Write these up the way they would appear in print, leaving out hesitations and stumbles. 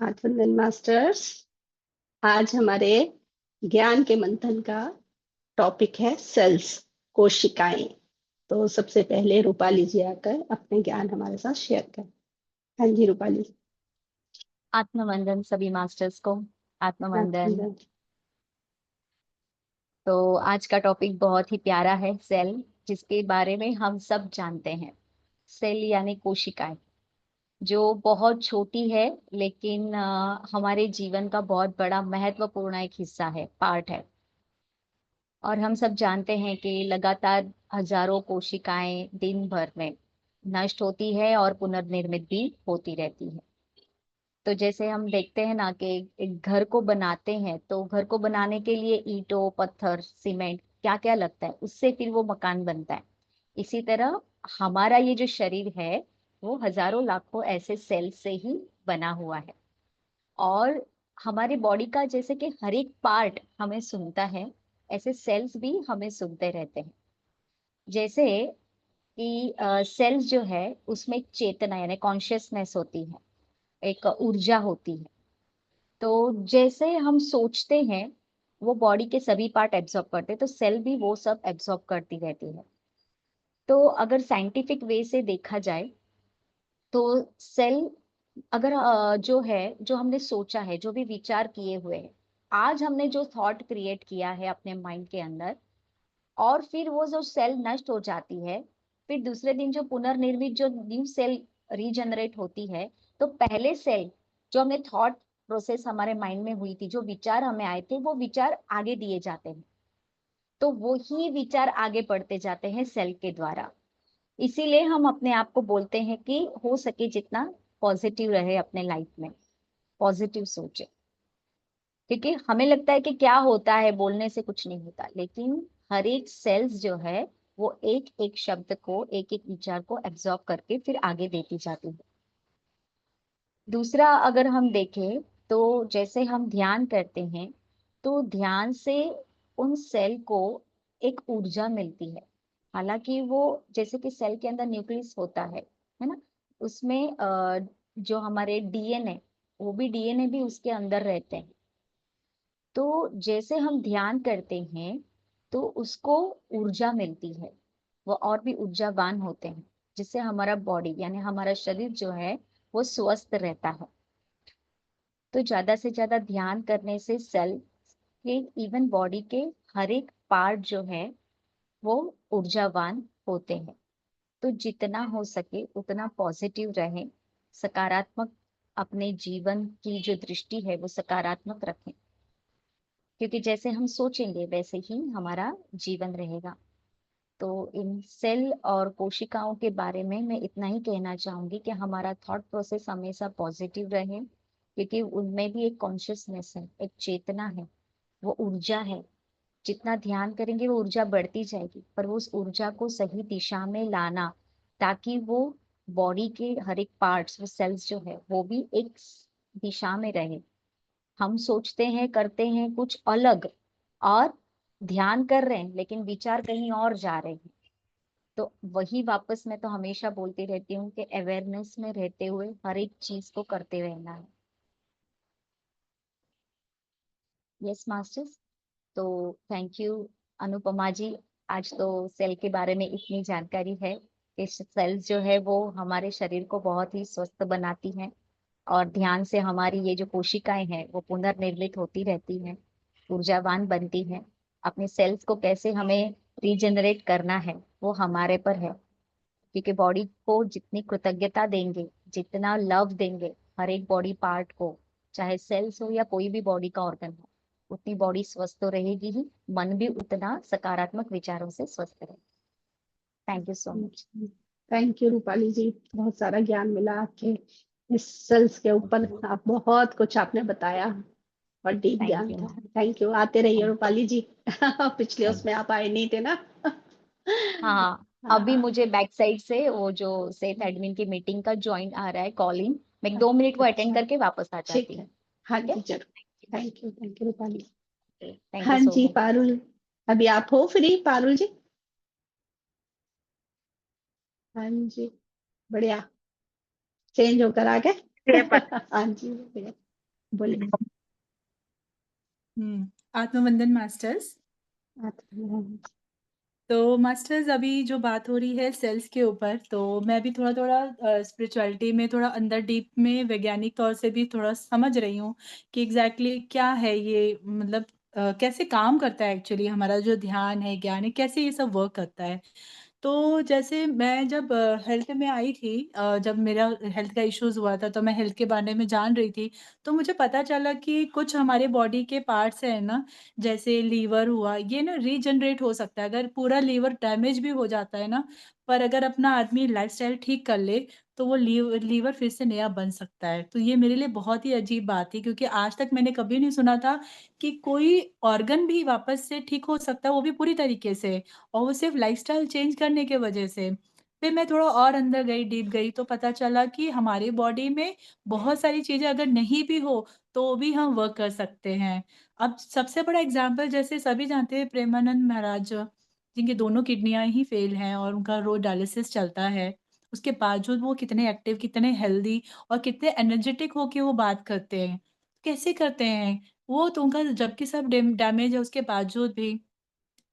आत्मनंदन masters, आज हमारे ज्ञान के मंथन का टॉपिक है सेल्स, कोशिकाएं। तो सबसे पहले रूपाली जी आकर अपने ज्ञान हमारे साथ शेयर करें। हाँ जी रूपाली। आत्मवंदन सभी मास्टर्स को। आत्मवंदन। आत्मनंदन। तो आज का टॉपिक बहुत ही प्यारा है, सेल, जिसके बारे में हम सब जानते हैं। सेल यानी कोशिकाएं, जो बहुत छोटी है, लेकिन हमारे जीवन का बहुत बड़ा महत्वपूर्ण एक हिस्सा है, पार्ट है। और हम सब जानते हैं कि लगातार हजारों कोशिकाएं दिन भर में नष्ट होती है और पुनर्निर्मित भी होती रहती है। तो जैसे हम देखते हैं ना कि एक घर को बनाते हैं, तो घर को बनाने के लिए ईंटों, पत्थर, सीमेंट, क्या क्या लगता है, उससे फिर वो मकान बनता है। इसी तरह हमारा ये जो शरीर है, वो हजारों लाखों ऐसे सेल से ही बना हुआ है। और हमारी बॉडी का जैसे कि हर एक पार्ट हमें सुनता है, ऐसे सेल्स भी हमें सुनते रहते हैं। जैसे कि सेल्स जो है, उसमें एक चेतना यानी कॉन्शियसनेस होती है, एक ऊर्जा होती है। तो जैसे हम सोचते हैं, वो बॉडी के सभी पार्ट एब्जॉर्ब करते हैं, तो सेल भी वो सब एब्जॉर्ब करती रहती है। तो अगर साइंटिफिक वे से देखा जाए, तो सेल अगर जो है, जो हमने सोचा है, जो भी विचार किए हुए हैं, आज हमने जो थॉट क्रिएट किया है अपने माइंड के अंदर, और फिर वो जो सेल नष्ट हो जाती है, फिर दूसरे दिन जो पुनर्निर्मित जो न्यू सेल रीजनरेट होती है, तो पहले सेल जो हमने थॉट प्रोसेस हमारे माइंड में हुई थी, जो विचार हमें आए थे, वो विचार आगे दिए जाते हैं। तो वो ही विचार आगे बढ़ते जाते हैं सेल के द्वारा। इसीलिए हम अपने आप को बोलते हैं कि हो सके जितना पॉजिटिव रहे अपने लाइफ में, पॉजिटिव सोचे। क्योंकि हमें लगता है कि क्या होता है, बोलने से कुछ नहीं होता, लेकिन हर एक सेल्स जो है, वो एक एक शब्द को, एक एक विचार को एब्जॉर्ब करके फिर आगे देती जाती है। दूसरा अगर हम देखें, तो जैसे हम ध्यान करते हैं, तो ध्यान से उन सेल को एक ऊर्जा मिलती है। हालांकि वो, जैसे कि सेल के अंदर न्यूक्लियस होता है ना, उसमें जो हमारे डीएनए, वो भी डीएनए भी उसके अंदर रहते हैं। तो जैसे हम ध्यान करते हैं, तो उसको ऊर्जा मिलती है, वो और भी ऊर्जावान होते हैं, जिससे हमारा बॉडी यानी हमारा शरीर जो है, वो स्वस्थ रहता है। तो ज्यादा से ज्यादा ध्यान करने से सेल के, इवन बॉडी के हर एक पार्ट जो है, वो ऊर्जावान होते हैं। तो जितना हो सके उतना पॉजिटिव रहें, सकारात्मक, अपने जीवन की जो दृष्टि है वो सकारात्मक रखें। क्योंकि जैसे हम सोचेंगे वैसे ही हमारा जीवन रहेगा। तो इन सेल और कोशिकाओं के बारे में मैं इतना ही कहना चाहूंगी कि हमारा थॉट प्रोसेस हमेशा पॉजिटिव रहे, क्योंकि उनमें भी एक कॉन्शियसनेस है, एक चेतना है, वो ऊर्जा है। जितना ध्यान करेंगे वो ऊर्जा बढ़ती जाएगी, पर वो उस ऊर्जा को सही दिशा में लाना, ताकि वो बॉडी के हर एक पार्ट्स, वो सेल्स जो है, वो भी एक दिशा में रहे। हम सोचते हैं, करते हैं कुछ अलग, और ध्यान कर रहे हैं, लेकिन विचार कहीं और जा रहे हैं। तो वही वापस मैं तो हमेशा बोलती रहती हूँ कि अवेयरनेस में रहते हुए हर एक चीज को करते रहना है। Yes masters. तो थैंक यू अनुपमा जी। आज तो सेल के बारे में इतनी जानकारी है कि सेल्स जो है वो हमारे शरीर को बहुत ही स्वस्थ बनाती हैं, और ध्यान से हमारी ये जो कोशिकाएं हैं, वो पुनर्निर्मित होती रहती हैं, ऊर्जावान बनती हैं। अपने सेल्स को कैसे हमें रीजनरेट करना है, वो हमारे पर है। क्योंकि बॉडी को जितनी कृतज्ञता देंगे, जितना लव देंगे हर एक बॉडी पार्ट को, चाहे सेल्स हो या कोई भी बॉडी का ऑर्गन हो, उतनी बॉडी स्वस्थ तो रहेगी ही, मन भी उतना सकारात्मक विचारों से स्वस्थ रहेगा। Thank you so much. Thank you Rupali ji, बहुत सारा ज्ञान मिला आपके इस सेल्स के ऊपर। आप बहुत कुछ आपने बताया और डीप थैंक ज्ञान यू। था। थैंक यू, आते रहिए थैंक यू। रूपाली जी। पिछले उसमें आप आए नहीं थे ना। हाँ, अभी हाँ। मुझे बैक साइड से वो जो सेफ एडमिन की मीटिंग का ज्वाइन आ रहा है, कॉलिंग, मैं 2 मिनट वो अटेंड अच्छा, करके वापस आ ठीक जाती है। हूँ। हाँ ठीक है। जी जरूर, thank you Rupali. Thank you हाँ सो जी मच। पारुल, अभी आप हो फ्री पारुल जी? हाँ जी, बढ़िया, चेंज होकर आ गए। हाँ जी बढ़िया। बोलिए। आत्मवंदन मास्टर्स। तो मास्टर्स, अभी जो बात हो रही है सेल्स के ऊपर, तो मैं भी थोड़ा थोड़ा स्पिरिचुअलिटी में थोड़ा अंदर डीप में वैज्ञानिक तौर से भी थोड़ा समझ रही हूँ कि एग्जैक्टली क्या है ये, मतलब कैसे काम करता है एक्चुअली हमारा जो ध्यान है, ज्ञान है, कैसे ये सब वर्क करता है। तो जैसे मैं जब हेल्थ में आई थी, जब मेरा हेल्थ का इश्यूज हुआ था, तो मैं हेल्थ के बारे में जान रही थी। तो मुझे पता चला कि कुछ हमारे बॉडी के पार्ट्स है ना, जैसे लीवर हुआ, ये ना रीजनरेट हो सकता है। अगर पूरा लीवर डैमेज भी हो जाता है ना, पर अगर अपना आदमी लाइफस्टाइल ठीक कर ले, तो वो लीवर फिर से नया बन सकता है। तो ये मेरे लिए बहुत ही अजीब बात थी, क्योंकि आज तक मैंने कभी नहीं सुना था कि कोई ऑर्गन भी वापस से ठीक हो सकता है, वो भी पूरी तरीके से, और वो सिर्फ लाइफस्टाइल चेंज करने के वजह से। फिर मैं थोड़ा और अंदर गई, डीप गई, तो पता चला कि हमारी बॉडी में बहुत सारी चीजें अगर नहीं भी हो तो भी हम वर्क कर सकते हैं। अब सबसे बड़ा एग्जाम्पल, जैसे सभी जानते हैं प्रेमानंद महाराज, जिनकी दोनों किडनियां ही फेल हैं और उनका रोज डायलिसिस चलता है, उसके बावजूद वो कितने एक्टिव, कितने हेल्दी और कितने एनर्जेटिक होके वो बात करते हैं। कैसे करते हैं वो? तो उनका जबकि सब डैमेज है उसके बावजूद भी।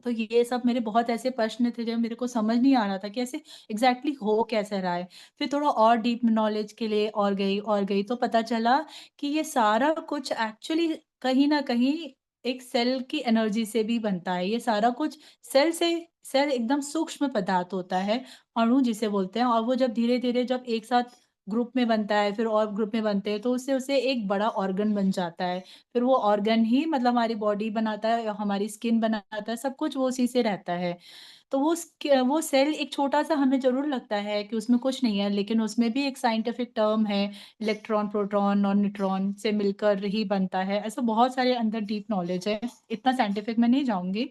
तो ये सब मेरे बहुत ऐसे प्रश्न थे जो मेरे को समझ नहीं आ रहा था कि ऐसे एग्जैक्टली हो कैसे रहा है। फिर थोड़ा और डीप नॉलेज के लिए और गई तो पता चला कि ये सारा कुछ एक्चुअली कहीं ना कहीं एक सेल की एनर्जी से भी बनता है। ये सारा कुछ सेल से, सेल एकदम सूक्ष्म पदार्थ होता है, अणु जिसे बोलते हैं, और वो जब धीरे धीरे जब एक साथ ग्रुप में बनता है, फिर और ग्रुप में बनते हैं, तो उससे उसे एक बड़ा ऑर्गन बन जाता है। फिर वो ऑर्गन ही मतलब हमारी बॉडी बनाता है, हमारी स्किन बनाता है, सब कुछ वो उसी से रहता है। तो वो सेल एक छोटा सा हमें जरूर लगता है कि उसमें कुछ नहीं है, लेकिन उसमें भी एक साइंटिफिक टर्म है, इलेक्ट्रॉन, प्रोटॉन और न्यूट्रॉन से मिलकर ही बनता है। ऐसा बहुत सारे अंदर डीप नॉलेज है, इतना साइंटिफिक मैं नहीं जाऊंगी।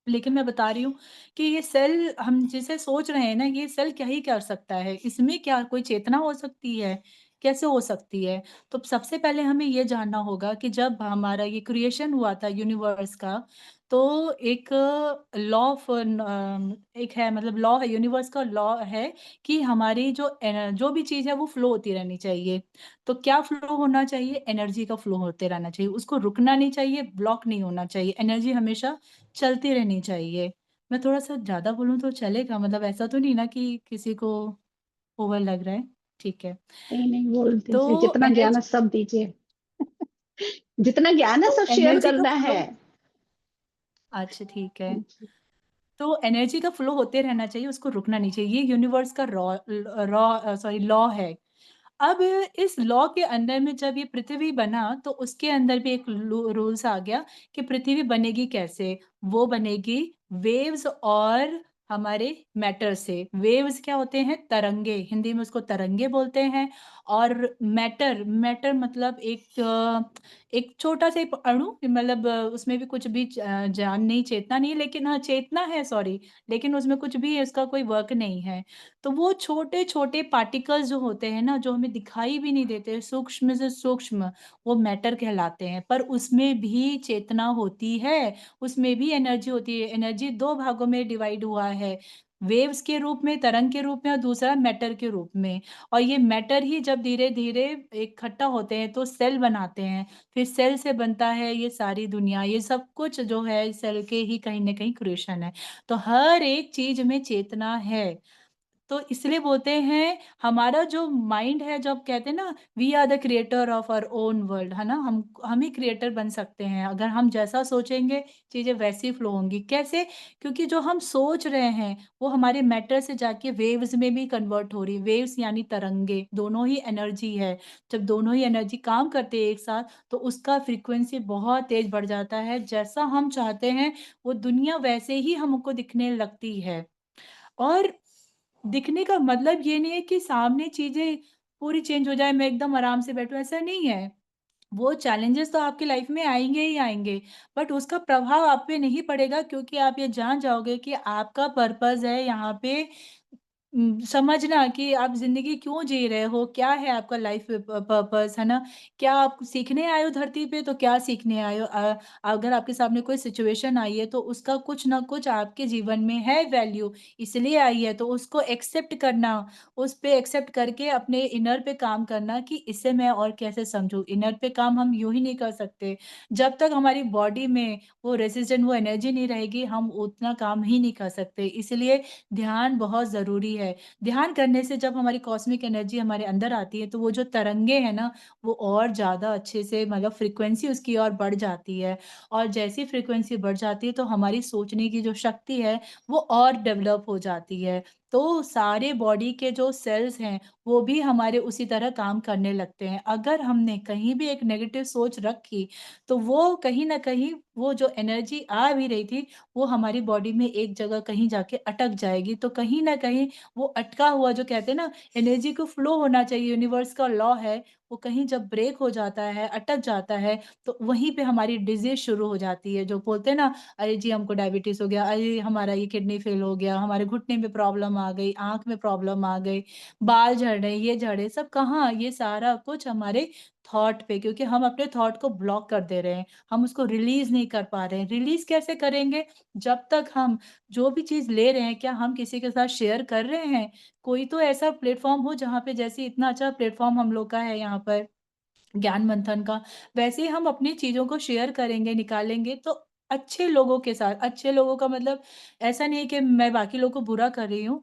लेकिन मैं बता रही हूँ कि ये सेल हम जिसे सोच रहे हैं ना, ये सेल क्या ही कर सकता है, इसमें क्या कोई चेतना हो सकती है? कैसे हो सकती है? तो सबसे पहले हमें ये जानना होगा कि जब हमारा ये क्रिएशन हुआ था यूनिवर्स का, तो एक लॉ ऑफ, एक है, मतलब लॉ है, यूनिवर्स का लॉ है कि हमारी जो भी चीज है वो फ्लो होती रहनी चाहिए। तो क्या फ्लो होना चाहिए? एनर्जी का फ्लो होते रहना चाहिए, उसको रुकना नहीं चाहिए, ब्लॉक नहीं होना चाहिए, एनर्जी हमेशा चलती रहनी चाहिए। मैं थोड़ा सा ज्यादा बोलूं तो चलेगा? मतलब ऐसा तो नहीं ना कि किसी को ओवर लग रहा है? ठीक है। नहीं नहीं, बोल तो दीजिए, जितना ज्ञान है एनर्जी सब दीजिए। जितना ज्ञान है तो सब शेयर एनर्जी का करना है। फ्लो, अच्छा ठीक है। तो एनर्जी का फ्लो होते रहना चाहिए, उसको रुकना नहीं चाहिए, ये यूनिवर्स का रॉ रॉ सॉरी लॉ है। अब इस लॉ के अंदर में जब ये पृथ्वी बना, तो उसके अंदर भी एक रूल्स आ गया कि पृथ्वी बनेगी कैसे। वो बनेगी वेव्स और हमारे मैटर से। वेव्स क्या होते हैं? तरंगे, हिंदी में उसको तरंगे बोलते हैं। और मैटर, मैटर मतलब एक छोटा सा एक अणु, मतलब उसमें भी कुछ भी जान नहीं, चेतना नहीं, लेकिन हाँ चेतना है, सॉरी, लेकिन उसमें कुछ भी उसका कोई वर्क नहीं है। तो वो छोटे छोटे पार्टिकल्स जो होते हैं ना, जो हमें दिखाई भी नहीं देते, सूक्ष्म से सूक्ष्म, वो मैटर कहलाते हैं। पर उसमें भी चेतना होती है, उसमें भी एनर्जी होती है। एनर्जी दो भागों में डिवाइड हुआ है, वेव्स के रूप में, तरंग के रूप में, और दूसरा मैटर के रूप में। और ये मैटर ही जब धीरे धीरे इकट्ठा होते हैं तो सेल बनाते हैं। फिर सेल से बनता है ये सारी दुनिया, ये सब कुछ जो है सेल के ही कहीं ना कहीं क्रिएशन है। तो हर एक चीज में चेतना है। तो इसलिए बोलते हैं हमारा जो माइंड है, जब कहते हैं ना we are the creator of our own world, है ना, हम ही क्रिएटर बन सकते हैं। अगर हम जैसा सोचेंगे चीजें वैसी फ्लो होंगी। कैसे? क्योंकि जो हम सोच रहे हैं वो हमारे मैटर से जाके वेव्स में भी कन्वर्ट हो रही। वेव्स यानी तरंगे, दोनों ही एनर्जी है। जब दोनों ही एनर्जी काम करते हैं एक साथ, तो उसका फ्रीक्वेंसी बहुत तेज बढ़ जाता है। जैसा हम चाहते हैं वो दुनिया वैसे ही हमको दिखने लगती है। और दिखने का मतलब ये नहीं है कि सामने चीजें पूरी चेंज हो जाए, मैं एकदम आराम से बैठूं, ऐसा नहीं है। वो चैलेंजेस तो आपकी लाइफ में आएंगे ही आएंगे, बट उसका प्रभाव आप पे नहीं पड़ेगा, क्योंकि आप ये जान जाओगे कि आपका पर्पस है यहाँ पे समझना कि आप ज़िंदगी क्यों जी रहे हो, क्या है आपका लाइफ पर्पस, है ना? क्या आप सीखने आए हो धरती पे, तो क्या सीखने आए हो? अगर आपके सामने कोई सिचुएशन आई है, तो उसका कुछ ना कुछ आपके जीवन में है वैल्यू, इसलिए आई है, तो उसको एक्सेप्ट करना, उस पे एक्सेप्ट करके अपने इनर पे काम करना कि इसे मैं और कैसे समझूँ। इनर पे काम हम यूँ ही नहीं कर सकते। जब तक हमारी बॉडी में वो रेसिस्टेंट, वो एनर्जी नहीं रहेगी, हम उतना काम ही नहीं कर सकते। इसलिए ध्यान बहुत ज़रूरी है। ध्यान करने से जब हमारी कॉस्मिक एनर्जी हमारे अंदर आती है, तो वो जो तरंगे हैं ना, वो और ज़्यादा अच्छे से मतलब फ्रीक्वेंसी उसकी और बढ़ जाती है। और जैसी फ्रीक्वेंसी बढ़ जाती है, तो हमारी सोचने की जो शक्ति है, वो और डेवलप हो जाती है। तो सारे बॉडी के जो सेल्स हैं, वो भी हमारे उसी तरह काम करने लगते हैं। अगर हमने कहीं भी एक नेगेटिव सोच रखी, तो वो कहीं न कहीं वो जो एनर्जी आ भी रही थी, वो हमारी बॉडी में एक जगह कहीं जाके अटक जाएगी। तो कहीं न कहीं वो अटका हुआ जो कहते हैं ना, एनर्जी को फ्लो होना चाहिए, यूनिवर्स का लॉ है, वो कहीं जब ब्रेक हो जाता है, अटक जाता है, तो वहीं पे हमारी डिज़ीज़ शुरू हो जाती है। जो बोलते हैं ना, अरे जी हमको डायबिटीज़ हो गया, अरे हमारा ये किडनी फ़ेल हो गया, हमारे घुटने में प्रॉब्लम आ गई, आँख में प्रॉब्लम आ गई, बाल झड़ रहे, ये झड़ रहे, सब कहाँ? ये सारा कुछ हमारे थॉट पे, क्योंकि हम अपने थॉट को ब्लॉक कर दे रहे हैं। हम उसको रिलीज़ नहीं कर पा रहे हैं। रिलीज़ कैसे करेंगे? जब तक हम जो भी चीज़ ले रहे हैं, क्या हम किसी के साथ शेयर कर रहे हैं? कोई तो ऐसा प्लेटफ़ॉर्म हो जहाँ पे, जैसे इतना अच्छा प्लेटफ़ॉर्म हम लोग का है यहाँ पर ज्ञान मंथन का, वैसे ही हम अपनी चीज़ों को शेयर करेंगे, निकालेंगे तो अच्छे लोगों के साथ। अच्छे लोगों का मतलब ऐसा नहीं है कि मैं बाकी लोगों को बुरा कर रही हूँ,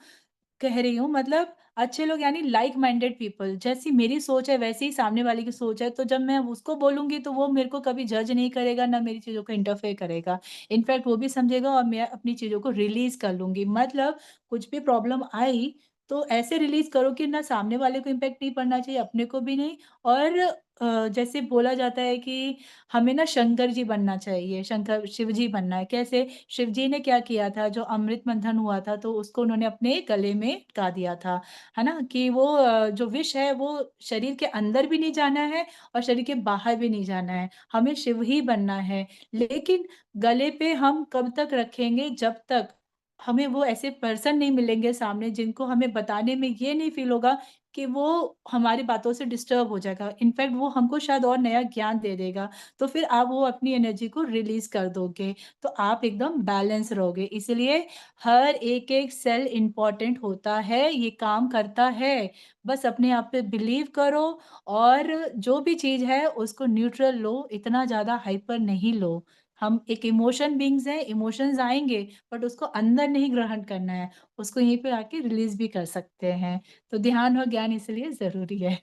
कह रही हूँ, मतलब अच्छे लोग यानी लाइक माइंडेड पीपल, जैसी मेरी सोच है वैसे ही सामने वाले की सोच है, तो जब मैं उसको बोलूँगी तो वो मेरे को कभी जज नहीं करेगा, ना मेरी चीज़ों को इंटरफेयर करेगा। इनफैक्ट वो भी समझेगा और मैं अपनी चीज़ों को रिलीज़ कर लूँगी। मतलब कुछ भी प्रॉब्लम आई, तो ऐसे रिलीज़ करो कि ना सामने वाले को इम्पैक्ट नहीं पड़ना चाहिए, अपने को भी नहीं। और जैसे बोला जाता है कि हमें ना शंकर जी बनना चाहिए, शंकर शिव जी बनना है। कैसे? शिव जी ने क्या किया था, जो अमृत मंथन हुआ था, तो उसको उन्होंने अपने गले में गा दिया था, है ना? कि वो जो विष है, वो शरीर के अंदर भी नहीं जाना है और शरीर के बाहर भी नहीं जाना है, हमें शिव ही बनना है। लेकिन गले पे हम कब तक रखेंगे, जब तक हमें वो ऐसे पर्सन नहीं मिलेंगे सामने, जिनको हमें बताने में ये नहीं फ़ील होगा कि वो हमारी बातों से डिस्टर्ब हो जाएगा। इनफैक्ट वो हमको शायद और नया ज्ञान दे देगा। तो फिर आप वो अपनी एनर्जी को रिलीज़ कर दोगे, तो आप एकदम बैलेंस रहोगे। इसलिए हर एक-एक सेल इम्पोर्टेंट होता है, ये काम करता है। बस अपने आप पे बिलीव करो और जो भी चीज़ है उसको न्यूट्रल लो, इतना ज़्यादा हाइपर नहीं लो। हम एक इमोशन बीइंग्स हैं, इमोशंस आएँगे, बट उसको अंदर नहीं ग्रहण करना है, उसको यहीं पे आके रिलीज़ भी कर सकते हैं। तो ध्यान और ज्ञान इसलिए ज़रूरी है।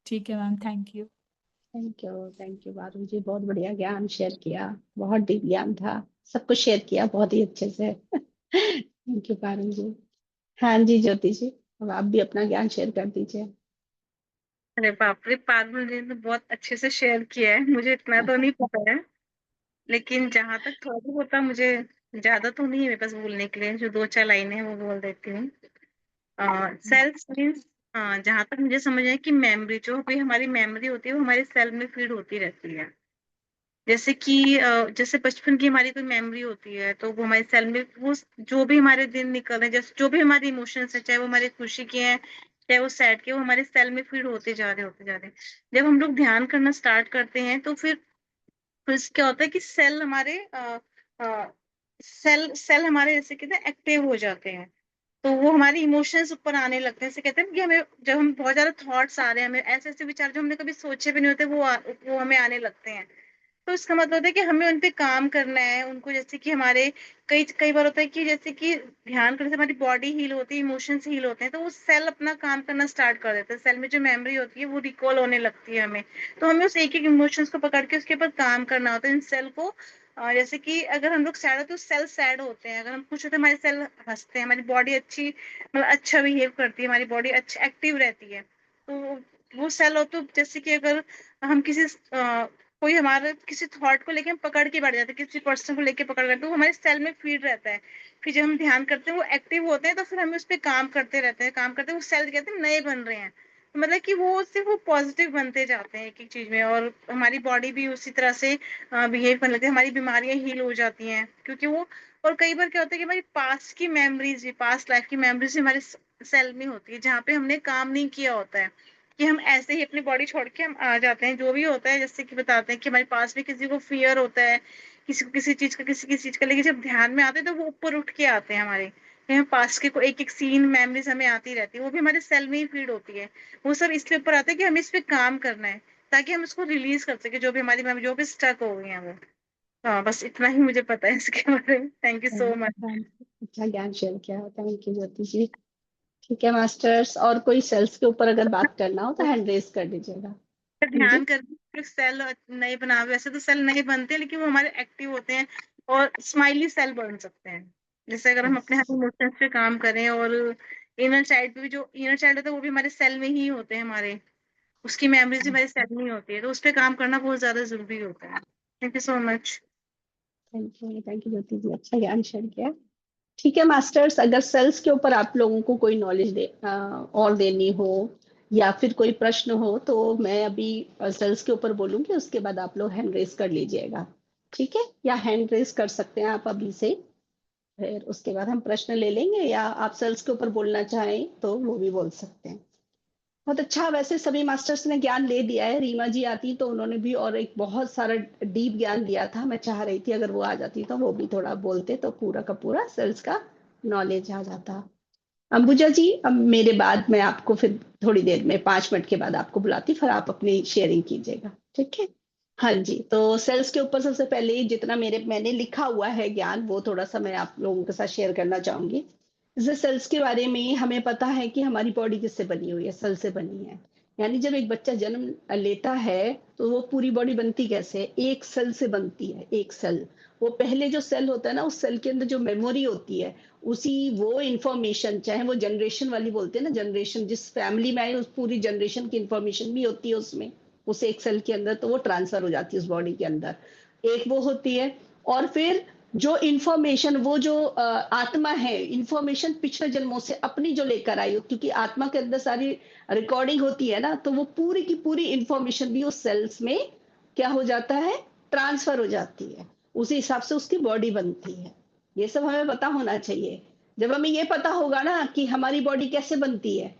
ठीक है ma'am, thank you. Thank you Parul ji, बहुत बढ़िया ज्ञान शेयर किया, बहुत डीप ज्ञान था, सब कुछ शेयर किया बहुत ही अच्छे से। थैंक यू पारुल जी। हाँ जी ज्योति जी, अब आप भी अपना ज्ञान शेयर कर दीजिए। अरे बाप रे, पारुल जी ने बहुत अच्छे से शेयर किया है, मुझे इतना तो नहीं पता है, लेकिन जहां तक थोड़ा बहुत होता मुझे, ज्यादा तो नहीं है मेरे पास बोलने के लिए, जो दो चार लाइनें हैं वो बोल देती हूँ। सेल्स मीन्स, जहां तक मुझे समझ है कि मेमोरी, जो भी हमारी मेमोरी होती है वो हमारे सेल में फीड होती रहती है। जैसे कि जैसे बचपन की हमारी कोई मेमोरी होती है, तो वो हमारे सेल में, वो जो भी हमारे दिन निकल रहे हैं, जैसे जो भी हमारी इमोशंस है, चाहे वो हमारी खुशी के हैं, चाहे वो सैड के, वो हमारे सेल में फीड होते जा रहे हैं। जब हम लोग ध्यान करना स्टार्ट करते हैं, तो फिर क्या होता है कि सेल हमारे सेल सेल हमारे जैसे कहते हैं एक्टिव हो जाते हैं। तो वो हमारी इमोशंस ऊपर आने लगते हैं। जैसे कहते हैं कि हमें, जब हम बहुत ज्यादा थॉट्स आ रहे हैं, हमें ऐसे ऐसे विचार जो हमने कभी सोचे भी नहीं होते, वो हमें आने लगते हैं। तो इसका मतलब होता है कि हमें उन पे काम करना है, उनको, जैसे कि हमारे कई कई बार होता है कि जैसे कि ध्यान करने से हमारी बॉडी हील होती है, इमोशंस हील होते हैं, तो वो सेल अपना काम करना स्टार्ट कर देते हैं। सेल में जो मेमोरी होती है वो रिकॉल होने लगती है हमें। तो हमें उस एक एक इमोशंस को पकड़ के उसके ऊपर काम करना होता है, इन सेल को। जैसे कि अगर हम लोग सैड होते हैं तो सेल सैड होते हैं, अगर हम खुश होते हैं हमारे सेल हंसते हैं, हमारी बॉडी अच्छी, मतलब अच्छा बिहेव करती है, हमारी बॉडी अच्छी एक्टिव रहती है। तो वो सेल हो, तो जैसे कि अगर हम किसी कोई हमारे किसी थॉट को लेके हम पकड़ के बैठ जाते हैं, किसी पर्सन को लेके पकड़ करते, तो वो हमारे सेल में फीड रहता है। फिर जब हम ध्यान करते हैं वो एक्टिव होते हैं, तो फिर हमें उस पर काम करते रहते हैं, काम करते हैं, वो सेल कहते हैं नए बन रहे हैं। मतलब कि वो सिर्फ वो पॉजिटिव बनते जाते हैं एक एक चीज में, और हमारी बॉडी भी उसी तरह से बिहेव करने लगती है, हमारी बीमारियां हील हो जाती हैं क्योंकि वो। और कई बार क्या होता है कि हमारी पास्ट की मेमोरीज भी, पास्ट लाइफ की मेमोरीज भी हमारे सेल में होती है, जहाँ पे हमने काम नहीं किया होता है, कि हम ऐसे ही अपनी बॉडी छोड़ के हम आ जाते हैं, जो भी होता है। जैसे कि बताते हैं कि हमारे पास में किसी को फियर होता है, किसी को किसी चीज का, किसी चीज का, लेकिन जब ध्यान में आते हैं तो वो ऊपर उठ के आते हैं हमारे। पास्ट के को एक एक सीन मेमोरीज हमें आती रहती है, वो भी हमारे सेल में ही फीड होती है। वो सब इसलिए ऊपर आता है कि हमें इस पे काम करना है, ताकि हम इसको रिलीज कर सके, जो भी हमारी मेमोरी जो भी स्टक हो गई है वो। हाँ, बस इतना ही मुझे पता है इसके बारे में। Thank you so much. अच्छा ज्ञान शेयर किया, थैंक यू ज्योति जी। ठीक है मास्टर्स, और कोई सेल्स के ऊपर अगर बात करना हो तो हैंड रेज कर दीजिएगा। ध्यान जी करके सेल नहीं बना, वैसे तो सेल नहीं बनते, लेकिन वो हमारे एक्टिव होते हैं और स्माइली सेल बन सकते हैं। जैसे अगर हम अपने इमोशंस पे काम करें, और इनर चाइल्ड पे भी, जो इनर चाइल्ड होता है वो भी हमारे सेल में ही होते हैं हमारे, उसकी मेमोरीज भी हमारे सेल में ही होती है, तो उस पे काम करना बहुत ज्यादा जरूरी होता है। Thank you so much. Thank you Jyoti ji, अच्छा ज्ञान शेयर किया। ठीक है मास्टर्स, अगर सेल्स के ऊपर आप लोगों को कोई नॉलेज और देनी हो या फिर कोई प्रश्न हो तो मैं अभी सेल्स के ऊपर बोलूंगी, उसके बाद आप लोग हैंड रेज कर लीजिएगा। ठीक है, या हैंड रेज कर सकते हैं आप अभी से, फिर उसके बाद हम प्रश्न ले लेंगे, या आप सेल्स के ऊपर बोलना चाहें तो वो भी बोल सकते हैं। बहुत अच्छा, वैसे सभी मास्टर्स ने ज्ञान ले दिया है। रीमा जी आती तो उन्होंने भी और एक बहुत सारा डीप ज्ञान दिया था, मैं चाह रही थी अगर वो आ जाती तो वो भी थोड़ा बोलते तो पूरा का पूरा सेल्स का नॉलेज आ जाता। अंबुजा जी, अब मेरे बाद मैं आपको फिर थोड़ी देर में 5 मिनट के बाद आपको बुलाती, फिर आप अपनी शेयरिंग कीजिएगा, ठीक है। हाँ जी, तो सेल्स के ऊपर सबसे पहले जितना मैंने लिखा हुआ है ज्ञान, वो थोड़ा सा मैं आप लोगों के साथ शेयर करना चाहूंगी। जैसे सेल्स के बारे में हमें पता है कि हमारी बॉडी किससे बनी हुई है, सेल से बनी है। यानी जब एक बच्चा जन्म लेता है तो वो पूरी बॉडी बनती कैसे है, एक सेल से बनती है। एक सेल, वो पहले जो सेल होता है ना, उस सेल के अंदर जो मेमोरी होती है, उसी वो इंफॉर्मेशन, चाहे वो जनरेशन वाली बोलते हैं ना, जनरेशन जिस फैमिली में आई उस पूरी जनरेशन की इंफॉर्मेशन भी होती है उसमें, उस एक सेल के अंदर, तो वो ट्रांसफर हो जाती है उस बॉडी के अंदर। एक वो होती है। और फिर जो इंफॉर्मेशन, वो जो आत्मा है, इंफॉर्मेशन पिछले जन्मों से अपनी जो लेकर आई हो, क्योंकि आत्मा के अंदर सारी रिकॉर्डिंग होती है ना, तो वो पूरी की पूरी इंफॉर्मेशन भी उस सेल्स में क्या हो जाता है, ट्रांसफर हो जाती है। उसी हिसाब से उसकी बॉडी बनती है। ये सब हमें पता होना चाहिए। जब हमें ये पता होगा ना कि हमारी बॉडी कैसे बनती है,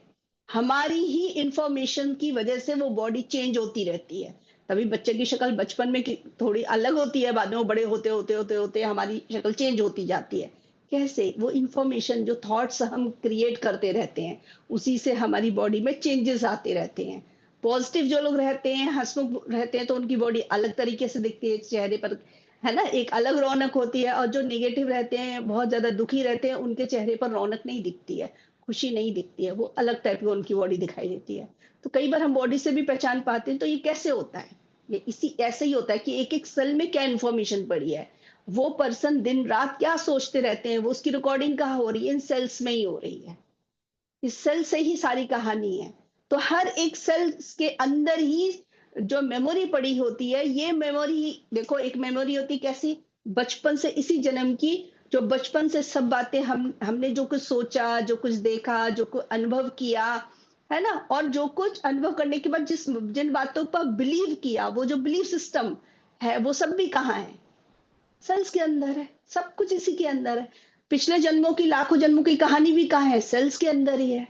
हमारी ही इंफॉर्मेशन की वजह से वो बॉडी चेंज होती रहती है। तभी बच्चे की शक्ल बचपन में थोड़ी अलग होती है, बाद में वो बड़े होते होते होते होते हमारी शक्ल चेंज होती जाती है। कैसे, वो इंफॉर्मेशन जो थॉट्स हम क्रिएट करते रहते हैं, उसी से हमारी बॉडी में चेंजेस आते रहते हैं। पॉजिटिव जो लोग रहते हैं, हंसमुख रहते हैं, तो उनकी बॉडी अलग तरीके से दिखती है चेहरे पर, है ना, एक अलग रौनक होती है। और जो नेगेटिव रहते हैं, बहुत ज्यादा दुखी रहते हैं, उनके चेहरे पर रौनक नहीं दिखती है, खुशी नहीं दिखती है, वो अलग टाइप की उनकी बॉडी दिखाई देती है। तो कई बार हम बॉडी से भी पहचान पाते हैं। तो ये कैसे होता है, ये इसी ऐसे ही होता है कि एक एक सेल में क्या इंफॉर्मेशन पड़ी है, वो पर्सन दिन रात क्या सोचते रहते हैं, वो उसकी रिकॉर्डिंग कहाँ हो रही है, इन सेल्स में ही हो रही है। इस सेल से ही सारी कहानी है। तो हर एक सेल के अंदर ही जो मेमोरी पड़ी होती है, ये मेमोरी देखो, एक मेमोरी होती कैसी, बचपन से इसी जन्म की, जो बचपन से सब बातें हमने जो कुछ सोचा, जो कुछ देखा, जो कुछ अनुभव किया, है ना, और जो कुछ अनुभव करने के बाद जिन बातों पर बिलीव किया, वो जो बिलीव सिस्टम है, वो सब भी कहाँ है, सेल्स के अंदर है। सब कुछ इसी के अंदर है। पिछले जन्मों की, लाखों जन्मों की कहानी भी कहाँ है, सेल्स के अंदर ही है।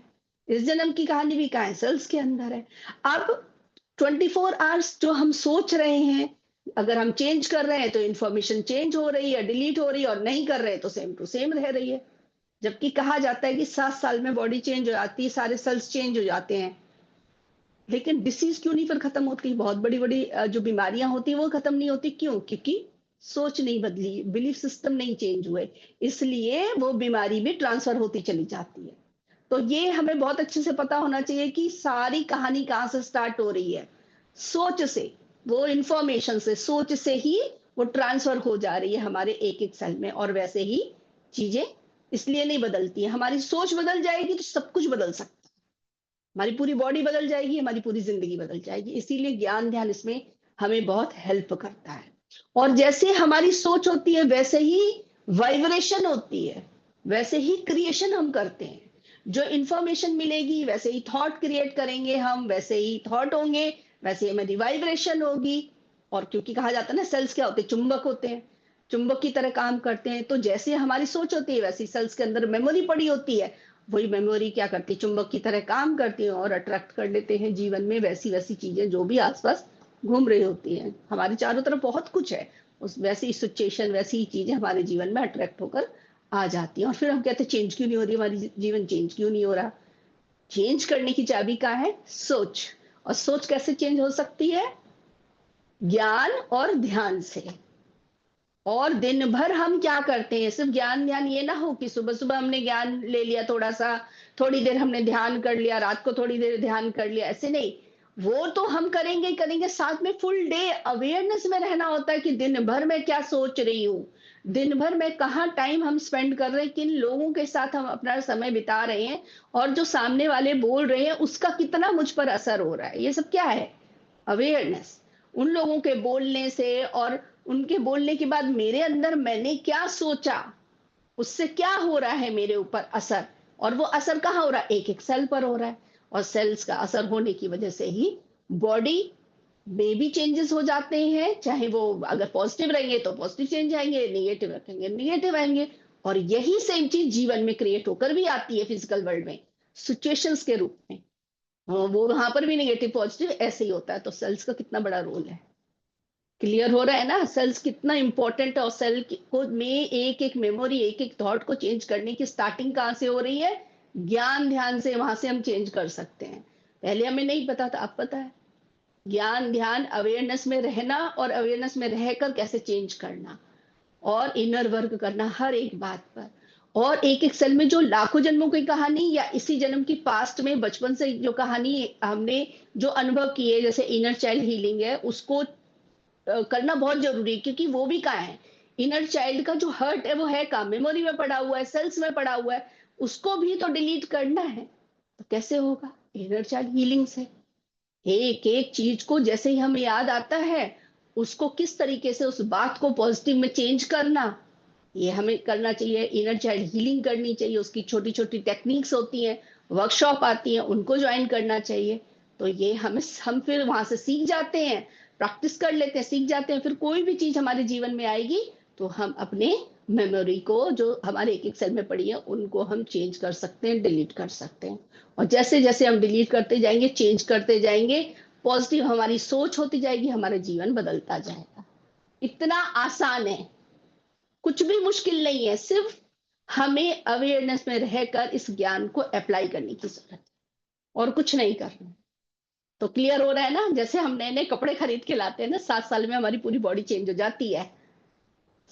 इस जन्म की कहानी भी कहाँ है, सेल्स के अंदर है। अब 24 आवर्स जो हम सोच रहे हैं, अगर हम चेंज कर रहे हैं तो इंफॉर्मेशन चेंज हो रही है, डिलीट हो रही है, और नहीं कर रहे हैं तो सेम टू सेम रह रही है। जबकि कहा जाता है कि 7 साल में बॉडी चेंज हो जाती है, सारे सेल्स चेंज हो जाते हैं। लेकिन डिसीज क्यों नहीं पर खत्म होती, बहुत बड़ी बड़ी जो बीमारियां होती है वो खत्म नहीं होती, क्यों, क्योंकि सोच नहीं बदली, बिलीफ सिस्टम नहीं चेंज हुए, इसलिए वो बीमारी भी ट्रांसफर होती चली जाती है। तो ये हमें बहुत अच्छे से पता होना चाहिए कि सारी कहानी कहाँ से स्टार्ट हो रही है, सोच से, वो इंफॉर्मेशन से, सोच से ही वो ट्रांसफर हो जा रही है हमारे एक एक सेल में। और वैसे ही चीजें इसलिए नहीं बदलती है, हमारी सोच बदल जाएगी तो सब कुछ बदल सकता है, हमारी पूरी बॉडी बदल जाएगी, हमारी पूरी जिंदगी बदल जाएगी। इसीलिए ज्ञान ध्यान इसमें हमें बहुत हेल्प करता है। और जैसे हमारी सोच होती है, वैसे ही वाइब्रेशन होती है, वैसे ही क्रिएशन हम करते हैं। जो इंफॉर्मेशन मिलेगी वैसे ही थॉट क्रिएट करेंगे हम, वैसे ही थॉट होंगे, वैसे ही हमारी वाइब्रेशन होगी। और क्योंकि कहा जाता है ना सेल्स क्या होते हैं, चुंबक होते हैं, चुंबक की तरह काम करते हैं। तो जैसे हमारी सोच होती है वैसी सेल्स के अंदर मेमोरी पड़ी होती है, वही मेमोरी क्या करती है, चुंबक की तरह काम करती है और अट्रैक्ट कर लेते हैं जीवन में वैसी वैसी चीजें जो भी आसपास घूम रही होती हैं। हमारे चारों तरफ बहुत कुछ है, उस वैसी सिचुएशन वैसी चीजें हमारे जीवन में अट्रैक्ट होकर आ जाती है। और फिर हम कहते हैं चेंज क्यों नहीं हो रही, हमारी जीवन चेंज क्यों नहीं हो रहा। चेंज करने की चाबी क्या है, सोच। और सोच कैसे चेंज हो सकती है, ज्ञान और ध्यान से। और दिन भर हम क्या करते हैं, सिर्फ ज्ञान ध्यान ये ना हो कि सुबह सुबह हमने ज्ञान ले लिया थोड़ा सा, थोड़ी देर हमने ध्यान कर लिया, रात को थोड़ी देर ध्यान कर लिया, ऐसे नहीं। वो तो हम करेंगे ही करेंगे, साथ में फुल डे अवेयरनेस में रहना होता है कि दिन भर मैं क्या सोच रही हूँ, दिन भर में कहाँ टाइम हम स्पेंड कर रहे हैं, किन लोगों के साथ हम अपना समय बिता रहे हैं, और जो सामने वाले बोल रहे हैं उसका कितना मुझ पर असर हो रहा है। ये सब क्या है, अवेयरनेस। उन लोगों के बोलने से और उनके बोलने के बाद मेरे अंदर मैंने क्या सोचा, उससे क्या हो रहा है मेरे ऊपर असर। और वो असर कहाँ हो रहा है, एक एक सेल पर हो रहा है। और सेल्स का असर होने की वजह से ही बॉडी में भी चेंजेस हो जाते हैं, चाहे वो अगर पॉजिटिव रहेंगे तो पॉजिटिव चेंज आएंगे, निगेटिव रखेंगे निगेटिव आएंगे। और यही सेम चीज जीवन में क्रिएट होकर भी आती है फिजिकल वर्ल्ड में, सिचुएशंस के रूप में। वो वहां पर भी निगेटिव पॉजिटिव ऐसे ही होता है। तो सेल्स का कितना बड़ा रोल है, क्लियर हो रहा है ना, सेल्स कितना इंपॉर्टेंट है। और सेल को में एक एक मेमोरी एक एक थॉट को चेंज करने की स्टार्टिंग कहाँ से हो रही है, ज्ञान ध्यान से। वहां से हम चेंज कर सकते हैं, पहले हमें नहीं पता था, अब पता है। ज्ञान ध्यान अवेयरनेस में रहना, और अवेयरनेस में रहकर कैसे चेंज करना और इनर वर्क करना हर एक बात पर। और एक एक सेल में जो लाखों जन्मों की कहानी या इसी जन्म की पास्ट में बचपन से जो कहानी हमने जो अनुभव किए, जैसे इनर चाइल्ड हीलिंग है, उसको करना बहुत जरूरी है। क्योंकि वो भी कहाँ है, इनर चाइल्ड का जो हर्ट है वो है कहाँ, मेमोरी में पड़ा हुआ है, सेल्स में पड़ा हुआ है, उसको भी तो डिलीट करना है। तो कैसे होगा, इनर चाइल्ड हीलिंग से। एक एक चीज को जैसे ही हमें याद आता है, उसको किस तरीके से उस बात को पॉजिटिव में चेंज करना, ये हमें करना चाहिए। इनर चाइल्ड हीलिंग करनी चाहिए, उसकी छोटी छोटी टेक्निक्स होती हैं, वर्कशॉप आती हैं, उनको ज्वाइन करना चाहिए। तो ये हम फिर वहां से सीख जाते हैं, प्रैक्टिस कर लेते हैं, सीख जाते हैं। फिर कोई भी चीज हमारे जीवन में आएगी तो हम अपने मेमोरी को जो हमारे एक एक सेल में पड़ी है उनको हम चेंज कर सकते हैं, डिलीट कर सकते हैं। और जैसे जैसे हम डिलीट करते जाएंगे, चेंज करते जाएंगे, पॉजिटिव हमारी सोच होती जाएगी, हमारा जीवन बदलता जाएगा। इतना आसान है, कुछ भी मुश्किल नहीं है, सिर्फ हमें अवेयरनेस में रहकर इस ज्ञान को अप्लाई करने की जरूरत है, और कुछ नहीं करना। तो क्लियर हो रहा है ना, जैसे हम नए नए कपड़े खरीद के लाते हैं ना, 7 साल में हमारी पूरी बॉडी चेंज हो जाती है।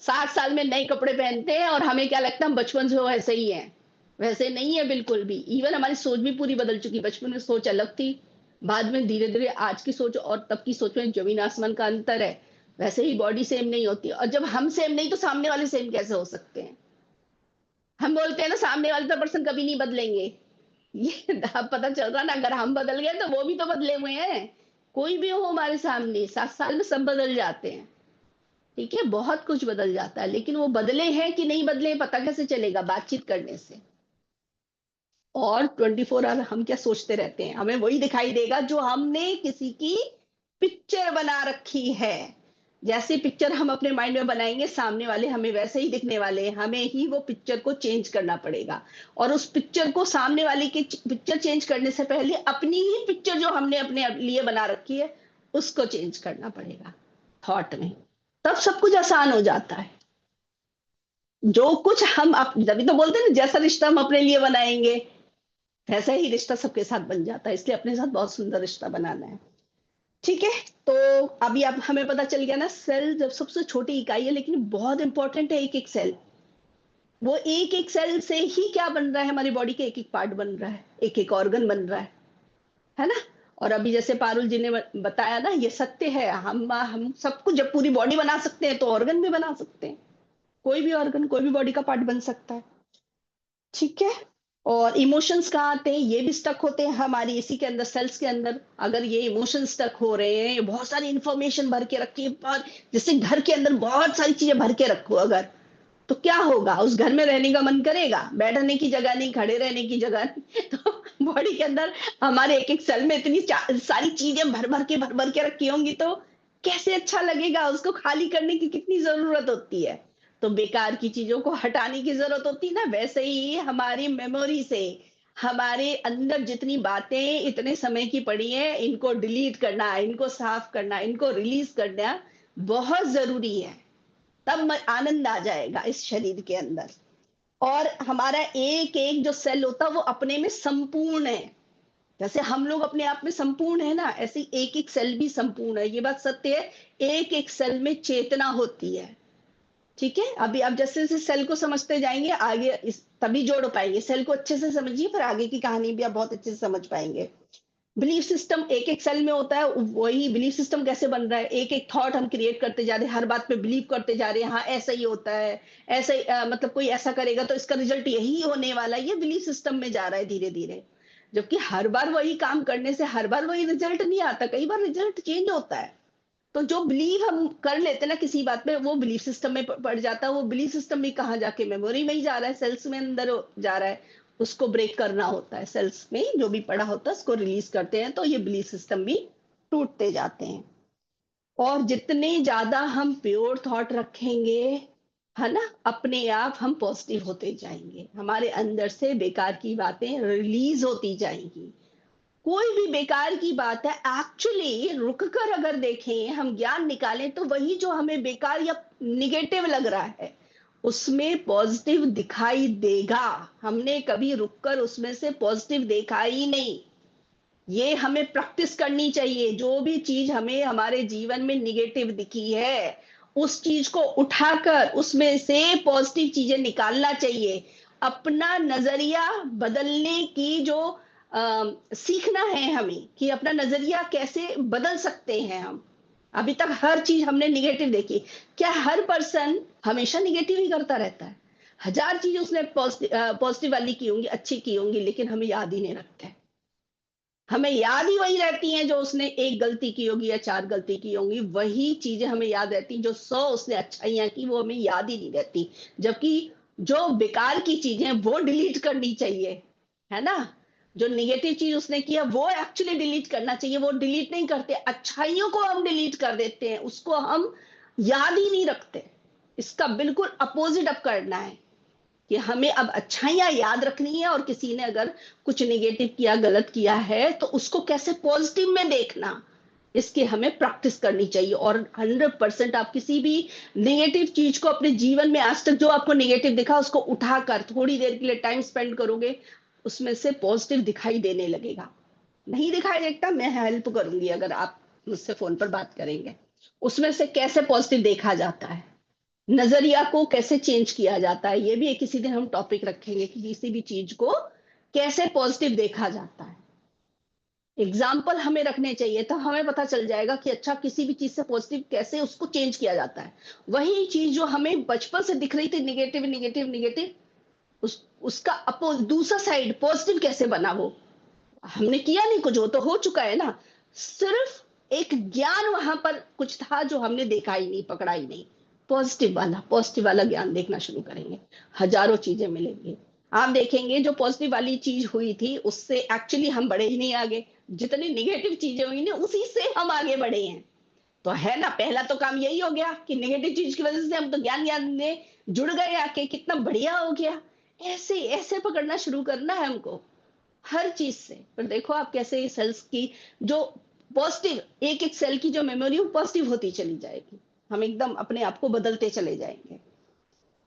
7 साल में नए कपड़े पहनते हैं और हमें क्या लगता है हम बचपन से वैसे ही हैं। वैसे नहीं है बिल्कुल भी। इवन हमारी सोच भी पूरी बदल चुकी। बचपन में सोच अलग थी, बाद में धीरे धीरे आज की सोच और तब की सोच में जमीन आसमान का अंतर है। वैसे ही बॉडी सेम नहीं होती, और जब हम सेम नहीं तो सामने वाले सेम कैसे हो सकते हैं। हम बोलते हैं ना सामने वाले तो पर्सन कभी नहीं बदलेंगे, ये अब पता चल रहा ना, अगर हम बदल गए तो वो भी तो बदले हुए हैं। कोई भी हो हमारे सामने, 7 साल में सब बदल जाते हैं। ठीक है, बहुत कुछ बदल जाता है, लेकिन वो बदले हैं कि नहीं बदले हैं पता कैसे चलेगा, बातचीत करने से। और 24 आवर हम क्या सोचते रहते हैं, हमें वही दिखाई देगा जो हमने किसी की पिक्चर बना रखी है। जैसे पिक्चर हम अपने माइंड में बनाएंगे, सामने वाले हमें वैसे ही दिखने वाले हैं। हमें ही वो पिक्चर को चेंज करना पड़ेगा। और उस पिक्चर को, सामने वाले की पिक्चर चेंज करने से पहले अपनी ही पिक्चर जो हमने अपने लिए बना रखी है उसको चेंज करना पड़ेगा थॉट में। तब सब कुछ आसान हो जाता है। जो कुछ तभी तो बोलते हैं ना, जैसा रिश्ता हम अपने लिए बनाएंगे वैसा ही रिश्ता सबके साथ बन जाता है। इसलिए अपने साथ बहुत सुंदर रिश्ता बनाना है। ठीक है, तो अभी अब हमें पता चल गया ना, सेल जब सबसे छोटी इकाई है लेकिन बहुत इंपॉर्टेंट है। एक एक सेल, वो एक एक सेल से ही क्या बन रहा है, हमारी बॉडी के एक एक पार्ट बन रहा है, एक एक ऑर्गन बन रहा है ना। और अभी जैसे पारुल जी ने बताया ना, ये सत्य है। हम सब कुछ जब पूरी बॉडी बना सकते हैं तो ऑर्गन भी बना सकते हैं। कोई भी ऑर्गन, कोई भी बॉडी का पार्ट बन सकता है। ठीक है, और इमोशंस कहाँ आते हैं, ये भी स्टक होते हैं हमारी इसी के अंदर, सेल्स के अंदर। अगर ये इमोशंस स्टक हो रहे हैं, ये बहुत सारी इंफॉर्मेशन भर के रखी है, और जैसे घर के अंदर बहुत सारी चीजें भर के रखो, अगर तो क्या होगा, उस घर में रहने का मन करेगा? बैठने की जगह नहीं, खड़े रहने की जगह नहीं। तो बॉडी के अंदर हमारे एक एक सेल में इतनी सारी चीजें भर भर के रखी होंगी, तो कैसे अच्छा लगेगा? उसको खाली करने की कितनी जरूरत होती है। तो बेकार की चीजों को हटाने की जरूरत होती है ना, वैसे ही हमारी मेमोरी से हमारे अंदर जितनी बातें इतने समय की पड़ी है, इनको डिलीट करना, इनको साफ करना, इनको रिलीज करना बहुत जरूरी है। तब आनंद आ जाएगा इस शरीर के अंदर। और हमारा एक एक जो सेल होता है वो अपने में संपूर्ण है। जैसे हम लोग अपने आप में संपूर्ण है ना, ऐसे एक एक सेल भी संपूर्ण है, ये बात सत्य है। एक एक सेल में चेतना होती है। ठीक है, अभी आप जैसे जैसे सेल को समझते जाएंगे आगे तभी जोड़ पाएंगे। सेल को अच्छे से समझिए, फिर आगे की कहानी भी आप बहुत अच्छे से समझ पाएंगे। बिलीफ सिस्टम एक एक सेल में होता है। वही बिलीफ सिस्टम कैसे बन रहा है, एक एक थॉट हम क्रिएट करते जा रहे हैं, हर बात पे बिलीव करते जा रहे हैं, हाँ ऐसा ही होता है, ऐसा ही, मतलब कोई ऐसा करेगा तो इसका रिजल्ट यही होने वाला है। ये बिलीफ सिस्टम में जा रहा है धीरे धीरे। जबकि हर बार वही काम करने से हर बार वही रिजल्ट नहीं आता, कई बार रिजल्ट चेंज होता है। तो जो बिलीव हम कर लेते हैं ना किसी बात पे, वो बिलीफ सिस्टम में पड़ जाता है। वो बिलीफ सिस्टम भी कहाँ जाके मेमोरी में ही जा रहा है, सेल्स में अंदर जा रहा है। उसको ब्रेक करना होता है, सेल्स में जो भी पड़ा होता है उसको रिलीज करते हैं, तो ये बिलीफ सिस्टम भी टूटते जाते हैं। और जितने ज्यादा हम प्योर थॉट रखेंगे, है ना, अपने आप हम पॉजिटिव होते जाएंगे, हमारे अंदर से बेकार की बातें रिलीज होती जाएंगी। कोई भी बेकार की बात है, एक्चुअली रुक कर अगर देखें, हम ज्ञान निकालें, तो वही जो हमें बेकार या निगेटिव लग रहा है उसमें पॉजिटिव दिखाई देगा। हमने कभी रुककर उसमें से पॉजिटिव देखा ही नहीं। ये हमें प्रैक्टिस करनी चाहिए। जो भी चीज हमें हमारे जीवन में निगेटिव दिखी है, उस चीज को उठाकर उसमें से पॉजिटिव चीजें निकालना चाहिए। अपना नजरिया बदलने की जो सीखना है हमें, कि अपना नजरिया कैसे बदल सकते हैं हम। अभी तक हर चीज हमने निगेटिव देखी। क्या हर पर्सन हमेशा निगेटिव ही करता रहता है? हजार चीज उसने पॉजिटिव वाली की होंगी, अच्छी की होंगी, लेकिन हमें याद ही नहीं रखते। हमें याद ही वही रहती हैं जो उसने एक गलती की होगी या चार गलती की होंगी, वही चीजें हमें याद रहती। जो 100 उसने अच्छाइयां की वो हमें याद ही नहीं रहती। जबकि जो बेकार की चीजें वो डिलीट करनी चाहिए, है ना। जो निगेटिव चीज उसने किया वो एक्चुअली डिलीट करना चाहिए, वो डिलीट नहीं करते। अच्छाइयों को हम डिलीट कर देते हैं, उसको हम याद ही नहीं रखते। इसका बिल्कुल अपोजिट अब करना है, कि हमें अब अच्छाइयां याद रखनी है, और किसी ने अगर कुछ नेगेटिव किया, गलत किया है, तो उसको कैसे पॉजिटिव में देखना, इसकी हमें प्रैक्टिस करनी चाहिए। और 100% आप किसी भी नेगेटिव चीज को अपने जीवन में आज तक जो आपको नेगेटिव दिखा, उसको उठाकर थोड़ी देर के लिए टाइम स्पेंड करोगे, उसमें से पॉजिटिव दिखाई देने लगेगा। नहीं दिखाई देता, मैं हेल्प करूंगी अगर आप मुझसे फोन पर बात करेंगे। उसमें से कैसे पॉजिटिव देखा जाता है, नजरिया को कैसे चेंज किया जाता है, ये भी एक किसी दिन हम टॉपिक रखेंगे, कि किसी भी चीज को कैसे पॉजिटिव देखा जाता है। एग्जाम्पल हमें रखने चाहिए, तो हमें पता चल जाएगा कि अच्छा किसी भी चीज से पॉजिटिव कैसे उसको चेंज किया जाता है। वही चीज जो हमें बचपन से दिख रही थी निगेटिव निगेटिव निगेटिव, उसका दूसरा साइड पॉजिटिव कैसे बना, वो हमने किया नहीं कुछ, वो तो हो चुका है ना। सिर्फ एक ज्ञान वहां पर कुछ था जो हमने देखा ही नहीं, पकड़ा ही नहीं। पॉजिटिव वाला ज्ञान देखना शुरू करेंगे, हजारों चीजें मिलेंगी। आप देखेंगे जो पॉजिटिव वाली चीज हुई थी उससे एक्चुअली हम बढ़े ही नहीं आगे। जितनी निगेटिव चीजें हुई ना उसी से हम आगे बढ़े हैं। तो है ना, पहला तो काम यही हो गया कि निगेटिव चीज की वजह से हम तो ज्ञान ज्ञान में जुड़ गए आके, कितना बढ़िया हो गया। ऐसे ऐसे पकड़ना शुरू करना है हमको हर चीज से। पर देखो आप कैसे सेल्स की जो पॉजिटिव, एक एक सेल की जो मेमोरी वो पॉजिटिव होती चली जाएगी। हम एकदम अपने आप को बदलते चले जाएंगे।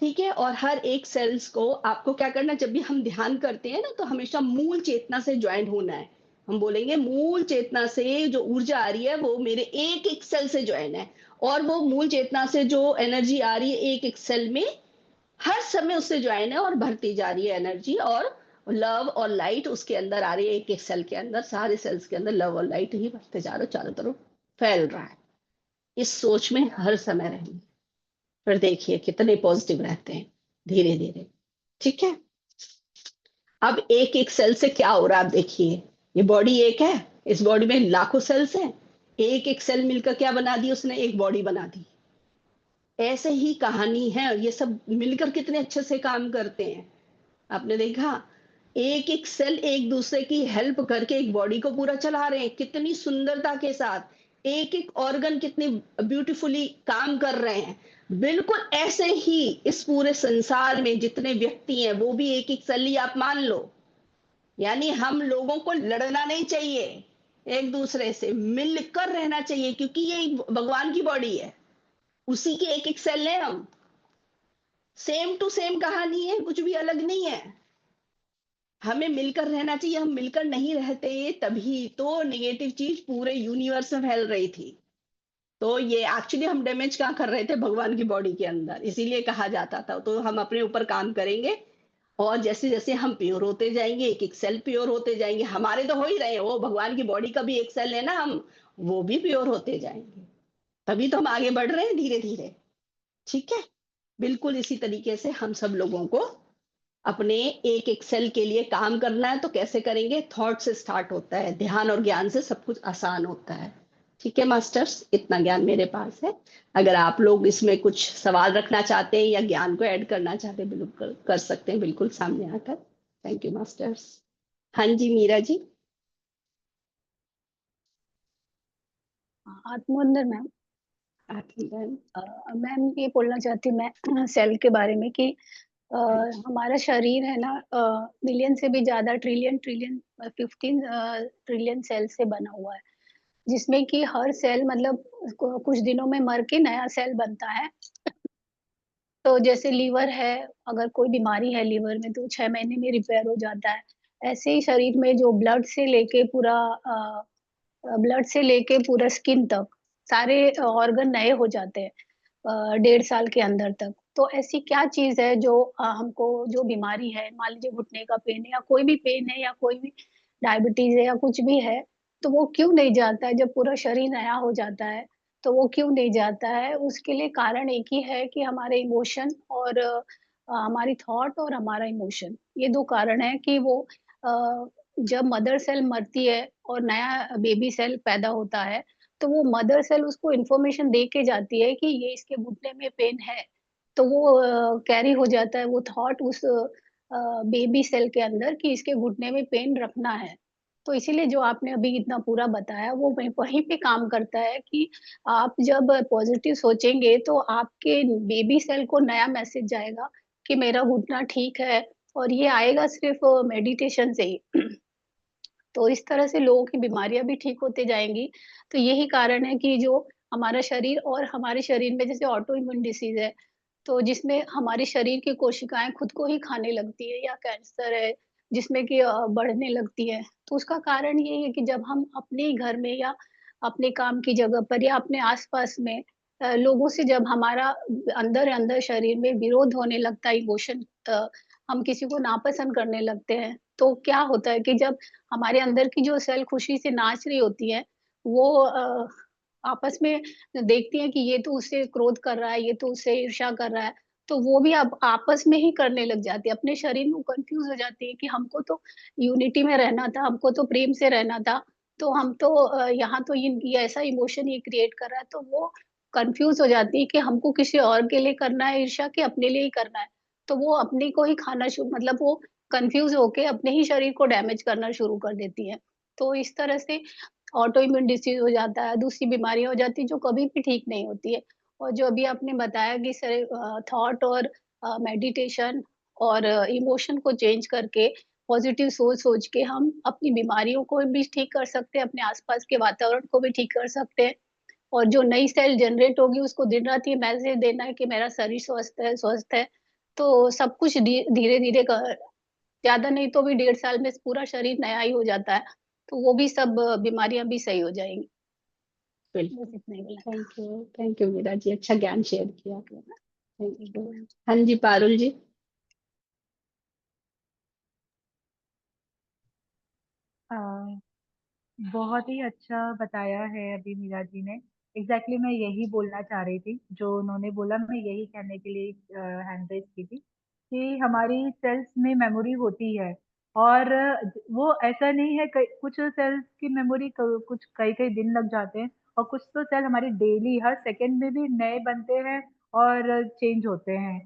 ठीक है, और हर एक सेल्स को आपको क्या करना, जब भी हम ध्यान करते हैं ना, तो हमेशा मूल चेतना से ज्वाइंट होना है। हम बोलेंगे मूल चेतना से जो ऊर्जा आ रही है वो मेरे एक एक सेल से ज्वाइन है, और वो मूल चेतना से जो एनर्जी आ रही है एक एक सेल में हर समय उससे ज्वाइन है और भरती जा रही है एनर्जी। और लव और लाइट उसके अंदर आ रही है, एक एक सेल के अंदर, सारे सेल्स के अंदर लव और लाइट ही भरते जा रहे हो, चारों तरफ फैल रहा है। इस सोच में हर समय रहेंगे, फिर देखिए कितने पॉजिटिव रहते हैं धीरे धीरे। ठीक है, अब एक एक सेल से क्या हो रहा है आप देखिए। ये बॉडी एक है, इस बॉडी में लाखों सेल्स हैं, एक एक सेल मिलकर क्या बना दी उसने, एक बॉडी बना दी। ऐसे ही कहानी है, और ये सब मिलकर कितने अच्छे से काम करते हैं। आपने देखा, एक एक सेल एक दूसरे की हेल्प करके एक बॉडी को पूरा चला रहे हैं, कितनी सुंदरता के साथ एक एक ऑर्गन कितनी ब्यूटीफुली काम कर रहे हैं। बिल्कुल ऐसे ही इस पूरे संसार में जितने व्यक्ति हैं वो भी एक एक सेल ही आप मान लो। यानी हम लोगों को लड़ना नहीं चाहिए, एक दूसरे से मिलकर रहना चाहिए, क्योंकि ये भगवान की बॉडी है, उसी के एक एक सेल हैं हम। सेम टू सेम कहानी है, कुछ भी अलग नहीं है। हमें मिलकर रहना चाहिए, हम मिलकर नहीं रहते, तभी तो नेगेटिव चीज पूरे यूनिवर्स में फैल रही थी। तो ये एक्चुअली हम डैमेज कहाँ कर रहे थे, भगवान की बॉडी के अंदर, इसीलिए कहा जाता था। तो हम अपने ऊपर काम करेंगे, और जैसे जैसे हम प्योर होते जाएंगे, एक एक सेल प्योर होते जाएंगे, हमारे तो हो ही रहे हैं, वो भगवान की बॉडी का भी एक सेल है ना हम, वो भी प्योर होते जाएंगे। तभी तो हम आगे बढ़ रहे हैं धीरे धीरे। ठीक है, बिल्कुल इसी तरीके से हम सब लोगों को अपने एक एक सेल के लिए काम करना है। तो कैसे करेंगे, थॉट से स्टार्ट होता है, ध्यान और ज्ञान से सब कुछ आसान होता है। ठीक है मास्टर्स, इतना ज्ञान मेरे पास है। अगर आप लोग इसमें कुछ सवाल रखना चाहते हैं या ज्ञान को ऐड करना चाहते हैं, बिल्कुल कर सकते हैं, बिल्कुल सामने आकर। Thank you masters. हाँ जी मीरा जी। आत्मवंदन मैम। आत्मदान। मैम ये बोलना चाहती हूँ मैं सेल के बारे में कि हमारा शरीर है ना मिलियन से भी ज्यादा ट्रिलियन ट्रिलियन 15 ट्रिलियन सेल से बना हुआ है, जिसमें कि हर सेल मतलब कुछ दिनों में मर के नया सेल बनता है। तो जैसे लीवर है, अगर कोई बीमारी है लीवर में तो 6 महीने में रिपेयर हो जाता है। ऐसे ही शरीर में जो ब्लड से लेके पूरा स्किन तक सारे ऑर्गन नए हो जाते हैं 1.5 साल के अंदर तक। तो ऐसी क्या चीज है जो हमको जो बीमारी है, मान लीजिए घुटने का पेन है या कोई भी पेन है या कोई भी डायबिटीज है या कुछ भी है, तो वो क्यों नहीं जाता है जब पूरा शरीर नया हो जाता है? तो वो क्यों नहीं जाता है? उसके लिए कारण एक ही है कि हमारे इमोशन और हमारी थॉट और हमारा इमोशन, ये 2 कारण हैं कि वो अ, जब मदर सेल मरती है और नया बेबी सेल पैदा होता है, तो वो मदर सेल उसको इन्फॉर्मेशन दे के जाती है कि ये इसके घुटने में पेन है। तो वो कैरी हो जाता है वो थॉट उस बेबी सेल के अंदर कि इसके घुटने में पेन रखना है। तो इसीलिए जो आपने अभी इतना पूरा बताया वो वहीं वहीं पे काम करता है कि आप जब पॉजिटिव सोचेंगे तो आपके बेबी सेल को नया मैसेज जाएगा कि मेरा घुटना ठीक है, और ये आएगा सिर्फ मेडिटेशन से ही। तो इस तरह से लोगों की बीमारियाँ भी ठीक होते जाएँगी। तो यही कारण है कि जो हमारा शरीर और हमारे शरीर में जैसे ऑटो इम्यून डिसीज़ है, तो जिसमें हमारे शरीर की कोशिकाएँ खुद को ही खाने लगती है, या कैंसर है जिसमें कि बढ़ने लगती है। तो उसका कारण यही है कि जब हम अपने ही घर में या अपने काम की जगह पर या अपने आस-पास में लोगों से जब हमारा अंदर-अंदर शरीर में विरोध होने लगता है, इमोशन हम किसी को नापसंद करने लगते हैं, तो क्या होता है कि जब हमारे अंदर की जो सेल खुशी से नाच रही होती है, वो आपस में देखती हैं कि ये तो उससे क्रोध कर रहा है, ये तो उससे ईर्ष्या कर रहा है, तो वो भी अब आपस में ही करने लग जाती है। अपने शरीर में कन्फ्यूज़ हो जाती है कि हमको तो यूनिटी में रहना था, हमको तो प्रेम से रहना था, तो हम तो यहाँ तो ये ऐसा इमोशन ये क्रिएट कर रहा है, तो वो कन्फ्यूज़ हो जाती है कि हमको किसी और के लिए करना है ईर्ष्या कि अपने लिए ही करना है। तो वो अपने को ही खाना मतलब वो कन्फ्यूज़ होके अपने ही शरीर को डैमेज करना शुरू कर देती हैं। तो इस तरह से ऑटो इम्यून डिसीज़ हो जाता है, दूसरी बीमारियाँ हो जाती हैं जो कभी भी ठीक नहीं होती है। और जो अभी आपने बताया कि थॉट और मेडिटेशन और इमोशन को चेंज करके पॉज़िटिव सोच-सोच के हम अपनी बीमारियों को भी ठीक कर सकते हैं, अपने आस-पास के वातावरण को भी ठीक कर सकते हैं। और जो नई सेल जनरेट होगी उसको दिन-रात ये मैसेज देना है कि मेरा शरीर स्वस्थ है, स्वस्थ है। तो सब कुछ धीरे-धीरे ज़्यादा नहीं तो भी 1.5 साल में पूरा शरीर नया ही हो जाता है, तो वो भी सब बीमारियाँ भी सही हो जाएँगी। बिल्कुल। बस इतना ही बोलना था। थैंक यू मीरा जी, अच्छा ज्ञान शेयर किया। Thank thank you. You ma'am. हाँ जी पारुल जी। अ, बहुत ही अच्छा बताया है अभी मीरा जी ने। एग्जैक्टली मैं यही बोलना चाह रही थी, जो उन्होंने बोला मैं यही कहने के लिए हैंड रेज की थी कि हमारी सेल्स में मेमोरी होती है। और वो ऐसा नहीं है, कुछ सेल्स की मेमोरी कुछ कई कई दिन लग जाते हैं, और कुछ तो सेल हमारी डेली हर सेकंड में भी नए बनते हैं और चेंज होते हैं।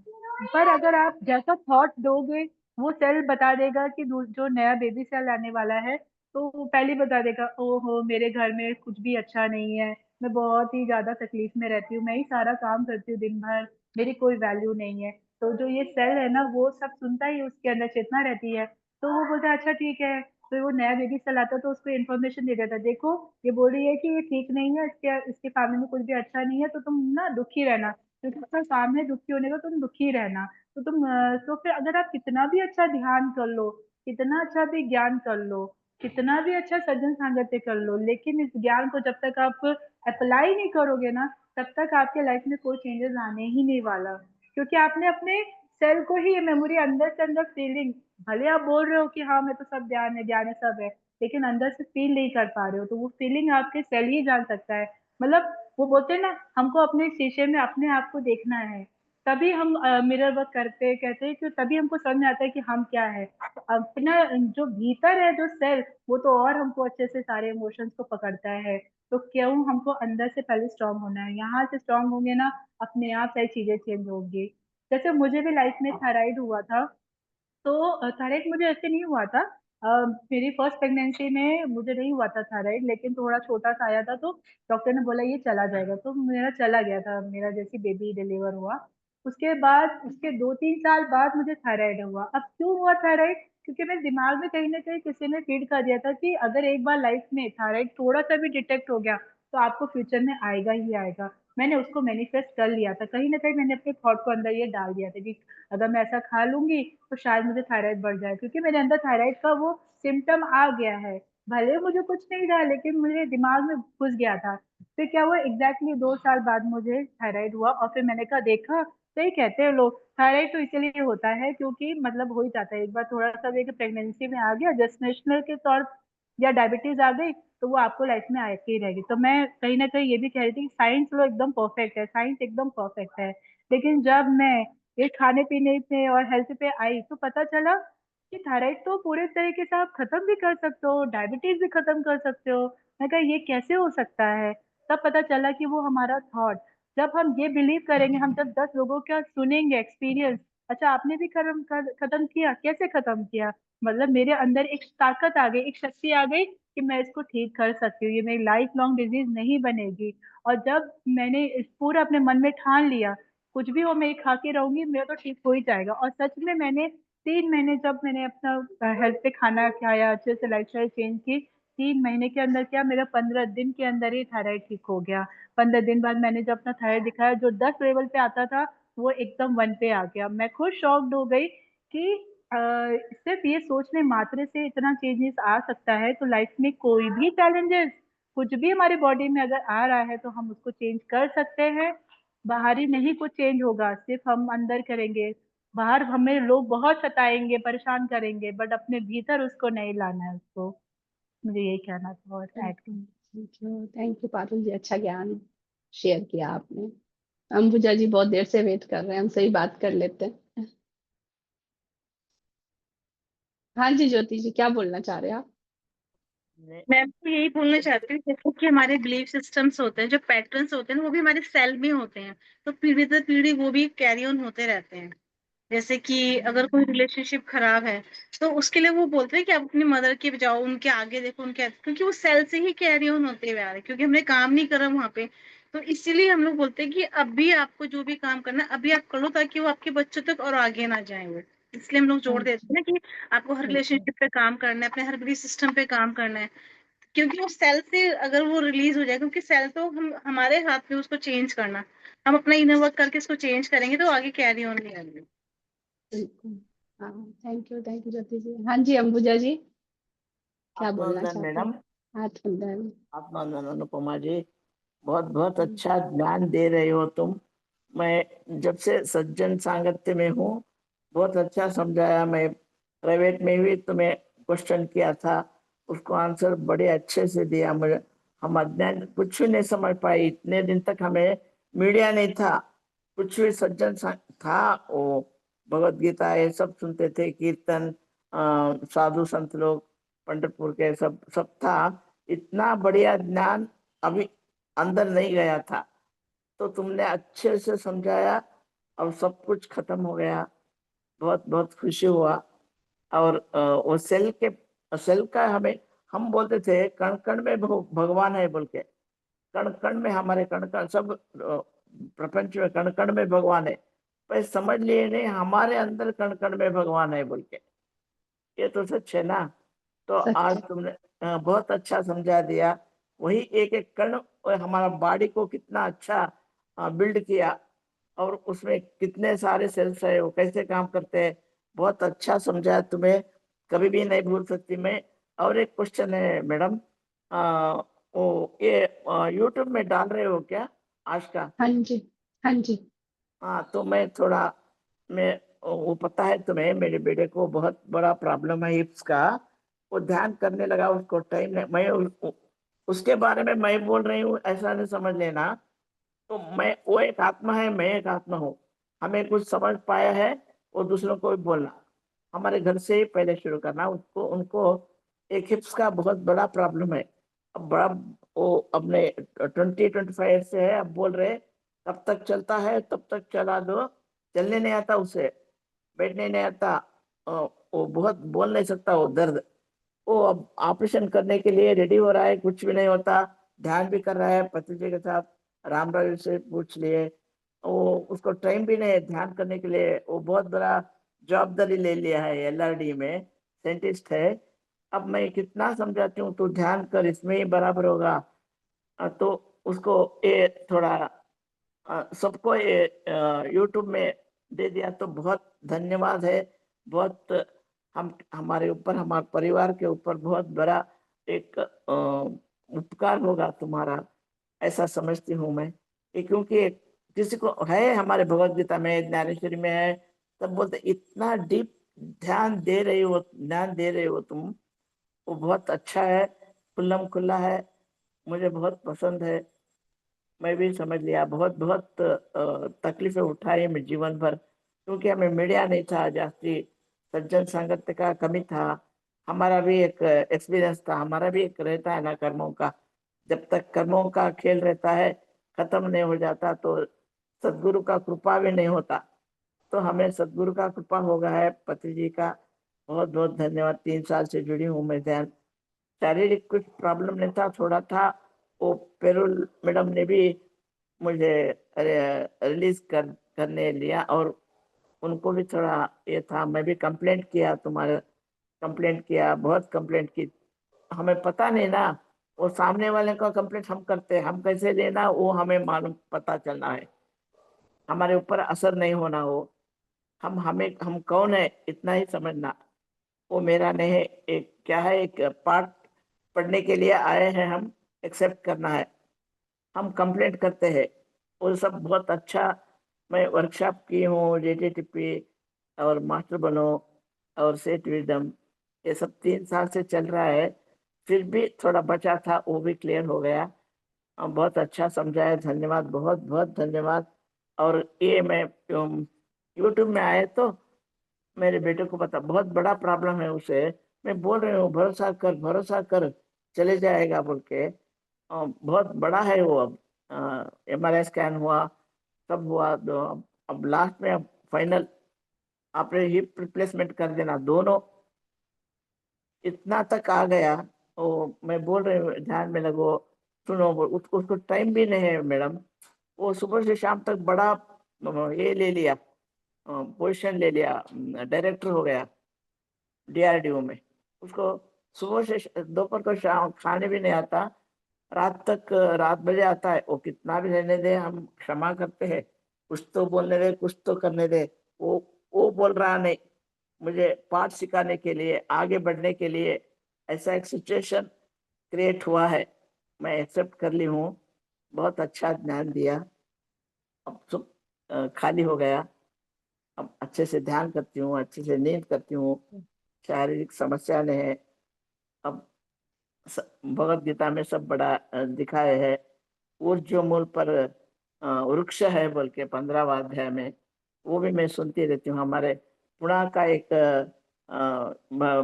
पर अगर आप जैसा थॉट दोगे, वो सेल बता देगा कि जो नया बेबी सेल आने वाला है, तो वो पहले ही बता देगा, ओहो मेरे घर में कुछ भी अच्छा नहीं है, मैं बहुत ही ज्यादा तकलीफ में रहती हूँ, मैं ही सारा काम करती हूँ दिन भर, मेरी कोई वैल्यू नहीं है। तो जो ये सेल है ना, वो सब सुनता ही उसके अंदर चेतना रहती है। तो वो बोलता है अच्छा ठीक है। तो वो नया बेबी सेल आता है तो उसको इन्फॉर्मेशन दे देता है, देखो ये बोल रही है कि ये ठीक नहीं है, इसके फैमिली में कुछ भी अच्छा नहीं है, तो तुम ना दुखी रहना, क्योंकि उसका काम है दुखी होने का, तुम दुखी रहना। तो तो फिर अगर आप कितना भी अच्छा ध्यान कर लो, कितना अच्छा भी ज्ञान कर लो, कितना भी अच्छा सज्जन सामर्थ्य कर लो, लेकिन इस ज्ञान को जब तक आप अप्लाई नहीं करोगे ना, तब तक आपके लाइफ में कोई चेंजेस आने ही नहीं वाला। क्योंकि आपने अपने सेल को ही ये मेमोरी अंदर से अंदर फीलिंग, भले आप बोल रहे हो कि हाँ मैं तो सब ज्ञान है सब है, लेकिन अंदर से फील नहीं कर पा रहे हो, तो वो फीलिंग आपके सेल ही जान सकता है। मतलब वो बोलते हैं ना, हमको अपने शीशे में अपने आप को देखना है, तभी हम मिरर वर्क करते कहते हैं कि तभी हमको समझ में आता है कि हम क्या है। तो अपना जो भीतर है जो सेल, वो तो और हमको अच्छे से सारे इमोशंस को पकड़ता है। तो क्यों हमको अंदर से पहले स्ट्रांग होना है, यहाँ से स्ट्रांग होंगे ना, अपने आप सारी चीजें चेंज होंगी। जैसे मुझे भी लाइफ में थायराइड हुआ था, तो थायराइड मुझे ऐसे नहीं हुआ था। मेरी फर्स्ट प्रेगनेंसी में मुझे नहीं हुआ था थायराइड, लेकिन थोड़ा छोटा सा आया था, तो डॉक्टर ने बोला ये चला जाएगा, तो मेरा चला गया था, मेरा जैसे बेबी डिलीवर हुआ। उसके बाद उसके 2-3 साल बाद मुझे थायराइड हुआ। अब क्यों हुआ थायराइड? क्योंकि मेरे दिमाग में कहीं ना कहीं किसी ने फीड कर दिया था कि अगर एक बार लाइफ में थायराइड थोड़ा सा भी डिटेक्ट हो गया, तो आपको फ्यूचर में आएगा ही आएगा। मैंने उसको मैनिफेस्ट कर लिया था, कहीं ना कहीं मैंने अपने थॉट को अंदर ये डाल दिया था कि अगर मैं ऐसा खा लूंगी तो शायद मुझे थायराइड बढ़ जाए, क्योंकि मेरे अंदर थायराइड का वो सिम्टम आ गया है। भले मुझे कुछ नहीं था, लेकिन मुझे दिमाग में घुस गया था। फिर क्या हुआ, एग्जैक्टली 2 साल बाद मुझे थायराइड हुआ, और फिर मैंने कहा देखा, सही कहते हैं लोग, थायराइड तो इसलिए होता है क्योंकि मतलब हो ही जाता है एक बार, थोड़ा सा भी प्रेगनेंसी में आ गया जेस्टेशनल के तौर, या डायबिटीज आ गई, तो वो आपको लाइफ में आती ही रहेगी। तो मैं कहीं ना कहीं ये भी कह रही थी कि साइंस लो एकदम परफेक्ट है, साइंस एकदम परफेक्ट है, लेकिन जब मैं ये खाने पीने पे और हेल्थ पे आई, तो पता चला कि थायराइड तो पूरे तरीके से आप खत्म भी कर सकते हो, डायबिटीज भी खत्म कर सकते हो। मैं कहा ये कैसे हो सकता है? तब पता चला कि वो हमारा थॉट, जब हम ये बिलीव करेंगे, हम जब 10 लोगों का सुनेंगे एक्सपीरियंस, अच्छा आपने भी खत्म किया, कैसे खत्म किया, मतलब मेरे अंदर एक ताकत आ गई, एक शक्ति आ गई कि मैं इसको ठीक कर सकती हूँ, ये मेरी लाइफ लॉन्ग डिजीज नहीं बनेगी। और जब मैंने इस पूरा अपने मन में ठान लिया, कुछ भी हो मैं ये खा के रहूंगी, मेरा तो ठीक हो ही जाएगा। और सच में मैंने 3 महीने जब मैंने अपना हेल्थ पे खाना खाया, अच्छे से लाइफस्टाइल चेंज की, 3 महीने के अंदर क्या, मेरा 15 दिन के अंदर ही थायराइड ठीक हो गया। 15 दिन बाद मैंने जब अपना थायराइड दिखाया, जो 10 लेवल पे आता था, वो एकदम 1 पे आ गया। मैं खुद शॉक्ड हो गई कि सिर्फ ये सोचने मात्र से इतना चेंजेस आ सकता है। तो लाइफ में कोई भी चैलेंजेस, कुछ भी हमारी बॉडी में अगर आ रहा है, तो हम उसको चेंज कर सकते हैं। बाहरी नहीं कुछ चेंज होगा, सिर्फ हम अंदर करेंगे। बाहर हमें लोग बहुत सताएंगे, परेशान करेंगे, बट अपने भीतर उसको नहीं लाना है उसको। मुझे यही कहना था और ऐड थैंक यू पारुल जी, अच्छा ज्ञान शेयर किया आपने। अंबुजा जी बहुत देर से वेट कर रहे हैं, हमसे ही बात कर लेते हैं। हाँ जी ज्योति जी, क्या बोलना चाह रहे हैं आप? मैं तो यही बोलना चाहती हूँ, जैसे कि हमारे बिलीफ सिस्टम्स होते हैं, जो पैटर्न्स होते हैं ना, वो भी हमारे सेल में होते हैं। तो पीढ़ी दर पीढ़ी वो भी कैरी ऑन होते रहते हैं। जैसे कि अगर कोई रिलेशनशिप खराब है, तो उसके लिए वो बोलते हैं कि आप अपनी मदर के जाओ, उनके आगे देखो, उनके क्योंकि वो सेल से ही कैरी ऑन होते हुए आ रहे हैं, क्योंकि हमने काम नहीं करा वहां पे। तो इसीलिए हम लोग बोलते हैं कि अभी आपको जो भी काम करना है अभी आप कर लो, ताकि वो आपके बच्चों तक और आगे ना जाए वो। इसलिए हम लोग जोड़ देते हैं ना कि आपको हर रिलेशनशिप पे काम करना है, अपने हर बिलीफ सिस्टम पे काम करना है। क्योंकि वो सेल से अगर वो रिलीज हो जाए, क्योंकि सेल तो हम हमारे हाथ में उसको चेंज करना, हम अपना इनर वर्क करके इसको चेंज करेंगे तो आगे कैरी ऑन नहीं आएंगे। बिल्कुल। हाँ, थैंक यू ज्योति जी। हाँ जी अंबुजा जी, क्या बोलना आत्मानंदन चाहते मैडम, हैं? आत्मदान। आत्मानंदन अनुपमा जी, बहुत बहुत अच्छा ज्ञान दे रहे हो तुम। मैं जब से सज्जन सांगत्य में हूँ, बहुत अच्छा समझाया। मैं प्राइवेट में भी तुम्हें क्वेश्चन किया था, उसको आंसर बड़े अच्छे से दिया मुझे। हम अज्ञान कुछ भी नहीं समझ पाए, इतने दिन तक हमें मीडिया नहीं था, कुछ भी था। वो भगवत गीता ये सब सुनते थे, कीर्तन, साधु संत लोग पंढरपुर के सब सब था। इतना बढ़िया ज्ञान अभी अंदर नहीं गया था। तो तुमने अच्छे से समझाया और सब कुछ खत्म हो गया। बहुत बहुत खुशी हुआ। और वो सेल का हम बोलते थे कण कण में भगवान है बोल के। कण कण में हमारे कण कण सब प्रपंच में कण कण में भगवान है, पर समझ लिए नहीं हमारे अंदर कण कण में भगवान है बोल के। ये तो सच है ना। तो आज सच। तुमने बहुत अच्छा समझा दिया। वही एक एक कण और हमारा बॉडी को कितना अच्छा बिल्ड किया, और उसमें कितने सारे सेल्स है, वो कैसे काम करते हैं। बहुत अच्छा समझाया तुम्हें, कभी भी नहीं भूल सकती मैं। और एक क्वेश्चन है मैडम, वो ये यूट्यूब में डाल रहे हो क्या आज का? हाँ जी, हाँ जी। हाँ, तो मैं वो पता है तुम्हें, मेरे बेटे को बहुत बड़ा प्रॉब्लम है हिप्स का। वो ध्यान करने लगा, उसको टाइम नहीं। उसके बारे में मैं बोल रही हूँ ऐसा नहीं समझ लेना। तो मैं, वो एक आत्मा है, मैं एक आत्मा हूँ। हमें कुछ समझ पाया है, वो दूसरों को भी बोलना। हमारे घर से ही पहले शुरू करना। उसको उनको एक हिप्स का बहुत बड़ा प्रॉब्लम है। अब बड़ा, वो अपने 20-25 से है, अब बोल रहे तब तक चलता है तब तक चला दो। चलने नहीं आता उसे, बैठने नहीं आता, अ, वो बहुत बोल नहीं सकता, वो दर्द। वो अब ऑपरेशन करने के लिए रेडी हो रहा है, कुछ भी नहीं होता। ध्यान भी कर रहा है पति जी के साथ, राम राव से पूछ लिए। वो उसको टाइम भी नहीं है ध्यान करने के लिए। वो बहुत बड़ा जवाबदारी ले लिया है, LRD में साइंटिस्ट है। अब मैं कितना समझाती हूँ, तू ध्यान कर, इसमें ही बराबर होगा। तो उसको ये थोड़ा सबको ये यूट्यूब में दे दिया, तो बहुत धन्यवाद है। बहुत हम हमारे ऊपर, हमारे परिवार के ऊपर बहुत बड़ा एक उपकार होगा तुम्हारा, ऐसा समझती हूँ मैं। ये क्योंकि किसी को है, हमारे भगवत गीता में, ज्ञानेश्वरी में है, तब बोलते इतना डीप ध्यान दे रहे हो तुम, वो बहुत अच्छा है, खुल्लम खुल्ला है, मुझे बहुत पसंद है। मैं भी समझ लिया। बहुत बहुत तकलीफें उठाई मैं जीवन भर, क्योंकि हमें मीडिया नहीं था जास्ती, सज्जन संगत का कमी था। हमारा भी एक एक्सपीरियंस था, हमारा भी एक रहता है ना कर्मों का। जब तक कर्मों का खेल रहता है, खत्म नहीं हो जाता, तो सदगुरु का कृपा भी नहीं होता। तो हमें सदगुरु का कृपा हो गया है, पति जी का बहुत बहुत धन्यवाद। 3 साल से जुड़ी हूँ मैं ध्यान। शारीरिक कुछ प्रॉब्लम नहीं था, थोड़ा था। वो पेरुल मैडम ने भी मुझे रिलीज करने लिया, और उनको भी थोड़ा ये था। मैं भी कंप्लेंट किया, तुम्हारे कंप्लेंट किया, बहुत कंप्लेंट की। हमें पता नहीं ना, वो सामने वाले का कंप्लेंट हम करते हैं, हम कैसे लेना वो हमें मालूम, पता चलना है। हमारे ऊपर असर नहीं होना हो। हम कौन है इतना ही समझना। वो मेरा नहीं है, एक क्या है, एक पार्ट पढ़ने के लिए आए हैं हम, एक्सेप्ट करना है। हम कंप्लेंट करते हैं, वो सब बहुत अच्छा। मैं वर्कशॉप की हूँ, JTTP और मास्टर बनो और सेठ विजडम, ये सब 3 साल से चल रहा है। फिर भी थोड़ा बचा था, वो भी क्लियर हो गया। बहुत अच्छा समझाया, धन्यवाद, बहुत बहुत धन्यवाद। और ये मैं यूट्यूब में आए तो मेरे बेटे को पता, बहुत बड़ा प्रॉब्लम है उसे। मैं बोल रही हूँ भरोसा कर, चले जाएगा बोल के। बहुत बड़ा है वो। अब MRI स्कैन हुआ, सब हुआ, तो अब लास्ट में, अब फाइनल आपने हिप रिप्लेसमेंट कर देना दोनों, इतना तक आ गया। वो मैं बोल रही हूँ ध्यान में लगो, सुनो। उसको टाइम भी नहीं है मैडम। वो सुबह से शाम तक बड़ा ये ले लिया, पोजीशन ले लिया, डायरेक्टर हो गया DRDO में। उसको सुबह से दोपहर को शाम खाने भी नहीं आता, रात बजे आता है। वो कितना भी रहने दे, हम क्षमा करते हैं। कुछ तो बोलने दे, कुछ तो करने दे। वो वो बोल रहा नहीं, मुझे पाठ सिखाने के लिए, आगे बढ़ने के लिए ऐसा एक सिचुएशन क्रिएट हुआ है, मैं एक्सेप्ट कर ली हूँ। बहुत अच्छा ज्ञान दिया। अब सब खाली हो गया। अब अच्छे से ध्यान करती हूँ, अच्छे से नींद करती हूँ, शारीरिक समस्या नहीं है। अब भगवत गीता में सब बड़ा दिखाए है। ऊर्ध्व मूल पर वृक्ष है बोल के 15वां अध्याय में, वो भी मैं सुनती रहती हूँ। हमारे पुणा का एक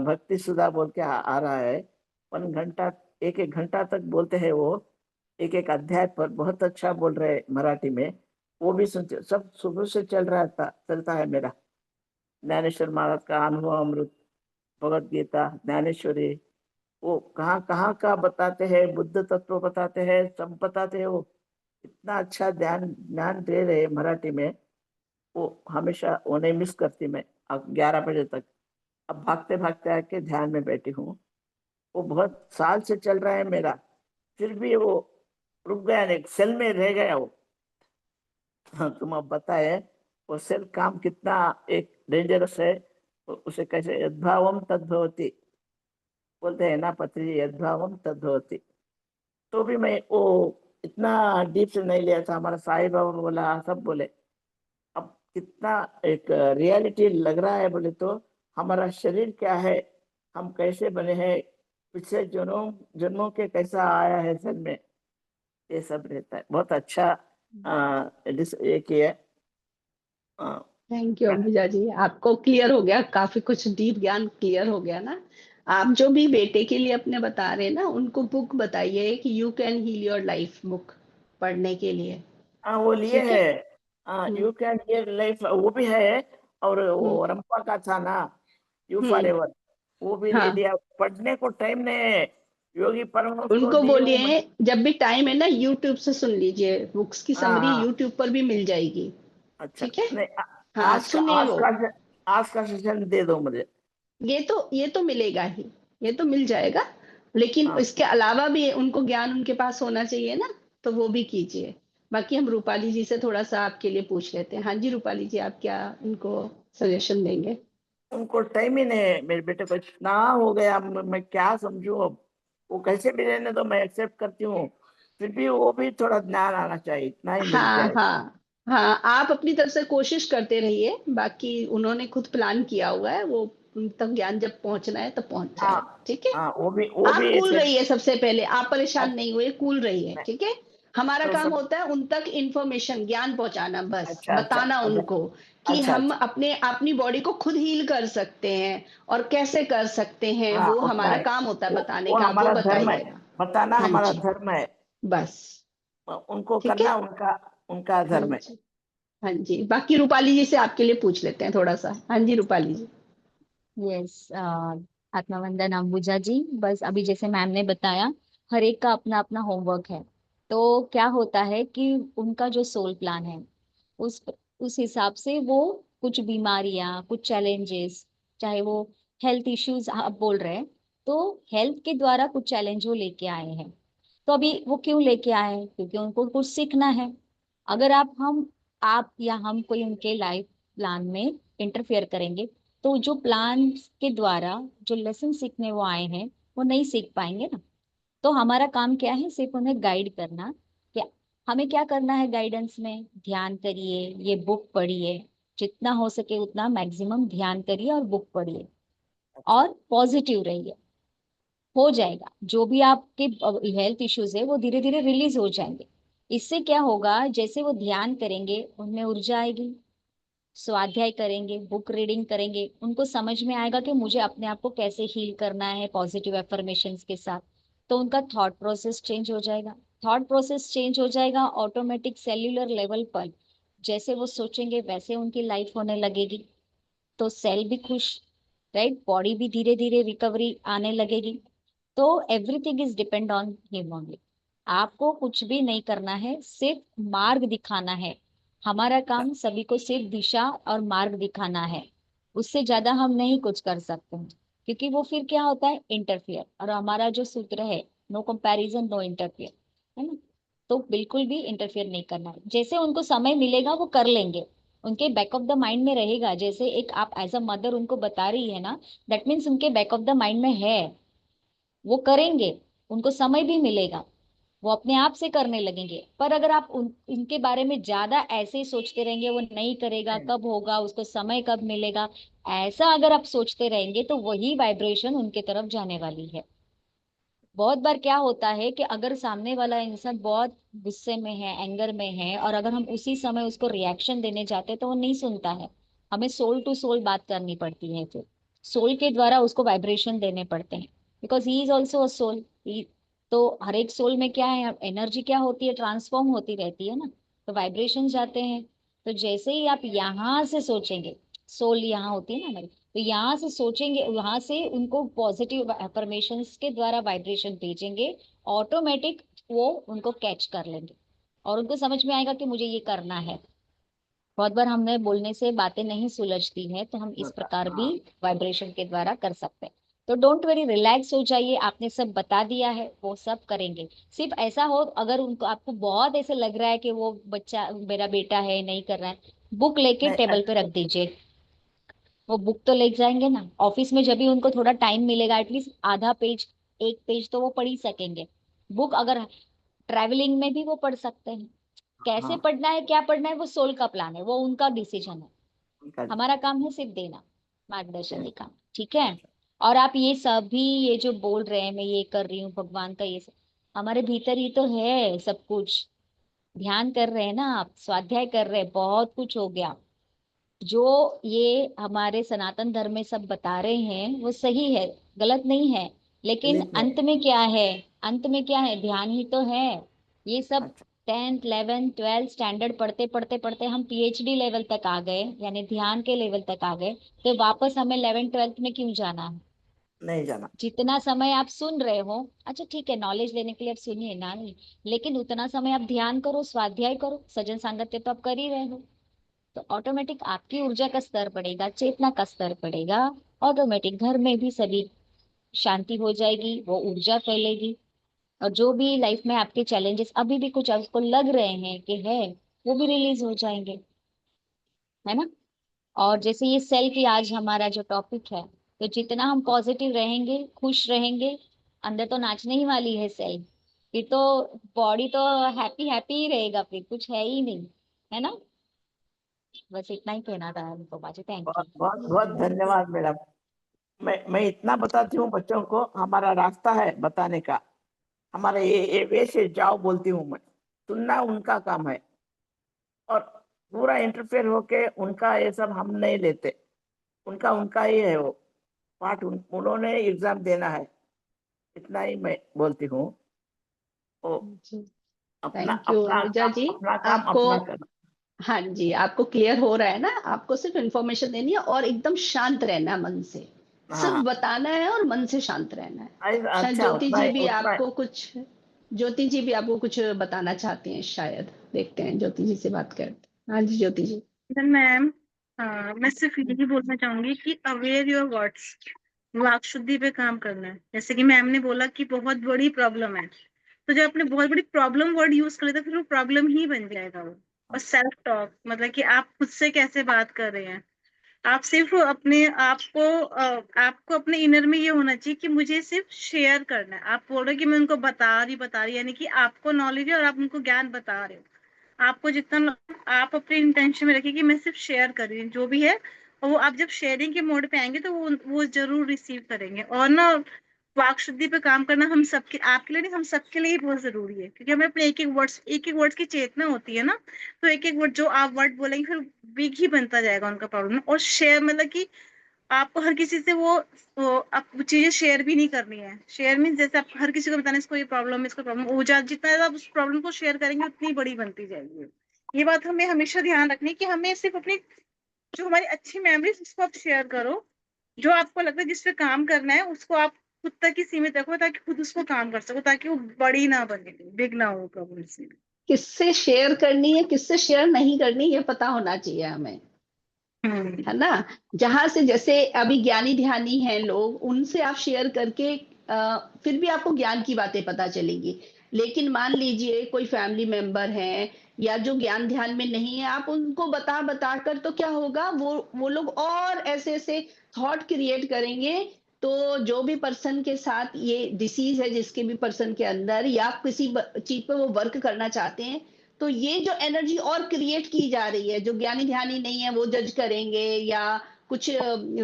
भक्ति सुधा बोल के आ रहा है। 1 घंटा, 1-1 घंटा तक बोलते हैं वो। एक एक अध्याय पर बहुत अच्छा बोल रहे मराठी में, वो भी सुनते, सब सुबह से चलता है मेरा। ज्ञानेश्वर महाराज का अनुभव अमृत, भगवत गीता, ज्ञानेश्वरी, वो कहाँ कहाँ का बताते हैं, बुद्ध तत्व बताते हैं, सब बताते हैं। वो इतना अच्छा ध्यान ज्ञान दे रहे मराठी में, वो हमेशा वो नहीं मिस करती मैं। अब 11 बजे तक, अब भागते भागते आके ध्यान में बैठी हूँ। वो बहुत साल से चल रहा है मेरा, फिर भी वो रुक गया नहीं, सेल में रह गया वो। हाँ, तुम अब बताए वो सेल काम कितना एक डेंजरस है, उसे कैसे यद्भावम तद्भवती बोलते हैं ना पत्री, यद्भावम तद्भवती। तो भी मैं वो इतना डीप से नहीं लिया था। हमारा साईं बाबा बोला, सब बोले, अब कितना एक रियलिटी लग रहा है बोले तो, हमारा शरीर क्या है, हम कैसे बने हैं, पिछले जन्मों जन्मों के कैसा आया है सर में, ये सब रहता है। बहुत अच्छा एक ये थैंक यू अंबुजा जी, आपको क्लियर हो गया, काफी कुछ डीप ज्ञान क्लियर हो गया ना। आप जो भी बेटे के लिए अपने बता रहे हैं ना, उनको बुक बताइए कि you can heal your life book पढ़ने के लिए। वो लिए ठीक है। है, हम्म। यू कैन हियर लाइफ, वो भी है। और हम्म। वो रंपा का था ना, यू फॉर हम्म। एवर, वो भी ले हाँ, लिया। पढ़ने को टाइम नहीं है, योगी परमहंस को उनको दी हूँ मैं। बोलिए जब भी टाइम है ना, यूट्यूब से सुन लीजिए, बुक्स की हाँ समरी हाँ, यूट्यूब पर भी मिल जाएगी। अच्छा। ठीक है। नहीं, हाँ, आज का सुनिए आज वो। का आज का सेशन दे दो मुझे। ये तो मिलेगा ही, ये तो मिल जाएगा। लेकिन हाँ, इसके अलावा भी उनको ज्ञान उनके पास होना चाहिए ना, तो वो भी कीजिए। बाकी हम रूपाली जी से थोड़ा सा आपके लिए पूछ लेते हैं। हाँ जी रूपाली जी, आप क्या उनको सजेशन देंगे? उनको टाइम ही नहीं है, मेरे बेटे को इतना हो गया, मैं क्या समझूं अब। वो कैसे भी रहने दो, मैं एक्सेप्ट करती हूँ, फिर भी वो भी थोड़ा ज्ञान आना चाहिए, इतना ही मिल हाँ जाए। हाँ। हाँ, आप अपनी तरफ से कोशिश करते रहिए, बाकी उन्होंने खुद प्लान किया हुआ है, वो उन तक ज्ञान जब पहुंचना है तब पहुंच हाँ जाएगा। ठीक है। हाँ, वो भी आप कूल ऐसे। रहिए, सबसे पहले आप परेशान अच्छा, नहीं हुए, कूल रहिए। ठीक है। हमारा तो काम सब होता है उन तक इंफॉर्मेशन ज्ञान पहुंचाना, बस अच्छा अच्छा बताना अच्छा उनको कि अच्छा हम अच्छा। अपने अपनी बॉडी को खुद हील कर सकते हैं और कैसे कर सकते हैं, हाँ, वो उतना हमारा है। काम होता है बताने वो का, वो हमारा धर्म है, बताइएगा। बताना हाँ हमारा जी। धर्म है। बस। उनको ठीक है। करना उनका उनका हाँ धर्म है। जी। हाँ जी, बाकी रूपाली जी से आपके लिए पूछ लेते हैं थोड़ा सा। हाँ जी रूपाली जी। यस, आत्मवंदन अंबुजा जी। बस अभी जैसे मैम ने बताया, हर एक का अपना अपना होमवर्क है। तो क्या होता है कि उनका जो सोल प्लान है, उस उस हिसाब से वो कुछ बीमारियां, कुछ चैलेंजेस, चाहे वो हेल्थ इश्यूज आप बोल रहे हैं, तो हेल्थ के द्वारा कुछ चैलेंज वो लेके आए हैं। तो अभी वो क्यों लेके आए हैं? क्योंकि उनको कुछ सीखना है। अगर आप या हम कोई उनके लाइफ प्लान में इंटरफेयर करेंगे, तो जो प्लान के द्वारा जो लेसन सीखने वो आए हैं, वो नहीं सीख पाएंगे ना। तो हमारा काम क्या है? सिर्फ उन्हें गाइड करना। क्या हमें क्या करना है गाइडेंस में? ध्यान करिए, ये बुक पढ़िए, जितना हो सके उतना मैक्सिमम ध्यान करिए और बुक पढ़िए, अच्छा और पॉजिटिव रहिए। हो जाएगा, जो भी आपके हेल्थ इश्यूज है वो धीरे धीरे रिलीज हो जाएंगे। इससे क्या होगा, जैसे वो ध्यान करेंगे उनमें ऊर्जा आएगी, स्वाध्याय करेंगे, बुक रीडिंग करेंगे, उनको समझ में आएगा कि मुझे अपने आप को कैसे हील करना है पॉजिटिव एफर्मेशंस के साथ। तो उनका थॉट प्रोसेस चेंज हो जाएगा। थॉट प्रोसेस चेंज हो जाएगा ऑटोमेटिक सेल्यूलर लेवल पर। जैसे वो सोचेंगे वैसे उनकी लाइफ होने लगेगी। तो सेल भी खुश, राइट, बॉडी भी धीरे धीरे रिकवरी आने लगेगी। तो everything is depend on him only. आपको कुछ भी नहीं करना है, सिर्फ मार्ग दिखाना है। हमारा काम सभी को सिर्फ दिशा और मार्ग दिखाना है। उससे ज्यादा हम नहीं कुछ कर सकते हैं, क्योंकि वो फिर क्या होता है, इंटरफियर। और हमारा जो सूत्र है, नो कंपैरिजन नो इंटरफियर, है ना। तो बिल्कुल भी इंटरफियर नहीं करना है। जैसे उनको समय मिलेगा वो कर लेंगे, उनके बैक ऑफ द माइंड में रहेगा। जैसे एक आप एज अ मदर उनको बता रही है ना, दैट मीन्स उनके बैक ऑफ द माइंड में है, वो करेंगे। उनको समय भी मिलेगा, वो अपने आप से करने लगेंगे। पर अगर आप इनके बारे में ज्यादा ऐसे ही सोचते रहेंगे, वो नहीं करेगा, कब होगा, उसको समय कब मिलेगा, ऐसा अगर आप सोचते रहेंगे, तो वही वाइब्रेशन उनके तरफ जाने वाली है। बहुत बार क्या होता है कि अगर सामने वाला इंसान बहुत गुस्से में है, एंगर में है, और अगर हम उसी समय उसको रिएक्शन देने जाते हैं, तो वो नहीं सुनता है। हमें सोल टू सोल बात करनी पड़ती है, फिर सोल के द्वारा उसको वाइब्रेशन देने पड़ते हैं, because he is also a soul. तो हर एक सोल में क्या है, एनर्जी क्या होती है, ट्रांसफॉर्म होती रहती है ना, तो वाइब्रेशन जाते हैं। तो जैसे ही आप यहाँ से सोचेंगे, सोल यहाँ होती है ना हमारी, तो यहाँ से सोचेंगे, वहां से उनको पॉजिटिव अफर्मेशंस के द्वारा वाइब्रेशन भेजेंगे, ऑटोमेटिक वो उनको कैच कर लेंगे और उनको समझ में आएगा कि मुझे ये करना है। बहुत बार हमने बोलने से बातें नहीं सुलझती है, तो हम इस प्रकार भी वाइब्रेशन के द्वारा कर सकते हैं। तो डोंट वेरी, रिलैक्स हो जाइए, आपने सब बता दिया है, वो सब करेंगे। सिर्फ ऐसा हो, अगर उनको आपको बहुत ऐसे लग रहा है कि वो बच्चा मेरा बेटा है नहीं कर रहा है, बुक लेके नहीं, टेबल पे रख दीजिए। वो बुक तो ले जाएंगे ना ऑफिस में, जब भी उनको थोड़ा टाइम मिलेगा, एटलीस्ट आधा पेज, एक पेज तो वो पढ़ ही सकेंगे। बुक अगर ट्रैवलिंग में भी वो पढ़ सकते हैं। कैसे हाँ, पढ़ना है, क्या पढ़ना है, वो सोल का प्लान है, वो उनका डिसीजन है। उनका हमारा काम है सिर्फ देना, मार्गदर्शन जी। का, ठीक है। और आप ये सभी, ये जो बोल रहे हैं मैं ये कर रही हूँ भगवान का, ये सब हमारे भीतर ही तो है सब कुछ। ध्यान कर रहे हैं ना आप, स्वाध्याय कर रहे हैं, बहुत कुछ हो गया। जो ये हमारे सनातन धर्म में सब बता रहे हैं वो सही है, गलत नहीं है। लेकिन गलत नहीं। अंत में क्या है, अंत में क्या है, ध्यान ही तो है। ये सब अच्छा, 10th 11th 12th स्टैंडर्ड पढ़ते पढ़ते पढ़ते हम पीएचडी लेवल तक आ गए, यानी ध्यान के लेवल तक आ गए। तो वापस हमें 11th 12th में क्यों जाना है? नहीं जाना। जितना समय आप सुन रहे हो, अच्छा ठीक है, नॉलेज लेने के लिए आप सुनिए ना, नहीं, लेकिन उतना समय आप ध्यान करो, स्वाध्याय करो, सजन संगत्य तो आप कर ही रहे हो। तो ऑटोमेटिक आपकी ऊर्जा का स्तर बढ़ेगा, चेतना का स्तर बढ़ेगा, ऑटोमेटिक घर में भी सभी शांति हो जाएगी, वो ऊर्जा फैलेगी। और जो भी लाइफ में आपके चैलेंजेस अभी भी कुछ आपको लग रहे हैं कि है, वो भी रिलीज हो जाएंगे, है ना। और जैसे ये सेल की आज हमारा जो टॉपिक है, तो जितना हम पॉजिटिव रहेंगे, खुश रहेंगे, अंदर तो नाचने ही वाली है सेल, फिर तो बॉडी तो हैप्पी हैप्पी ही रहेगा, फिर कुछ है ही नहीं, है ना। बस इतना ही कहना था हमको बाजी, थैंक बहुत यू। बहुत बहुत धन्यवाद मैडम। मैं इतना बताती हूँ बच्चों को, हमारा रास्ता है बताने का। हमारा ये वैसे जाओ बोलती हूँ मैं, सुनना उनका काम है। और पूरा इंटरफेयर होके उनका ये सब हम नहीं लेते। उनका उनका ही है वो पार्ट, उन्होंने एग्जाम देना है, इतना ही मैं बोलती हूँ। वो अपना थैंक यू अपना अनुजा काम जी। अपना काम आपको, अपना करना। हाँ जी, आपको क्लियर हो रहा है ना, आपको सिर्फ इंफॉर्मेशन देनी है और एकदम शांत रहना है, मन से सिर्फ हाँ, बताना है और मन से शांत रहना है। शायद अच्छा, ज्योति उतना जी भी उतना। आपको कुछ, ज्योति जी भी आपको कुछ बताना चाहती हैं शायद, देखते हैं ज्योति जी से बात करते हैं। हाँ जी ज्योति जी। मैम, मैं सिर्फ यही बोलना चाहूंगी कि अवेयर योर वर्ड्स, वाक शुद्धि पे काम करना है। जैसे कि मैम ने बोला कि बहुत बड़ी प्रॉब्लम है, तो जब आपने बहुत बड़ी प्रॉब्लम वर्ड यूज कर लिया तो फिर वो प्रॉब्लम ही बन जाएगा वो। और सेल्फ टॉक मतलब कि आप खुद से कैसे बात कर रहे हैं, आप सिर्फ अपने आपको अपने इनर में ये होना चाहिए कि मुझे सिर्फ शेयर करना है। आप बोल रहे हो कि मैं उनको बता रही यानी कि आपको नॉलेज है और आप उनको ज्ञान बता रहे हो। आपको जितना आप अपने इंटेंशन में रखिए कि मैं सिर्फ शेयर कर रही हूँ जो भी है, और वो आप जब शेयरिंग के मोड पे आएंगे तो वो जरूर रिसीव करेंगे। और ना, वाक शुद्धि पे काम करना हम सबके, आपके लिए नहीं, हम सबके लिए ही बहुत जरूरी है, क्योंकि हमें अपने एक एक वर्ड्स की चेतना होती है ना। तो एक एक वर्ड जो आप वर्ड बोलेंगे फिर बिग ही बनता जाएगा उनका प्रॉब्लम। और शेयर मतलब कि आपको हर किसी से वो आप चीजें शेयर भी नहीं करनी है। शेयर मीन जैसे आप हर किसी को बताना इसको ये प्रॉब्लम है, इसको प्रॉब्लम, वो जितना ज्यादा आप उस प्रॉब्लम को शेयर करेंगे उतनी बड़ी बनती जाएगी। ये बात हमें हमेशा ध्यान रखनी है कि हमें सिर्फ अपनी जो हमारी अच्छी मेमोरीज उसको आप शेयर करो। जो आपको लगता है जिस पे काम करना है उसको आप खुद तक ही सीमित रखो, ताकि खुद उसको काम कर सको, ताकि वो बड़ी ना बने, बिग ना हो प्रॉब्लम इसमें। किससे शेयर करनी है, किससे शेयर नहीं करनी, ये पता होना चाहिए हमें, है ना। जहां से, जैसे अभी ज्ञानी ध्यानी हैं लोग, उनसे आप शेयर करके फिर भी आपको ज्ञान की बातें पता चलेंगी। लेकिन मान लीजिए कोई फैमिली मेंबर है या जो ज्ञान ध्यान में नहीं है, आप उनको बता बता कर तो क्या होगा, वो लोग और ऐसे ऐसे थॉट क्रिएट करेंगे। तो जो भी पर्सन के साथ ये डिसीज है, जिसके भी पर्सन के अंदर, या किसी चीज पे वो वर्क करना चाहते हैं, तो ये जो एनर्जी और क्रिएट की जा रही है, जो ज्ञानी ध्यानी नहीं है वो जज करेंगे या कुछ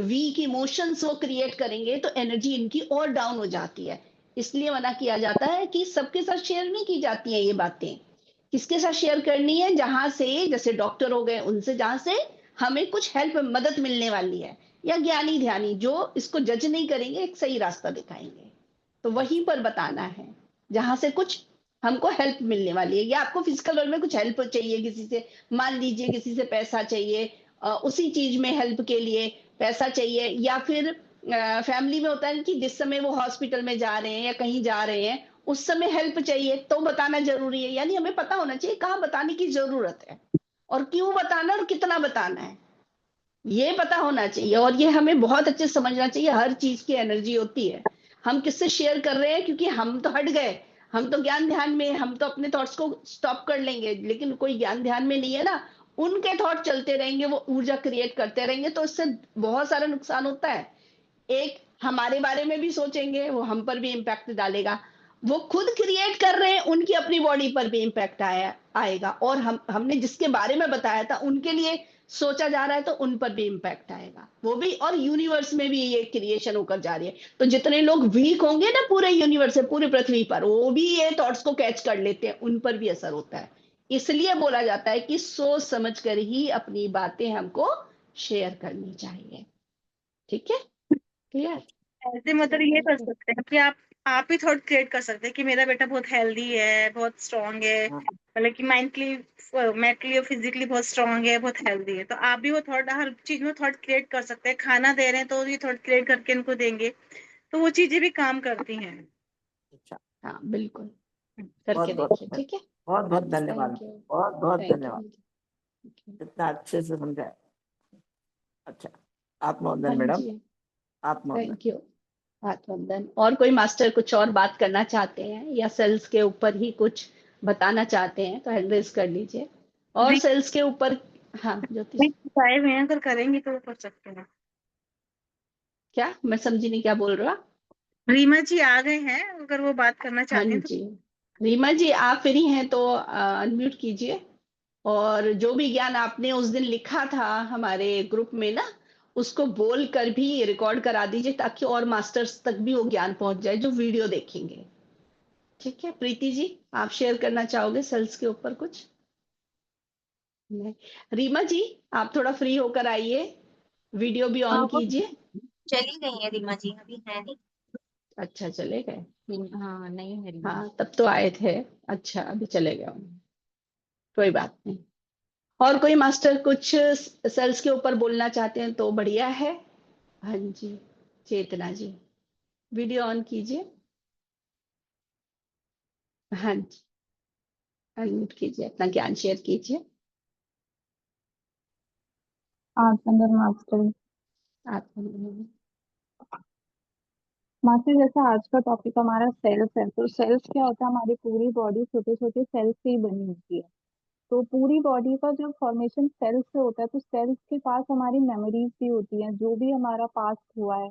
वीक इमोशंस वो क्रिएट करेंगे, तो एनर्जी इनकी और डाउन हो जाती है। इसलिए मना किया जाता है कि सबके साथ शेयर नहीं की जाती हैं ये बातें। किसके साथ शेयर करनी है, जहां से, जैसे डॉक्टर हो गए उनसे, जहां से हमें कुछ हेल्प मदद मिलने वाली है, या ज्ञानी ध्यानी जो इसको जज नहीं करेंगे, एक सही रास्ता दिखाएंगे, तो वहीं पर बताना है। जहां से कुछ हमको हेल्प मिलने वाली है, या आपको फिजिकल वर्ल्ड में कुछ हेल्प चाहिए किसी से, मान लीजिए किसी से पैसा चाहिए, उसी चीज में हेल्प के लिए पैसा चाहिए, या फिर फैमिली में होता है कि जिस समय वो हॉस्पिटल में जा रहे हैं या कहीं जा रहे हैं उस समय हेल्प चाहिए तो बताना जरूरी है। यानी हमें पता होना चाहिए कहाँ बताने की जरूरत है और क्यों बताना और कितना बताना है, ये पता होना चाहिए। और ये हमें बहुत अच्छे से समझना चाहिए, हर चीज की एनर्जी होती है। हम किससे शेयर कर रहे हैं, क्योंकि हम तो हट गए, हम तो ज्ञान ध्यान में, हम तो अपने थॉट्स को स्टॉप कर लेंगे, लेकिन कोई ज्ञान ध्यान में नहीं है ना, उनके थॉट चलते रहेंगे, वो ऊर्जा क्रिएट करते रहेंगे, तो इससे बहुत सारा नुकसान होता है। एक हमारे बारे में भी सोचेंगे, वो हम पर भी इम्पैक्ट डालेगा। वो खुद क्रिएट कर रहे हैं, उनकी अपनी बॉडी पर भी इम्पैक्ट आएगा। और हमने जिसके बारे में बताया था उनके लिए सोचा जा रहा है तो उन पर भी इम्पैक्ट आएगा, वो भी। और यूनिवर्स में भी ये क्रिएशन होकर जा रही है, तो जितने लोग वीक होंगे ना पूरे यूनिवर्स से, पूरे पृथ्वी पर, वो भी ये थॉट्स को कैच कर लेते हैं, उन पर भी असर होता है। इसलिए बोला जाता है कि सोच समझ कर ही अपनी बातें हमको शेयर करनी चाहिए। ठीक है, क्लियर? ऐसे मतलब ये कर सकते हैं कि आप ही थॉट क्रिएट कर सकते हैं कि मेरा बेटा बहुत हेल्दी है, बहुत स्ट्रांग है, हाँ, मतलब कि मेंटली और फिजिकली बहुत स्ट्रांग है, बहुत हेल्दी है। तो आप भी वो थॉट, हर चीज में थॉट क्रिएट कर सकते हैं। खाना दे रहे हैं तो ये थॉट क्रिएट करके उनको देंगे, तो वो चीजें भी काम करती हैं। अच्छा, हाँ बिल्कुल, बहुत करके बहुत देखिए। ठीक है, बहुत बहुत धन्यवाद, थैंक यू, बहुत बहुत थैंक धन्यवाद, यू। इतना अच्छे से समझाया। अच्छा, आप हाँ मोहन मैडम, जी, आप मोहन। Thank you. हाथ वंदन। और कोई मास्टर कुछ और बात करना चाहते हैं या सेल्स के ऊपर ही कुछ बताना चाहते हैं तो हैंड रेज कर लीजिए। और सेल्स के ऊपर, हाँ ज्योति जी। चाहे में अगर करेंगे तो वो कर सकते हैं। क्या, मैं समझी नहीं, क्या बोल रहे हो आप? रीमा जी आ गए हैं, अगर वो बात करना हाँ चाहते हैं तो। जी, रीमा जी आप फ्री हैं तो अनम्यूट कीजिए। और जो भी ज्ञान आपने उस दिन लिखा था हमारे ग्रुप में ना, उसको बोल कर भी रिकॉर्ड करा दीजिए, ताकि और मास्टर्स तक भी वो ज्ञान पहुंच जाए जो वीडियो देखेंगे। ठीक है, प्रीति जी आप शेयर करना चाहोगे सेल्स के ऊपर कुछ? नहीं। रीमा जी आप थोड़ा फ्री होकर आइए, वीडियो भी हाँ ऑन वो कीजिए। चली गई है रीमा जी, अभी है नहीं। अच्छा, चले गए? हाँ नहीं है रीमा। हाँ तब तो आए थे। अच्छा, अभी चले गए होंगे। कोई बात नहीं। और कोई मास्टर कुछ सेल्स के ऊपर बोलना चाहते हैं तो बढ़िया है। हाँ जी, चेतना जी वीडियो ऑन कीजिए। हाँ जी, अनम्यूट कीजिए, अपना ज्ञान शेयर कीजिए। आज अंदर मास्टर आप मास्टर जैसा आज का टॉपिक हमारा सेल्स है, तो सेल्स क्या होता है, हमारी पूरी बॉडी छोटे छोटे सेल्स से ही बनी होती है। तो पूरी बॉडी का जब फॉर्मेशन सेल्स से होता है, तो सेल्स के पास हमारी मेमोरीज भी होती हैं, जो भी हमारा पास्ट हुआ है,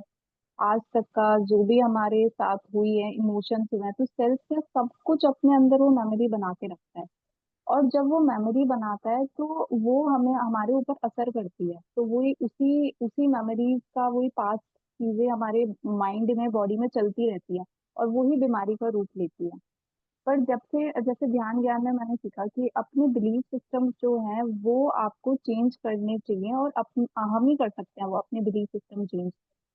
आज तक का जो भी हमारे साथ हुई है, इमोशंस हुए हैं, तो सेल्स क्या सब कुछ अपने अंदर वो मेमोरी बना के रखता है। और जब वो मेमोरी बनाता है तो वो हमें हमारे ऊपर असर करती है, तो वही उसी उसी मेमोरीज का वही पास्ट चीजें हमारे माइंड में बॉडी में चलती रहती है, और वही बीमारी का रूप लेती है। पर जब से जैसे ध्यान ज्ञान में मैंने सीखा कि अपने बिलीफ सिस्टम जो है वो आपको चेंज करने चाहिए, और हम ही कर सकते हैं वो अपने बिलीफ सिस्टम चेंज।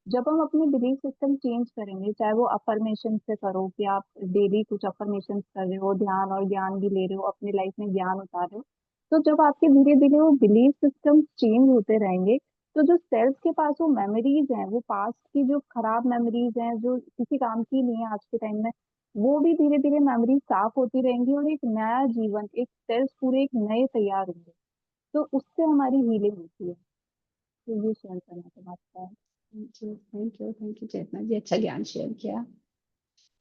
जब हम अपने बिलीफ सिस्टम चेंज करेंगे, चाहे वो अफर्मेशन से करो कि आप डेली कुछ अफर्मेशन कर रहे हो, ध्यान और ज्ञान भी ले रहे हो, अपनी लाइफ में ज्ञान उतार रहे हो, तो जब आपके धीरे धीरे वो बिलीफ सिस्टम चेंज होते रहेंगे, तो जो सेल्स के पास वो मेमोरीज हैं, वो पास्ट की जो खराब मेमोरीज हैं जो किसी काम की नहीं है आज के टाइम में, वो भी धीरे धीरे मेमोरी साफ होती रहेंगी, और एक नया जीवन, एक सेल्स पूरे एक नए तैयार होंगे, तो उससे हमारी हीलिंग होती है। तो ये शेयर करना था बात का। थैंक यू चेतना जी, अच्छा ज्ञान शेयर किया।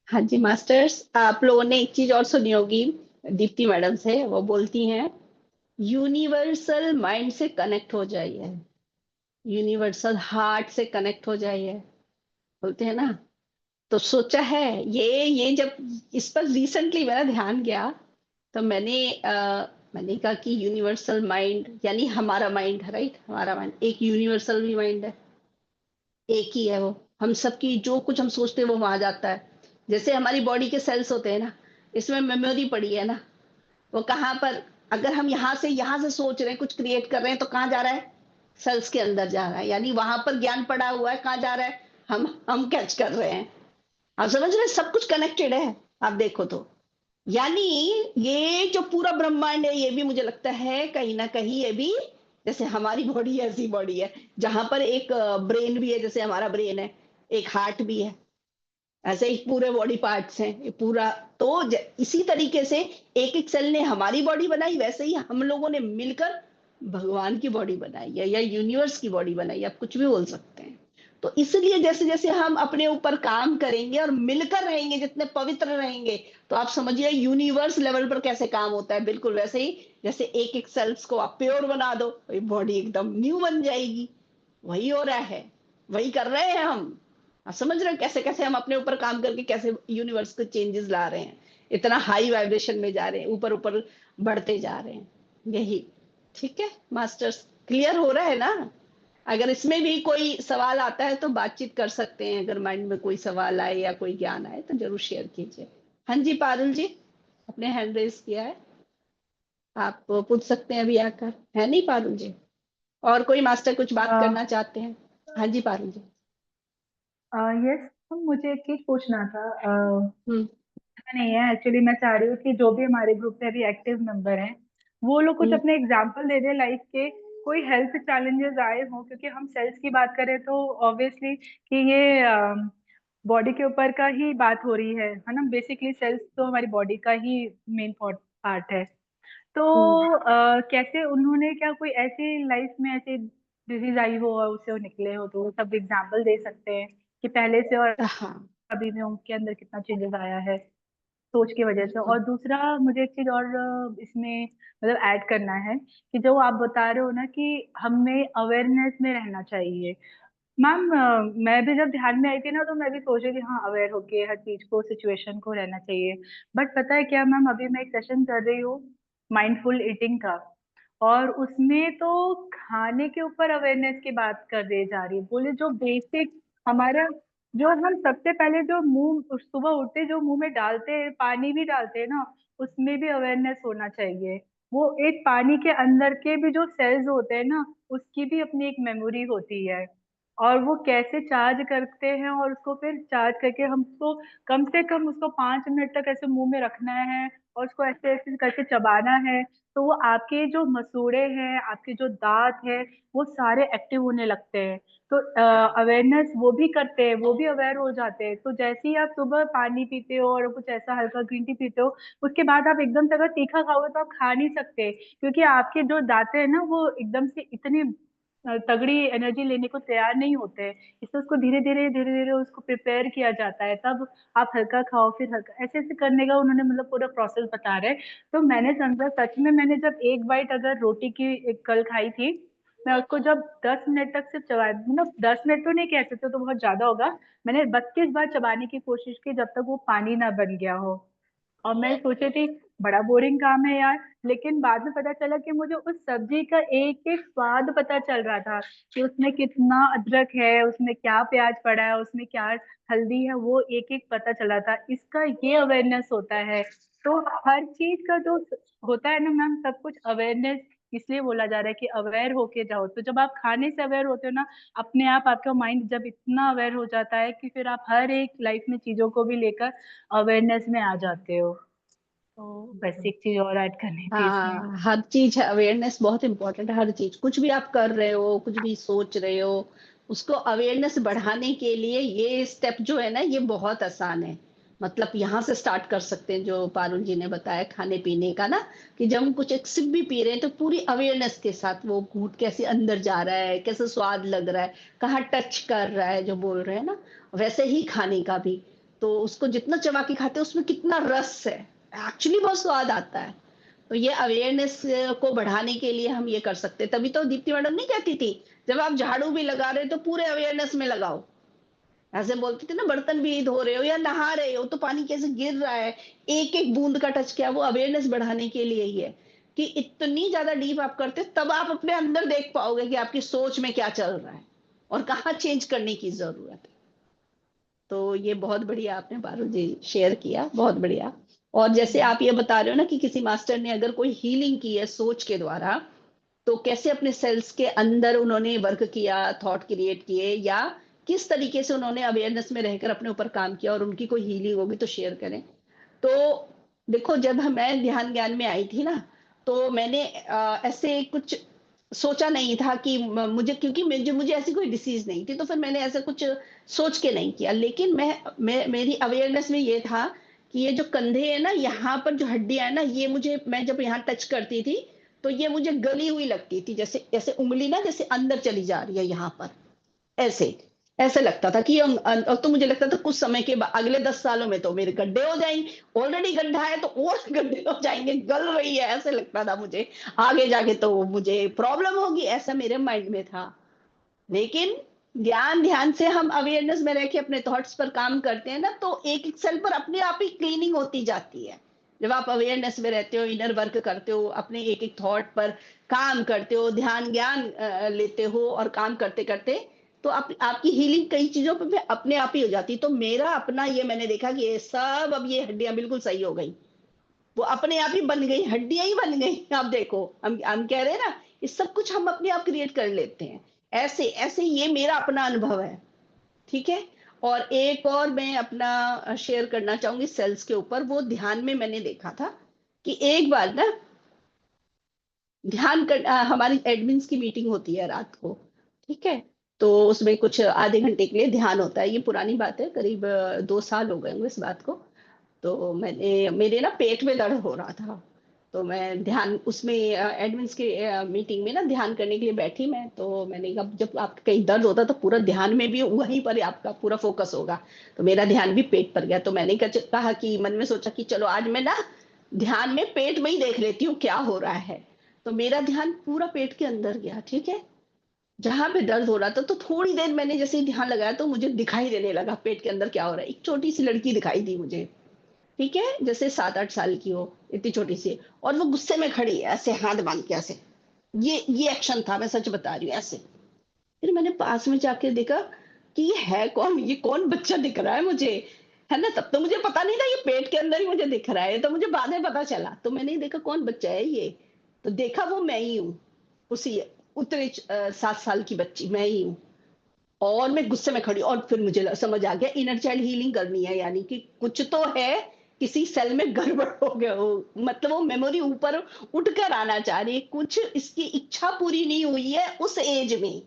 हाँ जी मास्टर्स, आप लोगों ने एक चीज और सुनी होगी दीप्ति मैडम से, वो बोलती हैं यूनिवर्सल माइंड से कनेक्ट हो जाइए, यूनिवर्सल हार्ट से कनेक्ट हो जाइए, बोलते हैं ना। तो सोचा है ये जब इस पर रिसेंटली मेरा ध्यान गया, तो मैंने कहा कि यूनिवर्सल माइंड यानी हमारा माइंड है, राइट? हमारा माइंड एक यूनिवर्सल भी माइंड है, एक ही है वो। हम सबकी जो कुछ हम सोचते हैं वो वहां जाता है। जैसे हमारी बॉडी के सेल्स होते हैं ना, इसमें मेमोरी पड़ी है ना, वो कहाँ पर, अगर हम यहाँ से सोच रहे हैं, कुछ क्रिएट कर रहे हैं, तो कहाँ जा रहा है? सेल्स के अंदर जा रहा है, यानी वहां पर ज्ञान पड़ा हुआ है, कहाँ जा रहा है? हम कैच कर रहे हैं। आप समझ रहे हैं, सब कुछ कनेक्टेड है। आप देखो तो, यानी ये जो पूरा ब्रह्मांड है ये भी मुझे लगता है कहीं ना कहीं ये भी जैसे हमारी बॉडी ऐसी बॉडी है, जहां पर एक ब्रेन भी है, जैसे हमारा ब्रेन है, एक हार्ट भी है, ऐसे ही पूरे बॉडी पार्ट्स हैं ये पूरा। तो इसी तरीके से एक एक सेल ने हमारी बॉडी बनाई, वैसे ही हम लोगों ने मिलकर भगवान की बॉडी बनाई है या यूनिवर्स की बॉडी बनाई, आप कुछ भी बोल सकते हैं। तो इसलिए जैसे जैसे हम अपने ऊपर काम करेंगे और मिलकर रहेंगे, जितने पवित्र रहेंगे, तो आप समझिए यूनिवर्स लेवल पर कैसे काम होता है। बिल्कुल वैसे ही जैसे एक एक सेल्स को आप प्योर बना दो, बॉडी एकदम न्यू बन जाएगी। वही हो रहा है, वही कर रहे हैं हम। आप समझ रहे हो कैसे कैसे हम अपने ऊपर काम करके कैसे यूनिवर्स के चेंजेस ला रहे हैं, इतना हाई वाइब्रेशन में जा रहे हैं, ऊपर ऊपर बढ़ते जा रहे हैं। यही ठीक है मास्टर्स, क्लियर हो रहा है ना? अगर इसमें भी कोई सवाल आता है तो बातचीत कर सकते हैं, अगर माइंड में कोई सवाल आए या कोई ज्ञान आए तो जरूर शेयर कीजिए। हाँ जी पारुल जी, अपने हैंड रेज किया है, आप पूछ सकते हैं अभी आकर, है नहीं पारुल जी? और कोई मास्टर कुछ बात करना चाहते हैं? हाँ जी पारुल जी। यस, मुझे एक चीज पूछना था। हम्म नहीं है एक्चुअली, मैं चाह रही हूँ कि जो भी हमारे ग्रुप में अभी एक्टिव मेंबर हैं वो लोग कुछ हम्म अपने एग्जांपल दे दे लाइफ के, कोई हेल्थ चैलेंजेस आए हों, क्योंकि हम सेल्स की बात करें तो ऑब्वियसली कि ये बॉडी के ऊपर का ही बात हो रही है ना। बेसिकली सेल्स तो हमारी बॉडी का ही मेन पार्ट है। तो हम्म कैसे उन्होंने, क्या कोई ऐसी लाइफ में ऐसी डिजीज आई हो और उससे वो निकले हो, तो वो सब एग्जांपल दे सकते हैं कि पहले से और हाँ अभी में उनके अंदर कितना चेंजेस आया है सोच की वजह से। बिल्कुल। और दूसरा मुझे एक चीज और इसमें मतलब ऐड करना है कि जो आप बता रहे हो ना कि हमें अवेयरनेस में रहना चाहिए। मैम, मैं भी जब ध्यान में आई थी ना तो मैं भी सोच रही थी हाँ अवेयर होके हर चीज को, सिचुएशन को रहना चाहिए। बट पता है क्या मैम, अभी मैं एक सेशन कर रही हूँ माइंडफुल ईटिंग का, और उसमें तो खाने के ऊपर अवेयरनेस की बात कर दी जा रही है। बोले जो बेसिक हमारा, जो हम सबसे पहले जो मुंह सुबह उठते जो मुंह में डालते हैं, पानी भी डालते हैं ना, उसमें भी अवेयरनेस होना चाहिए। वो एक पानी के अंदर के भी जो सेल्स होते हैं ना, उसकी भी अपनी एक मेमोरी होती है, और वो कैसे चार्ज करते हैं, और उसको फिर चार्ज करके हमको कम से कम उसको 5 मिनट तक ऐसे मुंह में रखना है, और उसको ऐसे ऐसे करके चबाना है। तो वो आपके जो मसूड़े हैं, आपके जो दांत है, वो सारे एक्टिव होने लगते हैं। तो अवेयरनेस वो भी करते हैं, वो भी अवेयर हो जाते हैं। तो जैसे ही आप सुबह पानी पीते हो और कुछ ऐसा हल्का ग्रीन टी पीते हो, उसके बाद आप एकदम से अगर तीखा खाओगे तो आप खा नहीं सकते, क्योंकि आपके जो दांत है ना वो एकदम से इतनी तगड़ी एनर्जी लेने को तैयार नहीं होते हैं। इसलिए उसको धीरे धीरे उसको प्रिपेयर किया जाता है, तब आप हल्का खाओ फिर हल्का, ऐसे ऐसे करने का उन्होंने मतलब पूरा प्रोसेस बता रहे हैं। तो मैंने समझा सच में, मैंने जब एक बाइट अगर रोटी की एक कल खाई थी, मैं उसको जब 10 मिनट तक सिर्फ चबाया, मतलब 10 मिनट तो नहीं कह सकते, तो बहुत ज्यादा होगा। मैंने 32 बार चबाने की कोशिश की जब तक वो पानी ना बन गया हो। और मैं सोची थी बड़ा बोरिंग काम है यार, लेकिन बाद में पता चला कि मुझे उस सब्जी का एक एक स्वाद पता चल रहा था कि उसमें कितना अदरक है, उसमें क्या प्याज पड़ा है, उसमें क्या हल्दी है, वो एक एक पता चला था। इसका ये अवेयरनेस होता है। तो हर चीज का जो होता है ना मैम, सब कुछ अवेयरनेस इसलिए बोला जा रहा है कि अवेयर होके जाओ। तो जब आप खाने से अवेयर होते हो ना, अपने आप आपका माइंड जब इतना अवेयर हो जाता है कि फिर आप हर एक लाइफ में चीजों को भी लेकर अवेयरनेस में आ जाते हो। तो बस एक चीज और ऐड करनी थी इसमें। हाँ, हर चीज है, अवेयरनेस बहुत इंपॉर्टेंट है। हर चीज, कुछ भी आप कर रहे हो, कुछ भी सोच रहे हो, उसको अवेयरनेस बढ़ाने के लिए ये स्टेप जो है ना, ये बहुत आसान है। मतलब यहाँ से स्टार्ट कर सकते हैं, जो पारुल जी ने बताया खाने पीने का ना, कि जब हम कुछ एक सिप भी पी रहे हैं तो पूरी अवेयरनेस के साथ वो घूंट कैसे अंदर जा रहा है, कैसे स्वाद लग रहा है, कहाँ टच कर रहा है, जो बोल रहे हैं ना, वैसे ही खाने का भी। तो उसको जितना चबा के खाते हैं उसमें कितना रस है, एक्चुअली बहुत स्वाद आता है। तो ये अवेयरनेस को बढ़ाने के लिए हम ये कर सकते हैं। तभी तो दीप्ति मैडम नहीं कहती थी, जब आप झाड़ू भी लगा रहे हो तो पूरे अवेयरनेस में लगाओ। ऐसे बोलती थी ना, बर्तन भी धो रहे हो या नहा रहे हो तो पानी कैसे गिर रहा है, एक एक बूंद का टच किया, वो अवेयरनेस बढ़ाने के लिए ही है। कि इतनी ज्यादा डीप आप करते हो तब आप अपने अंदर देख पाओगे कि आपकी सोच में क्या चल रहा है और कहाँ चेंज करने की जरूरत है। तो ये बहुत बढ़िया आपने पारुल जी शेयर किया, बहुत बढ़िया। और जैसे आप ये बता रहे हो ना कि किसी मास्टर ने अगर कोई हीलिंग की है सोच के द्वारा, तो कैसे अपने सेल्स के अंदर उन्होंने वर्क किया, थॉट क्रिएट किए, या किस तरीके से उन्होंने अवेयरनेस में रहकर अपने ऊपर काम किया और उनकी कोई हीलिंग होगी तो शेयर करें। तो देखो, जब मैं ध्यान ज्ञान में आई थी ना, तो मैंने ऐसे कुछ सोचा नहीं था कि मुझे, क्योंकि मुझे ऐसी कोई डिसीज नहीं थी, तो फिर मैंने ऐसा कुछ सोच के नहीं किया। लेकिन मैं मेरी अवेयरनेस में ये था कि ये जो कंधे है ना, यहाँ पर जो हड्डियां है ना, ये मुझे, मैं जब यहाँ टच करती थी तो ये मुझे गली हुई लगती थी, जैसे ऐसे उंगली ना जैसे अंदर चली जा रही है यहाँ पर, ऐसे ऐसे लगता था कि और तो मुझे लगता था कुछ समय के बाद, अगले 10 सालों में तो मेरे गड्ढे हो जाएंगे, ऑलरेडी गड्ढा है तो और गड्ढे हो जाएंगे, गल रही है, ऐसे लगता था मुझे, आगे जाके तो मुझे प्रॉब्लम होगी, ऐसा मेरे माइंड में था। लेकिन ज्ञान ध्यान से हम अवेयरनेस में रह के अपने थॉट्स पर काम करते हैं ना, तो एक एक सेल पर अपने आप ही क्लीनिंग होती जाती है। जब आप अवेयरनेस में रहते हो, इनर वर्क करते हो, अपने एक एक थॉट पर काम करते हो, ध्यान ज्ञान लेते हो और काम करते करते, तो आपकी हीलिंग कई चीजों पर भी अपने आप ही हो जाती है। तो मेरा अपना ये मैंने देखा कि ये सब, अब ये हड्डियां बिल्कुल सही हो गई, वो अपने आप ही बन गई, हड्डियां ही बन गई। आप देखो, हम कह रहे हैं ना, ये सब कुछ हम अपने आप क्रिएट कर लेते हैं। ऐसे ऐसे ये मेरा अपना अनुभव है, ठीक है। और एक और मैं अपना शेयर करना चाहूंगी सेल्स के ऊपर। वो ध्यान में मैंने देखा था कि एक बार ना ध्यान कर, हमारी एडमिन्स की मीटिंग होती है रात को, ठीक है। तो उसमें कुछ आधे घंटे के लिए ध्यान होता है, ये पुरानी बात है, करीब 2 साल हो गए होंगे इस बात को। तो मैंने, मेरे ना पेट में दर्द हो रहा था, तो मैं ध्यान उसमें एडमिन्स की मीटिंग में ना ध्यान करने के लिए बैठी मैं। तो मैंने कहा, जब आपका कहीं दर्द होता है तो पूरा ध्यान में भी वहीं पर आपका पूरा फोकस होगा। तो मेरा ध्यान भी पेट पर गया, तो मैंने कहा कि मन में सोचा कि चलो आज मैं ना ध्यान में पेट में ही देख लेती हूँ क्या हो रहा है। तो मेरा ध्यान पूरा पेट के अंदर गया, ठीक है, जहां पे दर्द हो रहा था। तो थोड़ी देर मैंने जैसे ही ध्यान लगाया तो मुझे दिखाई देने लगा पेट के अंदर क्या हो रहा है। एक छोटी सी लड़की दिखाई दी मुझे, ठीक है, जैसे 7-8 साल की हो, इतनी छोटी सी, और वो गुस्से में खड़ी है, ऐसे हाथ बांध के, ऐसे। ये एक्शन था, मैं सच बता रही हूँ, ऐसे। फिर मैंने पास में जाके देखा कि ये है कौन, ये कौन बच्चा दिख रहा है मुझे, है ना। तब तो मुझे पता नहीं था ये पेट के अंदर ही मुझे दिख रहा है, तो मुझे बाद में पता चला। तो मैंने देखा कौन बच्चा है ये, तो देखा वो मैं ही हूँ, उसी उतने 7 साल की बच्ची मैं ही हूँ। और मैं गुस्से में खड़ी, और फिर मुझे समझ आ गया इनर चाइल्ड हीलिंग करनी है, यानी कि कुछ तो है, किसी सेल में गड़बड़ हो गया हो, मतलब वो मेमोरी ऊपर उठकर आना चाह रही है, कुछ इसकी इच्छा पूरी नहीं हुई है उस एज में।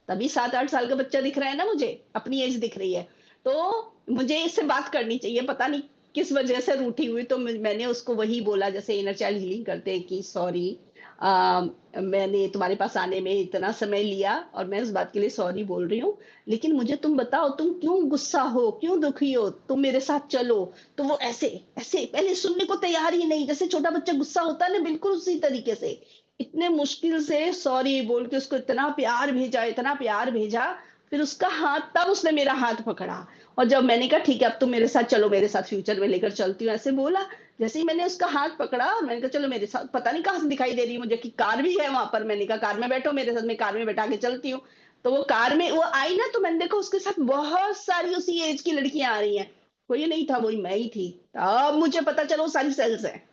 तभी 7-8 साल का बच्चा दिख रहा है ना मुझे, अपनी एज दिख रही है। तो मुझे इससे बात करनी चाहिए, पता नहीं किस वजह से रूठी हुई। तो मैंने उसको वही बोला जैसे इनर चाइल्ड हीलिंग करते हैं कि सॉरी, मैंने तुम्हारे पास आने में इतना समय लिया और मैं उस बात के लिए सॉरी बोल रही हूँ। लेकिन मुझे तुम बताओ, तुम क्यों गुस्सा हो, क्यों दुखी हो, तुम मेरे साथ चलो। तो वो ऐसे ऐसे पहले सुनने को तैयार ही नहीं, जैसे छोटा बच्चा गुस्सा होता है ना, बिल्कुल उसी तरीके से इतने मुश्किल से सॉरी बोल के उसको इतना प्यार भेजा, इतना प्यार भेजा। फिर उसका हाथ, तब उसने मेरा हाथ पकड़ा। और जब मैंने कहा ठीक है अब तुम मेरे साथ चलो, मेरे साथ फ्यूचर में लेकर चलती हूँ, ऐसे बोला। जैसे ही मैंने उसका हाथ पकड़ा और मैंने कहा चलो मेरे साथ, पता नहीं कहाँ से दिखाई दे रही है मुझे कि कार भी है वहां पर, मैंने कहा कार में बैठो मेरे साथ, मैं कार में बैठा के चलती हूँ। तो वो कार में वो आई ना, तो मैंने देखा उसके साथ बहुत सारी उसी एज की लड़कियां आ रही हैं। कोई नहीं था, वही मैं ही थी। अब मुझे पता चला वो सारी सेल्स है।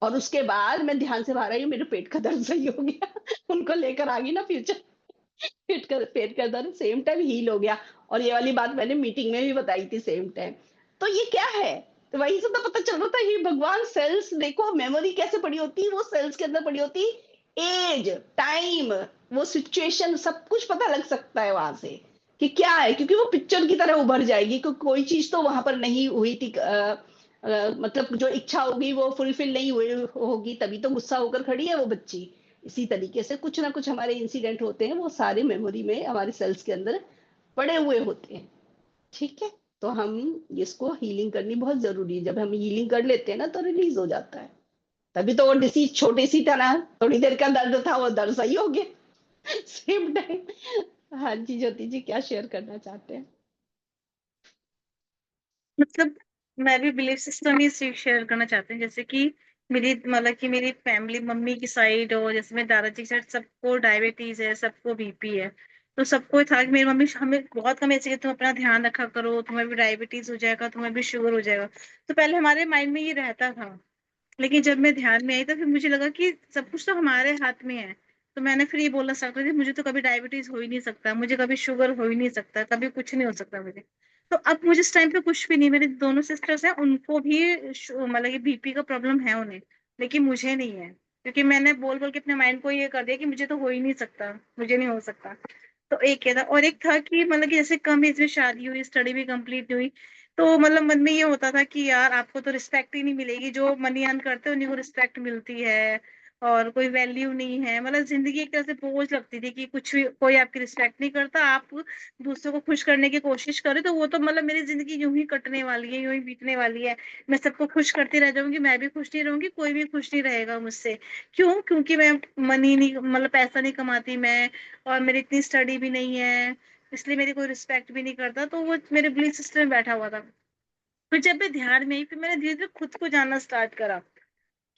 और उसके बाद मैं ध्यान से बाहर आई, मेरे पेट का दर्द सही हो गया। उनको लेकर आ गई ना फ्यूचर, पेट का दर्द सेम टाइम हील हो गया। और ये वाली बात मैंने मीटिंग में भी बताई थी सेम टाइम। तो ये क्या है, तो वही से तो पता चल रहा था, ये भगवान, सेल्स देखो मेमोरी कैसे पड़ी होती है, वो सेल्स के अंदर पड़ी होती, एज, टाइम, वो सिचुएशन, सब कुछ पता लग सकता है वहां से कि क्या है, क्योंकि वो पिक्चर की तरह उभर जाएगी, क्योंकि कोई चीज तो वहां पर नहीं हुई थी, मतलब जो इच्छा होगी वो फुलफिल नहीं हुई होगी, तभी तो गुस्सा होकर खड़ी है वो बच्ची। इसी तरीके से कुछ ना कुछ हमारे इंसिडेंट होते हैं, वो सारे मेमोरी में हमारे सेल्स के अंदर पड़े हुए होते हैं, ठीक है। तो हम इसको हीलिंग करनी बहुत जरूरी है, जब हम हीलिंग कर लेते हैं ना तो रिलीज हो जाता है। तभी तो वो डिसीज छोटी सी था ना, थोड़ी देर का दर्द था, वो दर्द सही हो गया सेम टाइम। हाँ जी, ज्योति जी क्या शेयर करना चाहते हैं? मतलब मैं भी बिलीफ सिस्टम ही शेयर करना चाहती हूँ, जैसे कि मेरी, मतलब कि मेरी फैमिली, मम्मी की साइड और जैसे मेरे दादाजी की साइड, सबको डायबिटीज है, सबको बीपी है। तो सबको था कि मेरी मम्मी हमें बहुत कम ऐसे कि तुम अपना ध्यान रखा करो, तुम्हें भी डायबिटीज हो जाएगा, तुम्हें भी शुगर हो जाएगा। तो पहले हमारे माइंड में ये रहता था। लेकिन जब मैं ध्यान में आई तो फिर मुझे लगा कि सब कुछ तो हमारे हाथ में है। तो मैंने फिर ये बोलना स्टार्ट कर दिया, मुझे तो कभी डायबिटीज हो ही नहीं सकता, मुझे कभी शुगर हो ही नहीं सकता, कभी कुछ नहीं हो सकता मुझे। तो अब मुझे इस टाइम पे कुछ भी नहीं, मेरी दोनों सिस्टर्स हैं, उनको भी मतलब ये बीपी का प्रॉब्लम है उन्हें, लेकिन मुझे नहीं है, क्योंकि मैंने बोल बोल के अपने माइंड को ये कर दिया कि मुझे तो हो ही नहीं सकता, मुझे नहीं हो सकता। तो एक ये था, और एक था कि मतलब कि जैसे कम एज में शादी हुई, स्टडी भी कंप्लीट हुई, तो मतलब मन में ये होता था कि यार आपको तो रिस्पेक्ट ही नहीं मिलेगी, जो मनी अर्न करते हैं उन्हीं को रिस्पेक्ट मिलती है, और कोई वैल्यू नहीं है, मतलब जिंदगी एक तरह से बोझ लगती थी कि कुछ भी कोई आपकी रिस्पेक्ट नहीं करता, आप दूसरों को खुश करने की कोशिश करें तो वो तो मतलब मेरी जिंदगी यूं ही कटने वाली है, यूं ही बीतने वाली है, मैं सबको खुश करती रह जाऊंगी, मैं भी खुश नहीं रहूंगी, कोई भी खुश नहीं रहेगा मुझसे। क्यों? क्योंकि मैं मनी नहीं, मतलब पैसा नहीं कमाती मैं, और मेरी इतनी स्टडी भी नहीं है, इसलिए मेरी कोई रिस्पेक्ट भी नहीं करता। तो वो मेरे बिलीफ सिस्टम में बैठा हुआ था। फिर जब मैं ध्यान में आई, फिर मैंने धीरे धीरे खुद को जानना स्टार्ट करा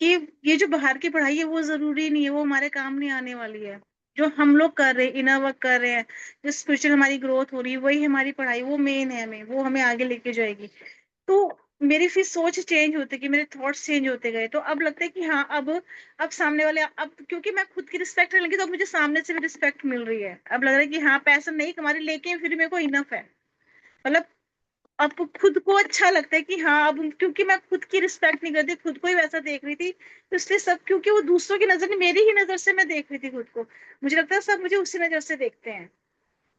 कि ये जो बाहर की पढ़ाई है वो जरूरी नहीं है, वो हमारे काम नहीं आने वाली है। जो हम लोग कर रहे हैं, इनर वर्क कर रहे हैं, जो स्पिरिचुअल हमारी ग्रोथ हो रही है, वही हमारी पढ़ाई, वो मेन है, हमें वो हमें आगे लेके जाएगी। तो मेरी फिर सोच चेंज होती गई, मेरे थॉट्स चेंज होते गए, तो अब लगता है कि हाँ, अब सामने वाले, अब क्योंकि मैं खुद की रिस्पेक्ट करने लगी, तो अब मुझे सामने से भी रिस्पेक्ट मिल रही है। अब लग रहा है कि हाँ, पैसा नहीं कमा रही, लेकिन फिर मेरे को इनफ है, मतलब अब खुद को अच्छा लगता है कि हाँ, अब क्योंकि मैं खुद की रिस्पेक्ट नहीं करती, खुद को ही वैसा देख रही थी, तो इसलिए सब, क्योंकि वो दूसरों की नजर नहीं, मेरी ही नजर से मैं देख रही थी खुद को, मुझे लगता है सब मुझे उसी नजर से देखते हैं।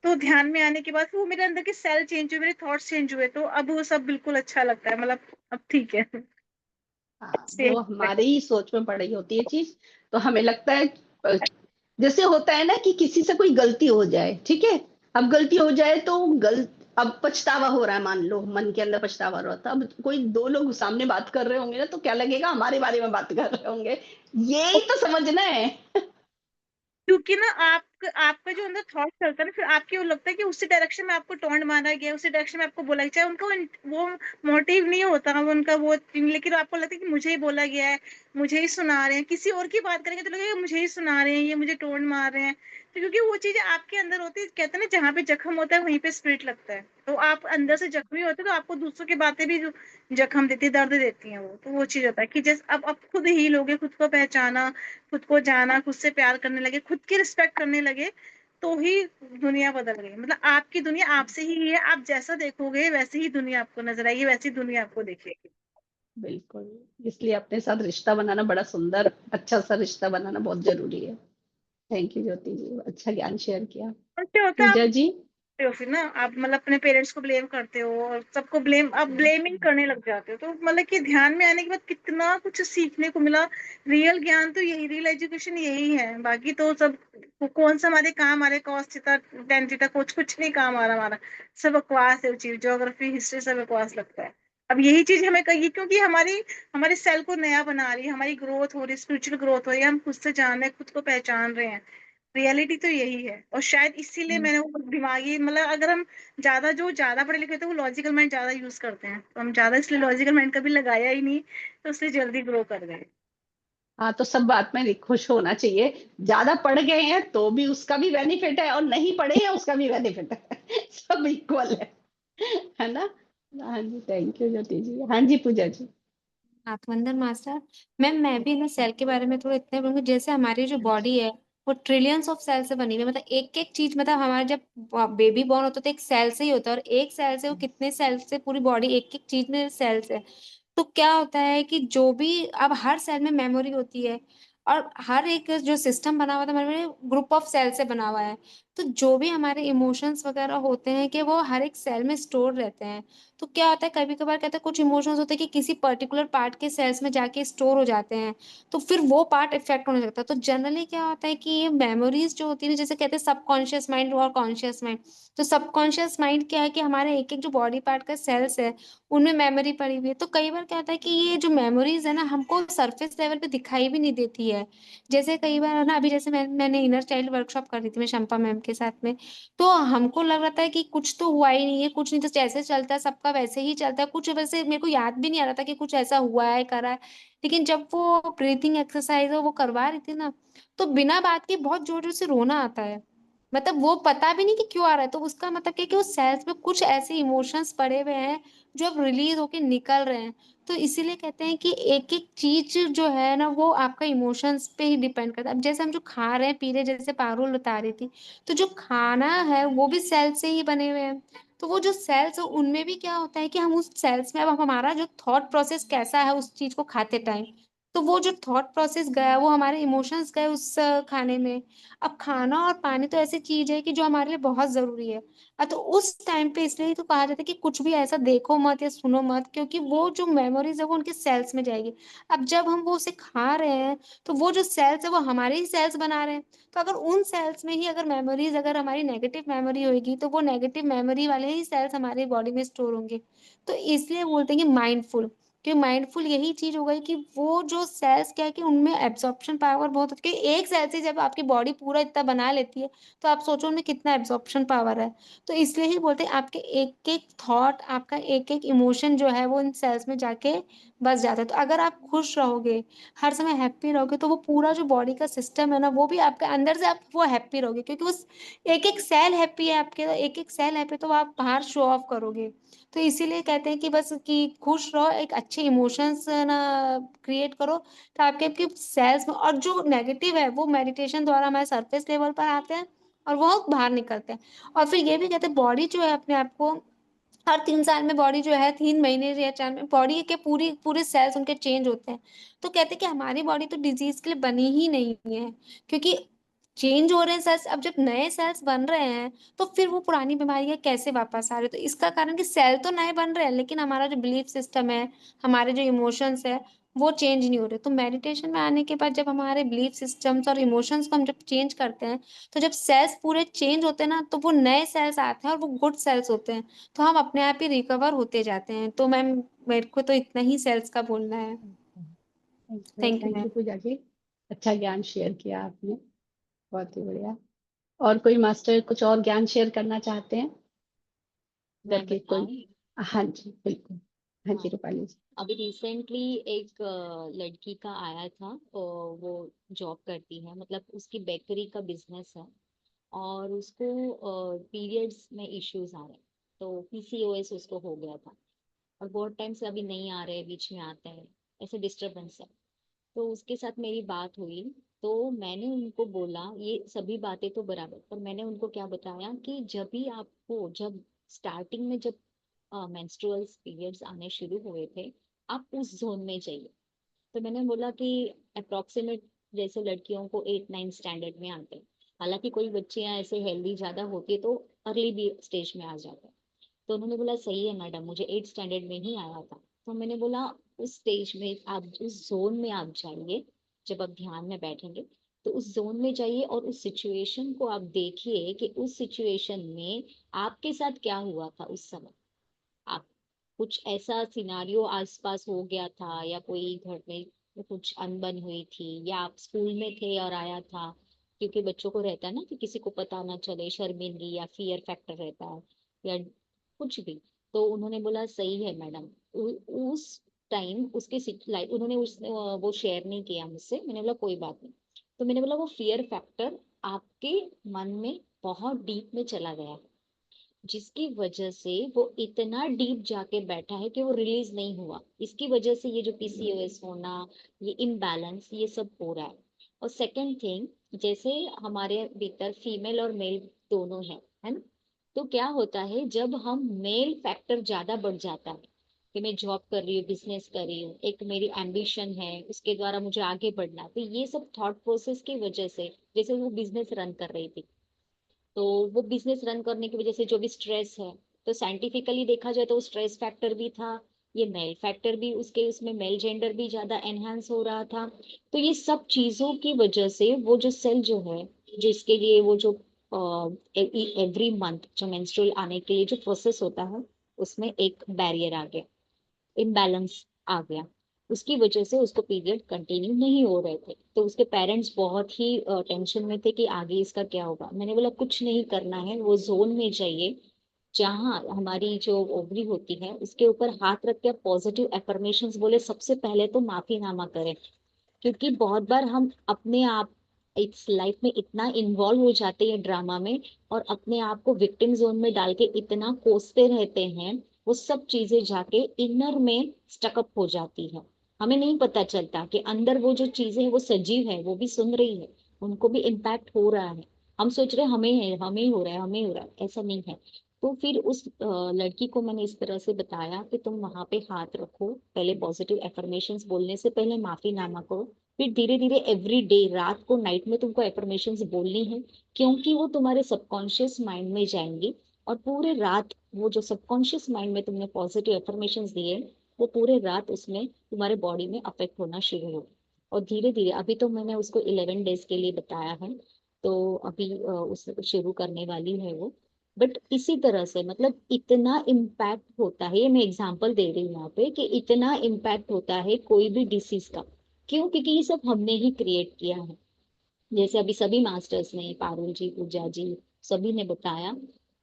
तो ध्यान में आने के बाद फिर वो मेरे अंदर के सेल चेंज हुए, मेरे थॉट्स चेंज हुए, तो अब वो सब बिल्कुल अच्छा लगता है, मतलब अब ठीक है। हाँ, Same वो हमारे ही सोच में पड़ी होती है चीज। तो हमें लगता है जैसे होता है ना कि किसी से कोई गलती हो जाए, ठीक है, अब गलती हो जाए तो अब पछतावा हो रहा है, मान लो मन के अंदर पछतावा हो रहा था, अब कोई दो लोग सामने बात कर रहे होंगे ना, तो क्या लगेगा, हमारे बारे में बात कर रहे होंगे, यही तो समझना है। क्योंकि ना आपका जो अंदर थॉट चलता है ना, फिर आपकी वो लगता है कि उसी डायरेक्शन में आपको टोंट मारा गया, उसी डायरेक्शन में आपको बोला गया, चाहे उनका वो मोटिव नहीं होता, वो उनका वो, लेकिन आपको लगता है कि मुझे ही बोला गया है, मुझे ही सुना रहे हैं, किसी और की बात करेंगे तो लगेगा मुझे ही सुना रहे हैं, ये मुझे टोंट मार रहे हैं। तो क्योंकि वो चीजें आपके अंदर होती है, कहते हैं ना, जहाँ पे जख्म होता है वहीं पे स्पिरिट लगता है, तो आप अंदर से जख्मी होते हैं, तो आपको दूसरों की बातें भी जख्म देती है, दर्द देती हैं वो, तो वो चीज होता है कि जैसे अब खुद ही लोगे, खुद को पहचाना, खुद को जाना, खुद से प्यार करने लगे, खुद की रिस्पेक्ट करने लगे, तो ही दुनिया बदल गई, मतलब आपकी दुनिया आपसे ही है, आप जैसा देखोगे वैसे ही दुनिया आपको नजर आएगी, वैसी दुनिया आपको दिखेगी। बिल्कुल, इसलिए अपने साथ रिश्ता बनाना बड़ा सुंदर, अच्छा सा रिश्ता बनाना बहुत जरूरी है। थैंक यू ज्योति जी, अच्छा ज्ञान शेयर किया। और क्या होता है, पूजा जी। हो फिर ना आप, मतलब अपने पेरेंट्स को ब्लेम करते हो, और सबको ब्लेम, आप ब्लेमिंग करने लग जाते हो, तो मतलब कि ध्यान में आने के बाद कितना कुछ सीखने को मिला। रियल ज्ञान तो यही, रियल एजुकेशन यही है, बाकी तो सब कौन सा हमारे काम आ रहे, कॉस थीटा टेन थीटा, कुछ नहीं काम आ रहा हमारा, सब बकवास है, वो चीज ज्योग्राफी हिस्ट्री सब बकवास लगता है। अब यही चीज हमें कही, क्योंकि हमारी हमारे सेल को नया बना रही है, हमारी ग्रोथ हो रही है, स्पिरिचुअल ग्रोथ हो रही है, हम खुद से जान रहे हैं, खुद को पहचान रहे हैं। रियलिटी तो यही है, और शायद इसीलिए मैंने वो दिमागी, मतलब अगर हम ज्यादा पढ़े लिखे, तो वो लॉजिकल माइंड ज्यादा यूज करते हैं, तो हम ज्यादा इसलिए लॉजिकल माइंड कभी लगाया ही नहीं, तो इसलिए जल्दी ग्रो कर गए। हाँ, तो सब बात में खुश होना चाहिए, ज्यादा पढ़ गए हैं तो भी उसका भी बेनिफिट है, और नहीं पढ़े हैं उसका भी बेनिफिट है। सब इक्वल है ना। हाँ जी, थैंक यू ज्योति जी। हाँ जी, पूजा जी। नाथवंदन मास्टर। मैम मैं भी ना सेल के बारे में थोड़ा इतना बोलूंगी, जैसे हमारी जो बॉडी है वो ट्रिलियंस ऑफ सेल से बनी हुई है, मतलब एक एक चीज, मतलब हमारा जब बेबी बॉर्न होता है तो एक सेल से ही होता है, और एक सेल से वो कितने सेल से पूरी बॉडी, एक एक चीज में सेल्स है। तो क्या होता है कि जो भी, अब हर सेल में मेमोरी होती है, और हर एक जो सिस्टम बना हुआ था हमारे ग्रुप ऑफ सेल से बना हुआ है। तो जो भी हमारे इमोशंस वगैरह होते हैं कि वो हर एक सेल में स्टोर रहते हैं। तो क्या होता है, कभी कभार कहते हैं कुछ इमोशंस होते हैं कि किसी पर्टिकुलर पार्ट के सेल्स में जाके स्टोर हो जाते हैं, तो फिर वो पार्ट इफेक्ट होने लगता है। तो जनरली क्या होता है कि ये मेमोरीज जो होती है ना, जैसे कहते हैं सबकॉन्शियस माइंड और कॉन्शियस माइंड। तो सबकॉन्शियस माइंड क्या है कि हमारे एक एक जो बॉडी पार्ट का सेल्स है उनमें मेमोरी पड़ी हुई है। तो कई बार क्या होता है कि ये जो मेमोरीज है ना, हमको सरफेस लेवल पे दिखाई भी नहीं देती है। जैसे कई बार है ना, अभी जैसे मैंने इनर चाइल्ड वर्कशॉप कर रही थी मैं शंपा मैम के साथ में, तो हमको लग रहा था कि कुछ तो हुआ ही नहीं है, कुछ नहीं, तो जैसे चलता है सबका वैसे ही चलता है, कुछ वैसे मेरे को याद भी नहीं आ रहा था कि कुछ ऐसा हुआ है करा है। लेकिन जब वो ब्रीथिंग एक्सरसाइज वो करवा रही थी ना, तो बिना बात के बहुत जोर जोर से रोना आता है। मतलब वो पता भी नहीं कि क्यों आ रहा है, तो उसका मतलब क्या है कि उस सेल्स में कुछ ऐसे इमोशंस पड़े हुए हैं जो अब रिलीज होके निकल रहे हैं। तो तो इसीलिए कहते हैं कि एक-एक चीज़ जो है ना वो आपका इमोशंस पे ही डिपेंड करता है। अब जैसे हम जो खा रहे हैं, पी रहे हैं, जैसे पारुल बता रही थी, तो जो खाना है वो भी सेल से ही बने हुए हैं। तो वो जो सेल्स हैं उनमें भी क्या होता है कि हम उस सेल्स में अब हमारा जो थॉट प्रोसेस कैसा है उस चीज़ को खाते टाइम, तो वो जो थॉट प्रोसेस गया वो हमारे इमोशंस गए उस खाने में। अब खाना और पानी तो ऐसी चीज़ है कि जो हमारे लिए बहुत ज़रूरी है। तो उस टाइम पे इसलिए तो कहा जाता है कि कुछ भी ऐसा देखो मत या सुनो मत, क्योंकि वो जो मेमोरीज़ है वो उनके सेल्स में जाएगी। अब जब हम वो उसे खा रहे हैं, तो वो जो सेल्स है वो हमारे ही सेल्स बना रहे हैं। तो अगर उन सेल्स में ही अगर मेमोरीज़ अगर हमारी नेगेटिव मेमोरी होएगी, तो वो नेगेटिव मेमोरी वाले ही सेल्स हमारी बॉडी में स्टोर होंगे। तो इसलिए बोलते हैं कि माइंडफुल, कि माइंडफुल यही चीज़ हो गई कि वो जो सेल्स क्या है कि उनमें एब्ज़ॉर्प्शन पावर बहुत होती है, कि एक सेल से जब आपकी बॉडी पूरा इतना बना लेती है, तो आप सोचो उनमें कितना एब्ज़ॉर्प्शन पावर है। तो इसलिए ही बोलते हैं आपके एक-एक थॉट, आपका एक-एक इमोशन जो है वो इन सेल्स में जाके बस जाता है। तो अगर आप खुश रहोगे, हर समय हैप्पी रहोगे, तो वो पूरा जो बॉडी का सिस्टम है ना, वो भी आपके अंदर से आप वो हैप्पी रहोगे, क्योंकि उस एक-एक सेल हैप्पी है आपके, एक-एक सेल हैप्पी, तो आप बाहर शो ऑफ करोगे। तो इसीलिए कहते हैं कि बस कि खुश रहो, एक अच्छे इमोशंस ना क्रिएट करो, तो आपके सेल्स में और जो नेगेटिव है वो मेडिटेशन द्वारा हमारे सरफेस लेवल पर आते हैं और वो बाहर निकलते हैं। और फिर ये भी कहते हैं बॉडी जो है अपने आप को हर 3 साल में बॉडी जो है 3 महीने या 4 में बॉडी के पूरे सेल्स उनके चेंज होते हैं। तो कहते हैं कि हमारी बॉडी तो डिज़ीज़ के लिए बनी ही नहीं है, क्योंकि चेंज हो रहे हैं सेल्स, अब जब नए सेल्स बन रहे हैं, तो फिर वो पुरानी बीमारियाँ कैसे वापस आ रही है? तो इसका कारण कि सेल तो नए बन रहे हैं, लेकिन हमारा जो बिलीफ सिस्टम है, हमारे जो इमोशंस है, वो चेंज नहीं हो रहे। तो मेडिटेशन में आने के बाद जब हमारे बिलीफ सिस्टम्स और इमोशंस को हम जब चेंज करते हैं, तो जब सेल्स पूरे चेंज होते हैं ना, तो वो नए सेल्स आते हैं और वो गुड सेल्स होते हैं। तो हम अपने आप ही रिकवर होते जाते हैं। तो मैम मेरे को तो इतना ही सेल्स का बोलना है। Thank you thank ma'am. You Pooja ji, अच्छा ज्ञान शेयर किया आपने, बहुत ही बढ़िया। और कोई मास्टर कुछ और ज्ञान शेयर करना चाहते हैं? मैं करके बताऊं? कोई, हाँ जी बिल्कुल, हाँ जी हाँ, रूपाली जी। अभी रिसेंटली एक लड़की का आया था, वो जॉब करती है, मतलब उसकी बेकरी का बिजनेस है, और उसको पीरियड्स में इश्यूज आ रहे हैं, तो पीसीओएस उसको हो गया था, और बहुत टाइम से अभी नहीं आ रहे, बीच में आते हैं, ऐसे डिस्टरबेंस है। तो उसके साथ मेरी बात हुई, तो मैंने उनको बोला ये सभी बातें तो बराबर, पर मैंने उनको क्या बताया कि जब भी आपको, जब स्टार्टिंग में जब मेंस्ट्रुअल पीरियड्स आने शुरू हुए थे, आप उस जोन में जाइए। तो मैंने बोला कि अप्रोक्सीमेट जैसे लड़कियों को 8-9 स्टैंडर्ड में आते हैं, हालांकि कोई बच्चियां ऐसे हेल्दी ज्यादा होती है तो अर्ली भी स्टेज में आ जाते हैं। तो उन्होंने बोला सही है मैडम, मुझे 8 स्टैंडर्ड में ही आया था। तो मैंने बोला उस स्टेज में आप, उस जोन में आप जाइए, जब आप ध्यान में बैठेंगे तो उस जोन में जाइए और उस सिचुएशन को आप देखिए कि उस सिचुएशन में आपके साथ क्या हुआ था उस समय। आप, कुछ ऐसा सिनारियो आसपास हो गया था, या कोई घर में कुछ अनबन हुई थी, या आप स्कूल में थे और आया था, क्योंकि बच्चों को रहता है ना कि किसी को पता ना चले, शर्मिंदगी या फियर फैक्टर रहता है, या कुछ भी। तो उन्होंने बोला सही है मैडम, उस टाइम उसके लाइक उन्होंने वो शेयर नहीं किया मुझसे, मैंने बोला कोई बात नहीं। तो मैंने बोला वो फियर फैक्टर आपके मन में बहुत डीप में चला गया, जिसकी वजह से वो इतना डीप जाके बैठा है कि वो रिलीज नहीं हुआ। इसकी वजह से ये जो पीसीओएस होना, ये इम्बैलेंस, ये सब हो रहा है। और सेकंड थिंग, जैसे हमारे भीतर फीमेल और मेल दोनों है ना, तो क्या होता है जब हम मेल फैक्टर ज्यादा बढ़ जाता है कि मैं जॉब कर रही हूँ, बिजनेस कर रही हूँ, एक मेरी एम्बिशन है, उसके द्वारा मुझे आगे बढ़ना, तो ये सब थॉट प्रोसेस की वजह से, जैसे वो बिजनेस रन कर रही थी, तो वो बिजनेस रन करने की वजह से जो भी स्ट्रेस है, तो साइंटिफिकली देखा जाए तो स्ट्रेस फैक्टर भी था, ये मेल फैक्टर भी, उसके उसमें मेल जेंडर भी ज्यादा एनहांस हो रहा था। तो ये सब चीजों की वजह से वो जो सेल जो है, जो इसके लिए वो जो एवरी मंथ जो मेंस्ट्रुअल आने के लिए जो प्रोसेस होता है, उसमें एक बैरियर आ गया, इम्बैलेंस आ गया, उसकी वजह से उसको पीरियड कंटिन्यू नहीं हो रहे थे। तो उसके पेरेंट्स बहुत ही टेंशन में थे कि आगे इसका क्या होगा। मैंने बोला कुछ नहीं करना है, वो जोन में जाइए जहाँ हमारी जो ओवरी होती है उसके ऊपर हाथ रख के पॉजिटिव एफर्मेशंस बोले, सबसे पहले तो माफीनामा करें, क्योंकि बहुत बार हम अपने आप इस लाइफ में इतना इन्वॉल्व हो जाते हैं ड्रामा में, और अपने आप को विक्टिम जोन में डाल के इतना कोसते रहते हैं वो सब चीजें जाके इनर में स्टकअप हो जाती है। हमें नहीं पता चलता कि अंदर वो जो चीजें है वो सजीव है, वो भी सुन रही है, उनको भी इम्पैक्ट हो रहा है। हम सोच रहे हैं हमें है, हमें ही हो रहा है, हमें ही हो रहा है, ऐसा नहीं है। तो फिर उस लड़की को मैंने इस तरह से बताया कि तुम वहां पे हाथ रखो, पहले पॉजिटिव एफर्मेशंस बोलने से पहले माफीनामा करो, फिर धीरे धीरे एवरी डे रात को नाइट में तुमको एफर्मेशंस बोलनी है, क्योंकि वो तुम्हारे सबकॉन्शियस माइंड में जाएंगी। और पूरे रात वो जो सबकॉन्शियस माइंड में तुमने पॉजिटिव एफर्मेशंस दिए, वो पूरे रात उसमें तुम्हारे बॉडी में अफेक्ट होना शुरू हो। और धीरे धीरे, अभी तो मैंने उसको 11 डेज के लिए बताया है, तो अभी उस शुरू करने वाली है वो। बट इसी तरह से मतलब इतना इम्पैक्ट होता है, ये मैं एग्जांपल दे रही हूँ यहाँ पे कि इतना इम्पैक्ट होता है कोई भी डिसीज का। क्यों? क्योंकि ये सब हमने ही क्रिएट किया है। जैसे अभी सभी मास्टर्स ने, पारुल जी, पूजा जी, सभी ने बताया,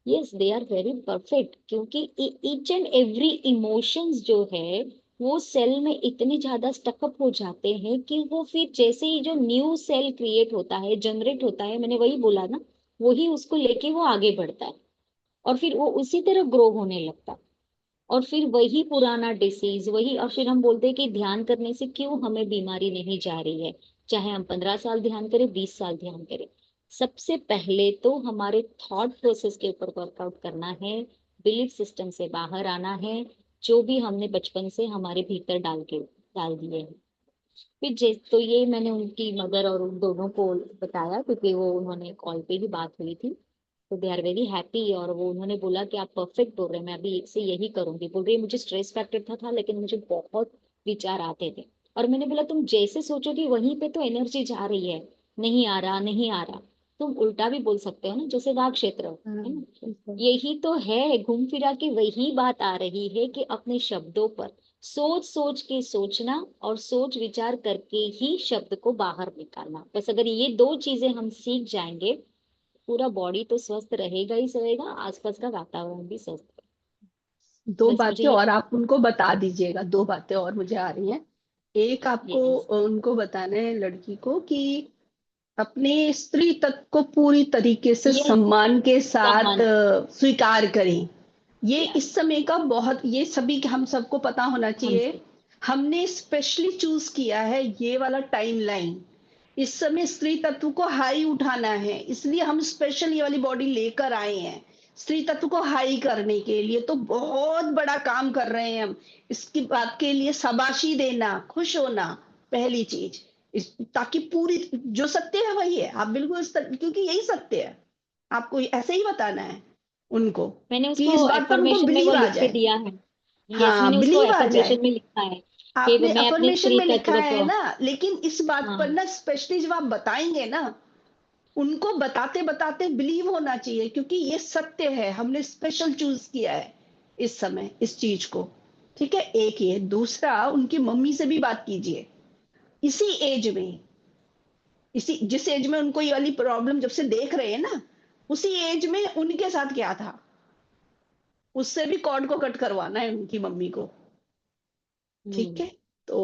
yes they are very perfect, क्योंकि ईच एंड एवरी इमोशंस जो है वो सेल में इतने ज्यादा स्टकअप हो जाते हैं कि वो फिर जैसे ही जो न्यू सेल क्रिएट होता है, जनरेट होता है, मैंने वही बोला ना, वही उसको लेके वो आगे बढ़ता है और फिर वो उसी तरह ग्रो होने लगता है। और फिर वही पुराना डिसीज वही, और फिर हम बोलते हैं कि ध्यान करने से क्यों हमें बीमारी नहीं जा रही है, चाहे हम 15 साल ध्यान करें, 20 साल ध्यान करें। सबसे पहले तो हमारे थॉट प्रोसेस के ऊपर वर्कआउट करना है, बिलीफ सिस्टम से बाहर आना है, जो भी हमने बचपन से हमारे भीतर डाल दिए हैं। फिर तो ये मैंने उनकी मदर और उन दोनों को बताया, क्योंकि वो उन्होंने कॉल पे ही बात हुई थी, तो दे आर वेरी हैप्पी। और वो उन्होंने बोला कि आप परफेक्ट बोल रहे हैं, मैं अभी से यही करूंगी। बोल रही है, मुझे स्ट्रेस फैक्टर था लेकिन मुझे बहुत विचार आते थे। और मैंने बोला तुम जैसे सोचोगी वहीं पे तो एनर्जी जा रही है, नहीं आ रहा, नहीं आ रहा। तुम उल्टा भी बोल सकते हो ना, जैसे वाक क्षेत्र है ना, बिल्कुल। यही तो है, घूम फिरा के वही बात आ रही है कि अपने शब्दों पर सोच सोच के सोचना और सोच विचार करके ही शब्द को बाहर निकालना। बस अगर ये दो चीजें हम सीख जाएंगे, पूरा बॉडी तो स्वस्थ रहेगा ही रहेगा, आसपास का वातावरण भी स्वस्थ रहेगा। दो बस मुझे बातें ये और आप उनको बता दीजिएगा, दो बातें और मुझे आ रही हैं। एक आपको यस, उनको बताना है लड़की को कि अपने स्त्री तत्व को पूरी तरीके से यस, सम्मान के साथ सम्मान, स्वीकार करें। ये या इस समय का बहुत, ये सभी हम सबको पता होना हम चाहिए। हमने स्पेशली चूज किया है ये वाला टाइम लाइन। इस समय स्त्री तत्व को हाई उठाना है, इसलिए हम स्पेशल ये वाली बॉडी लेकर आए हैं स्त्री तत्व को हाई करने के लिए। तो बहुत बड़ा काम कर रहे हैं हम। इसकी बात के लिए शाबाशी देना, खुश होना, पहली चीज। ताकि पूरी जो सत्य है वही है, आप बिल्कुल क्योंकि यही सत्य है। आपको ऐसे ही बताना है उनको मैंने कि उसको इस बात पर उनको एफर्मेशन में वो बिलीव आ लिख के जाए। दिया है। यस, मैंने हाँ, उसको बिलीव आ जाए। एफर्मेशन में लिखा है कि आपने मैं अपने अफर्मेशन स्त्री में लिखा तत्व है को, ना, लेकिन इस बात हाँ पर ना स्पेशली जब आप बताएंगे ना, उनको बताते बताते बिलीव होना चाहिए, क्योंकि ये सत्य है। हमने स्पेशल चूज किया है इस समय इस चीज को। ठीक है, एक ये। दूसरा, उनकी मम्मी से भी बात कीजिए इसी एज में। इसी जिस एज में उनको ये वाली प्रॉब्लम जब से देख रहे हैं ना, उसी एज में उनके साथ क्या था, उससे भी कॉर्ड को कट करवाना है उनकी मम्मी को। ठीक हम्म, है, तो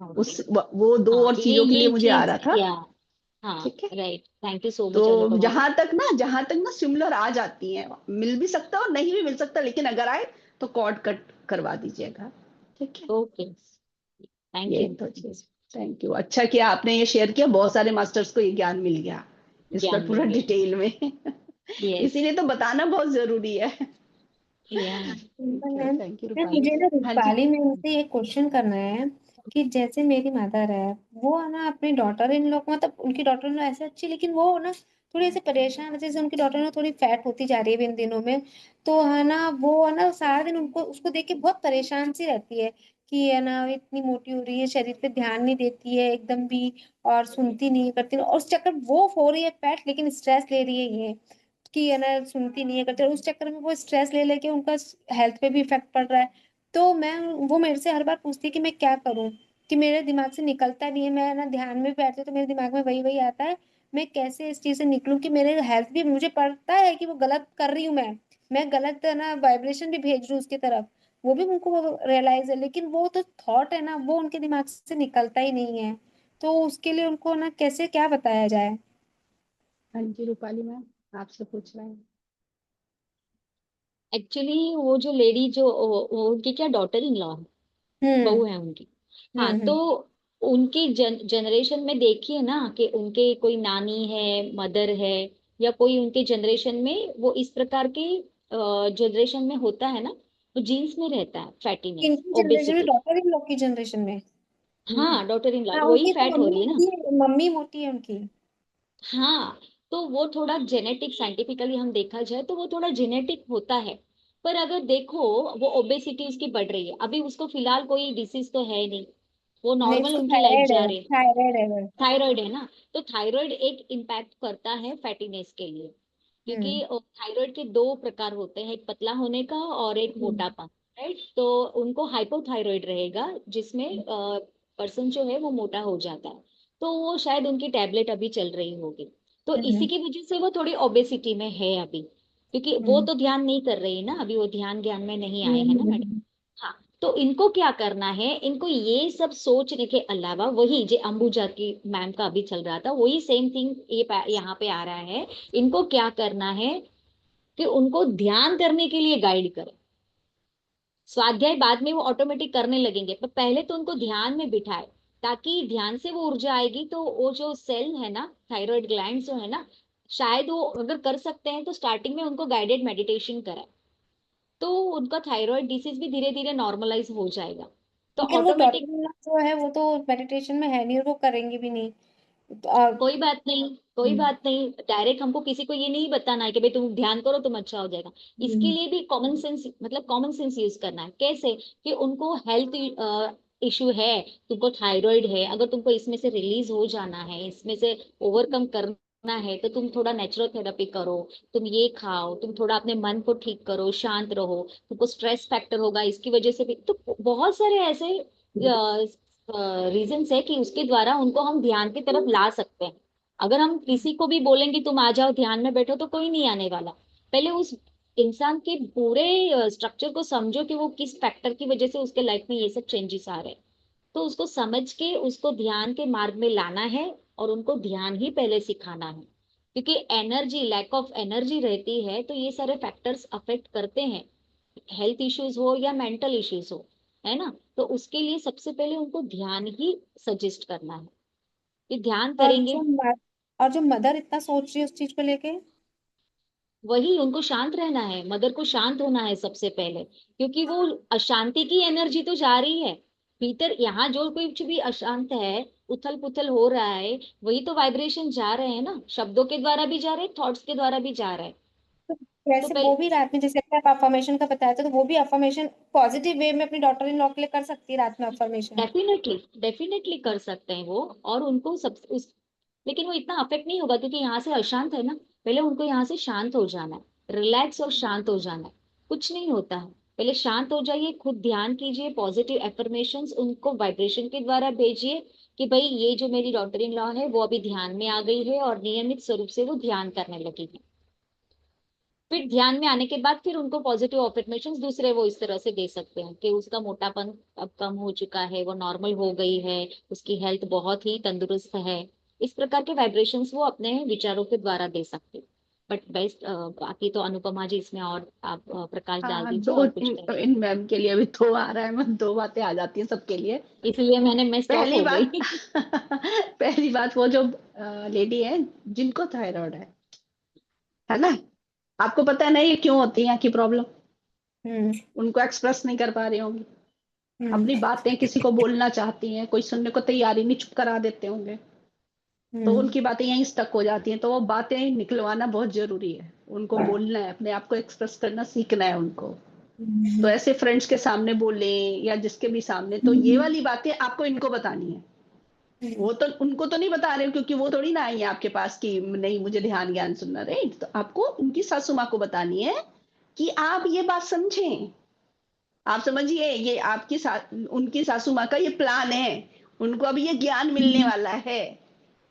ओके, वो दो हाँ और चीजों के लिए ये मुझे आ चीज, रहा था। या हाँ, ठीक है, राइट, थैंक यू सो तो मच अनुपमा जी। जहां तक ना सिमिलर आ जाती हैं, मिल भी सकता है और नहीं भी मिल सकता, लेकिन अगर आए तो कॉर्ड कट करवा दीजिएगा। ठीक है, ओके, थैंक ये यू। तो चीज। थैंक यू, अच्छा किया आपने ये शेयर किया, बहुत सारे मास्टर्स को ये ज्ञान मिल गया इस पर ज्ञान पूरा मिल गया, डिटेल में। यस, इसीलिए तो बताना बहुत जरूरी है। या ठीक है, ma'am thank you ma'am Rupali. मुझे ना हाँ जी। रूपाली मैम से एक क्वेश्चन करना है कि जैसे मेरी मदर है, वो है ना अपनी डॉटर इन लोग, मतलब उनकी डॉटर इन ऐसे अच्छी, लेकिन वो ना थोड़ी ऐसे परेशान है, जैसे उनकी डॉटर ना थोड़ी फैट होती जा रही है इन दिनों में। तो है ना वो है ना सारा दिन उनको उसको देख के बहुत परेशान सी रहती है कि है ना इतनी मोटी हो रही है, शरीर पे ध्यान नहीं देती है एकदम भी, और सुनती नहीं है, करती नहीं, और उस चक्कर वो हो रही है फैट, लेकिन स्ट्रेस ले रही है ये कि है ना सुनती नहीं है, करती है, और उस चक्कर में वो स्ट्रेस ले लेके उनका हेल्थ पे भी इफेक्ट पड़ रहा है। तो मैं वो मेरे से हर बार पूछती है कि मैं क्या करूं, कि मेरे दिमाग से निकलता नहीं है, मैं ना ध्यान में बैठती हूँ तो मेरे दिमाग में वही वही आता है। मैं कैसे इस चीज से निकलूं कि मेरे हेल्थ भी, मुझे पता है कि वो गलत कर रही हूँ मैं गलत है ना वाइब्रेशन भी भेज रही हूँ उसकी तरफ, वो भी उनको रियलाइज है, लेकिन वो तो थॉट है ना वो उनके दिमाग से निकलता ही नहीं है। तो उसके लिए उनको ना कैसे क्या बताया जाए। हाँ जी रूपाली मैम, आपसे पूछ रहे हैं। एक्चुअली वो जो लेडी जो वो उनकी क्या डॉटर इन लॉ है, बहू है उनकी। हाँ, तो उनकी जनरेशन में देखिए ना कि उनके कोई नानी है, मदर है, या कोई उनके जनरेशन में वो इस प्रकार के जनरेशन में होता है ना, तो जीन्स में रहता है फैटीनेस, इनकी जनरेशन में, ओबेसिटी। डॉटर इन लॉ की जनरेशन में। हाँ, डॉटर इन लॉ हाँ, वही उनकी तो फैट हो रही है ना। मम्मी मोटी है उनकी। हाँ, तो वो थोड़ा जेनेटिक, साइंटिफिकली हम देखा जाए तो वो थोड़ा जेनेटिक होता है। पर अगर देखो, वो ओबेसिटी उसकी बढ़ रही है, अभी उसको फिलहाल कोई डिसीज तो है नहीं, वो नहीं, नॉर्मल उसको उनकी लाइफ थायराइड जा है, रही है। थायराइड है वो। थायराइड है ना, तो थायराइड एक इम्पैक्ट करता है फैटीनेस के लिए, क्योंकि थायराइड के दो प्रकार होते हैं, एक पतला होने का और एक मोटापा। राइट, तो उनको हाइपोथायराइड रहेगा, जिसमें पर्सन जो है वो मोटा हो जाता है। तो वो शायद उनकी टैबलेट अभी चल रही होगी, तो इसी की वजह से वो थोड़ी ओबेसिटी में है अभी, क्योंकि वो तो ध्यान नहीं कर रही ना, अभी वो ध्यान ज्ञान में नहीं आए हैं ना मैडम। हाँ, तो इनको क्या करना है, इनको ये सब सोचने के अलावा, वही जो अंबुजा की मैम का अभी चल रहा था, वही सेम थिंग ये यहाँ पे आ रहा है। इनको क्या करना है कि उनको ध्यान करने के लिए गाइड करें। स्वाध्याय बाद में वो ऑटोमेटिक करने लगेंगे, पर पहले तो उनको ध्यान में बिठाए, ताकि ध्यान से वो ऊर्जा आएगी, तो वो जो सेल है ना, थायराइड ग्लैंड जो है ना, शायद वो अगर कर सकते हैं तो स्टार्टिंग में उनको गाइडेड मेडिटेशन कराए, तो उनका थायराइड डिसीज भी धीरे धीरे नॉर्मलाइज हो जाएगा, तो लेकिन वो ऑटोमेटिक। डॉटर जो है वो तो मेडिटेशन में है नहीं, और वो करेंगे भी नहीं। कोई बात नहीं, कोई बात नहीं, डायरेक्ट हमको किसी को ये नहीं बताना है कि भाई तुम ध्यान करो तुम अच्छा हो जाएगा। इसके लिए भी कॉमन सेंस, मतलब कॉमन सेंस यूज करना है। कैसे कि उनको हेल्थ इशू है, तुमको थायराइड है, अगर तुमको इसमें से रिलीज हो जाना है, इसमें से ओवरकम करना है, तो तुम थोड़ा नेचुरल थेरेपी करो, तुम ये खाओ, तुम थोड़ा अपने मन को ठीक करो, शांत रहो, तुमको स्ट्रेस फैक्टर होगा इसकी वजह से भी। तो बहुत सारे ऐसे रीजंस है कि उसके द्वारा उनको हम ध्यान की तरफ ला सकते हैं। अगर हम किसी को भी बोलेंगे तुम आ जाओ ध्यान में बैठो, तो कोई नहीं आने वाला। पहले उस इंसान के पूरे स्ट्रक्चर को समझो कि वो किस फैक्टर की वजह से उसके लाइफ में ये सब चेंजेस आ रहे हैं, तो उसको समझ के उसको ध्यान के मार्ग में लाना है, और उनको ध्यान ही पहले सिखाना है, क्योंकि एनर्जी, लैक ऑफ एनर्जी रहती है तो ये सारे फैक्टर्स अफेक्ट करते हैं, हेल्थ इश्यूज हो या मेंटल इश्यूज हो, है ना। तो उसके लिए सबसे पहले उनको ध्यान ही सजेस्ट करना है, कि ध्यान और करेंगे। जो मदर इतना सोच रही है उस चीज को लेके। वही उनको शांत रहना है, मदर को शांत होना है सबसे पहले, क्योंकि वो अशांति की एनर्जी तो जा रही है भीतर। यहाँ जो कोई कुछ भी अशांत है, उथल पुथल हो रहा है, वही तो वाइब्रेशन जा रहे हैं ना, शब्दों के द्वारा भी जा रहे हैं, थॉट्स के द्वारा भी जा रहे हैं। तो तो वैसे वो पहले भी रात में, जैसे आप अफर्मेशन का बताया था, तो वो भी अफर्मेशन पॉजिटिव वे में अपनी डॉटर इन लॉ के लिए कर सकती है रात में अफर्मेशन। डेफिनेटली, डेफिनेटली कर सकते हैं वो, और उनको सब लेकिन वो इतना अफेक्ट नहीं होगा, क्योंकि यहाँ से अशांत है ना। पहले उनको यहाँ से शांत हो जाना है, रिलैक्स और शांत हो जाना है, कुछ नहीं होता है। पहले शांत हो जाइए, खुद ध्यान कीजिए, पॉजिटिव एफर्मेशंस उनको वाइब्रेशन के द्वारा भेजिए, कि भाई ये जो मेरी डॉटर इन लॉ है वो अभी ध्यान में आ गई है, और नियमित स्वरूप से वो ध्यान करने लगी है। फिर ध्यान में आने के बाद फिर उनको पॉजिटिव अफर्मेशंस दूसरे वो इस तरह से दे सकते हैं, कि उसका मोटापन अब कम हो चुका है, वो नॉर्मल हो गई है, उसकी हेल्थ बहुत ही तंदुरुस्त है। इस प्रकार के वाइब्रेशंस वो अपने विचारों के द्वारा दे सकते हैं। बट बेस्ट, बाकी तो अनुपमा जी इसमें और आप प्रकाश डाल हाँ, दीजिए दो और कुछ करें। इन मैम के लिए अभी दो आ रहा है, मैं दो बातें आ जाती हैं सबके लिए। इसलिए मैं स्टॉप पहली हो बात गई। पहली बात, वो जो लेडी है जिनको थायराइड है ना, आपको पता है ना ये क्यों होती है की प्रॉब्लम? हम्म उनको एक्सप्रेस नहीं कर पा रही होंगी हम्म अपनी बातें, किसी को बोलना चाहती हैं, कोई सुनने को तैयारी नहीं, चुप करा देते होंगे, तो हम्म उनकी बातें यहीं स्टक हो जाती हैं। तो वो बातें निकलवाना बहुत जरूरी है, उनको बोलना है, अपने आप को एक्सप्रेस करना सीखना है उनको। तो हम्म ऐसे फ्रेंड्स के सामने बोले या जिसके भी सामने, तो ये वाली बातें आपको इनको बतानी है। वो तो उनको तो नहीं बता रहे हो, क्योंकि वो थोड़ी ना आई है आपके पास कि नहीं मुझे ध्यान ज्ञान सुनना, राइट। तो आपको उनकी सासू माँ को बतानी है कि आप ये बात समझें, आप समझिए, ये आपकी उनकी सासू माँ का ये प्लान है, उनको अभी ये ज्ञान मिलने वाला है,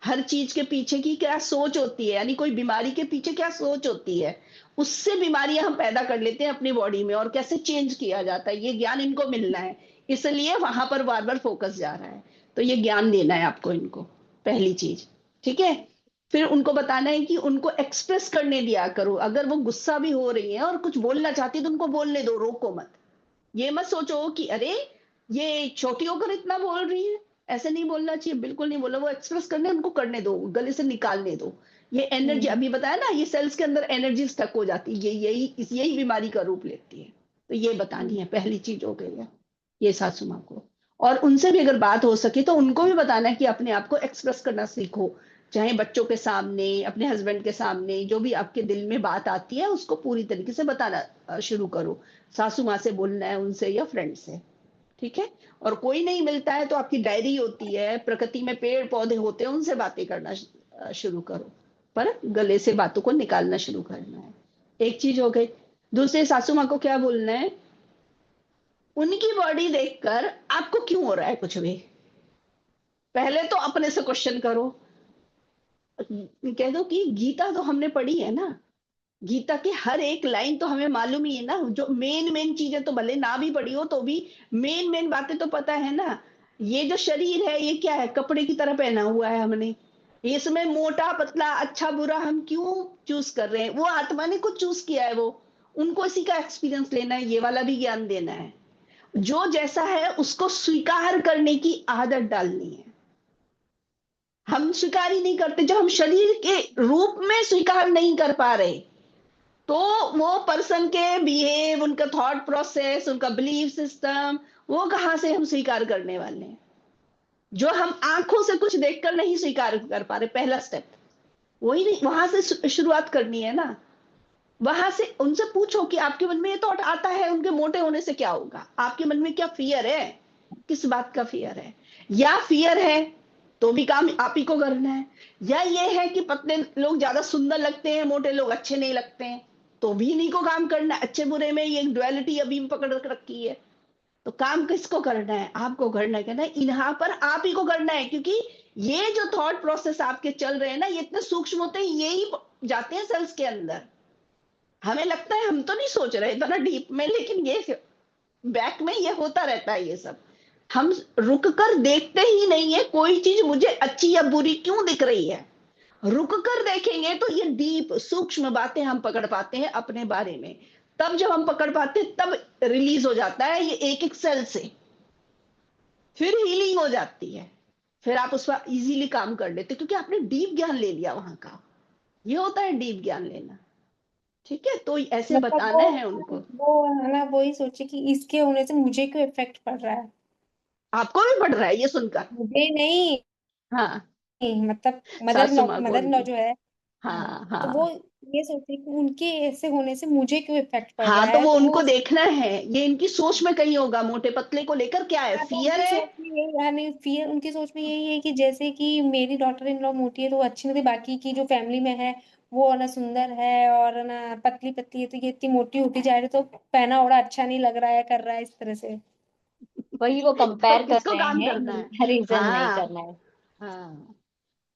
हर चीज के पीछे की क्या सोच होती है, यानी कोई बीमारी के पीछे क्या सोच होती है, उससे बीमारियां हम पैदा कर लेते हैं अपनी बॉडी में, और कैसे चेंज किया जाता है, ये ज्ञान इनको मिलना है, इसलिए वहां पर बार बार फोकस जा रहा है। तो ये ज्ञान देना है आपको इनको, पहली चीज, ठीक है। फिर उनको बताना है कि उनको एक्सप्रेस करने दिया करो। अगर वो गुस्सा भी हो रही है और कुछ बोलना चाहती है तो उनको बोलने दो, रोको मत। ये मत सोचो कि अरे ये छोटी होकर इतना बोल रही है, ऐसे नहीं बोलना चाहिए, बिल्कुल नहीं बोलना। वो एक्सप्रेस करने, उनको करने दो, गले से निकालने दो। ये एनर्जी अभी बताया ना, ये सेल्स के अंदर एनर्जी स्टक हो जाती है, यही बीमारी का रूप लेती है। तो ये बतानी है, पहली चीज हो गई है ये सासू माँ को। और उनसे भी अगर बात हो सके तो उनको भी बताना है कि अपने आप को एक्सप्रेस करना सीखो, चाहे बच्चों के सामने, अपने हस्बैंड के सामने, जो भी आपके दिल में बात आती है उसको पूरी तरीके से बताना शुरू करो। सासू माँ से बोलना है, उनसे या फ्रेंड से, ठीक है। और कोई नहीं मिलता है तो आपकी डायरी होती है, प्रकृति में पेड़ पौधे होते हैं, उनसे बातें करना शुरू करो, पर गले से बातों को निकालना शुरू करना है। एक चीज हो गई। दूसरे, सासू माँ को क्या बोलना है, उनकी बॉडी देखकर आपको क्यों हो रहा है कुछ भी, पहले तो अपने से क्वेश्चन करो। कह दो कि गीता तो हमने पढ़ी है ना, गीता की हर एक लाइन तो हमें मालूम ही है ना, जो मेन मेन चीजें तो भले ना भी पढ़ी हो तो भी मेन मेन बातें तो पता है ना। ये जो शरीर है ये क्या है, कपड़े की तरह पहना हुआ है हमने, इसमें मोटा पतला अच्छा बुरा हम क्यों चूज कर रहे हैं, वो आत्मा ने कुछ चूज किया है, वो उनको इसी का एक्सपीरियंस लेना है, ये वाला भी ज्ञान देना है। जो जैसा है उसको स्वीकार करने की आदत डालनी है। हम स्वीकार ही नहीं करते, जब हम शरीर के रूप में स्वीकार नहीं कर पा रहे तो वो पर्सन के बिहेव, उनका थॉट प्रोसेस, उनका बिलीफ सिस्टम, वो कहां से हम स्वीकार करने वाले हैं। जो हम आंखों से कुछ देखकर नहीं स्वीकार कर पा रहे, पहला स्टेप वही नहीं, वहां से शुरुआत करनी है ना। वहां से उनसे पूछो कि आपके मन में ये थॉट आता है, उनके मोटे होने से क्या होगा, आपके मन में क्या फियर है, किस बात का फियर है, या फियर है तो भी काम आप ही को करना है, या ये है कि पतले लोग ज्यादा सुंदर लगते हैं, मोटे लोग अच्छे नहीं लगते हैं, तो भी इन्हीं को काम करना है। अच्छे बुरे में ये डुअलिटी अभी भी पकड़ रखी है, तो काम किसको करना है, आपको करना है। कहना है यहाँ पर आप ही को करना है, क्योंकि ये जो थॉट प्रोसेस आपके चल रहे हैं ना, ये इतने सूक्ष्म होते हैं, यही जाते हैं सेल्स के अंदर। हमें लगता है हम तो नहीं सोच रहे इतना डीप में, लेकिन ये बैक में ये होता रहता है। ये सब हम रुक कर देखते ही नहीं है, कोई चीज मुझे अच्छी या बुरी क्यों दिख रही है, रुक कर देखेंगे तो ये डीप सूक्ष्म बातें हम पकड़ पाते हैं अपने बारे में। तब जब हम पकड़ पाते हैं तब रिलीज हो जाता है ये एक एक सेल से, फिर हीलिंग हो जाती है, फिर आप उस पर इजीली काम कर लेते, क्योंकि आपने डीप ज्ञान ले लिया वहां का। ये होता है डीप ज्ञान लेना, ठीक है। तो ऐसे मतलब बताना है उनको। वो है ना, वही सोचे कि इसके होने से मुझे क्यों इफेक्ट पड़ रहा है। आपको भी पड़ रहा है ये सुनकर? मुझे नहीं, हाँ, मतलब सासू माँ को मदर इन लॉ उनकी। जो है, हाँ तो वो हाँ ये सोचते कि उनके ऐसे होने से मुझे क्यों इफेक्ट पड़ हाँ, रहा तो है, वो तो उनको वो देखना है, ये इनकी सोच में कहीं होगा, मोटे पतले को लेकर क्या है, हाँ, तो फियर उनकी है। सोच में यही, हाँ नहीं, फियर उनकी सोच में यही है कि जैसे कि मेरी डॉटर इन लॉ मोटी है तो वो अच्छी नहीं थी, बाकी की जो फैमिली में है वो ना सुंदर है और ना पतली पतली है, तो ये इतनी मोटी होती जा रही है, तो पहना ओढ़ा अच्छा नहीं लग रहा है, कर रहा है इस तरह से। वही वो तो कंपेयर कर किसको रहे काम करना है? हैं, रीजन नहीं हाँ करना है। हाँ,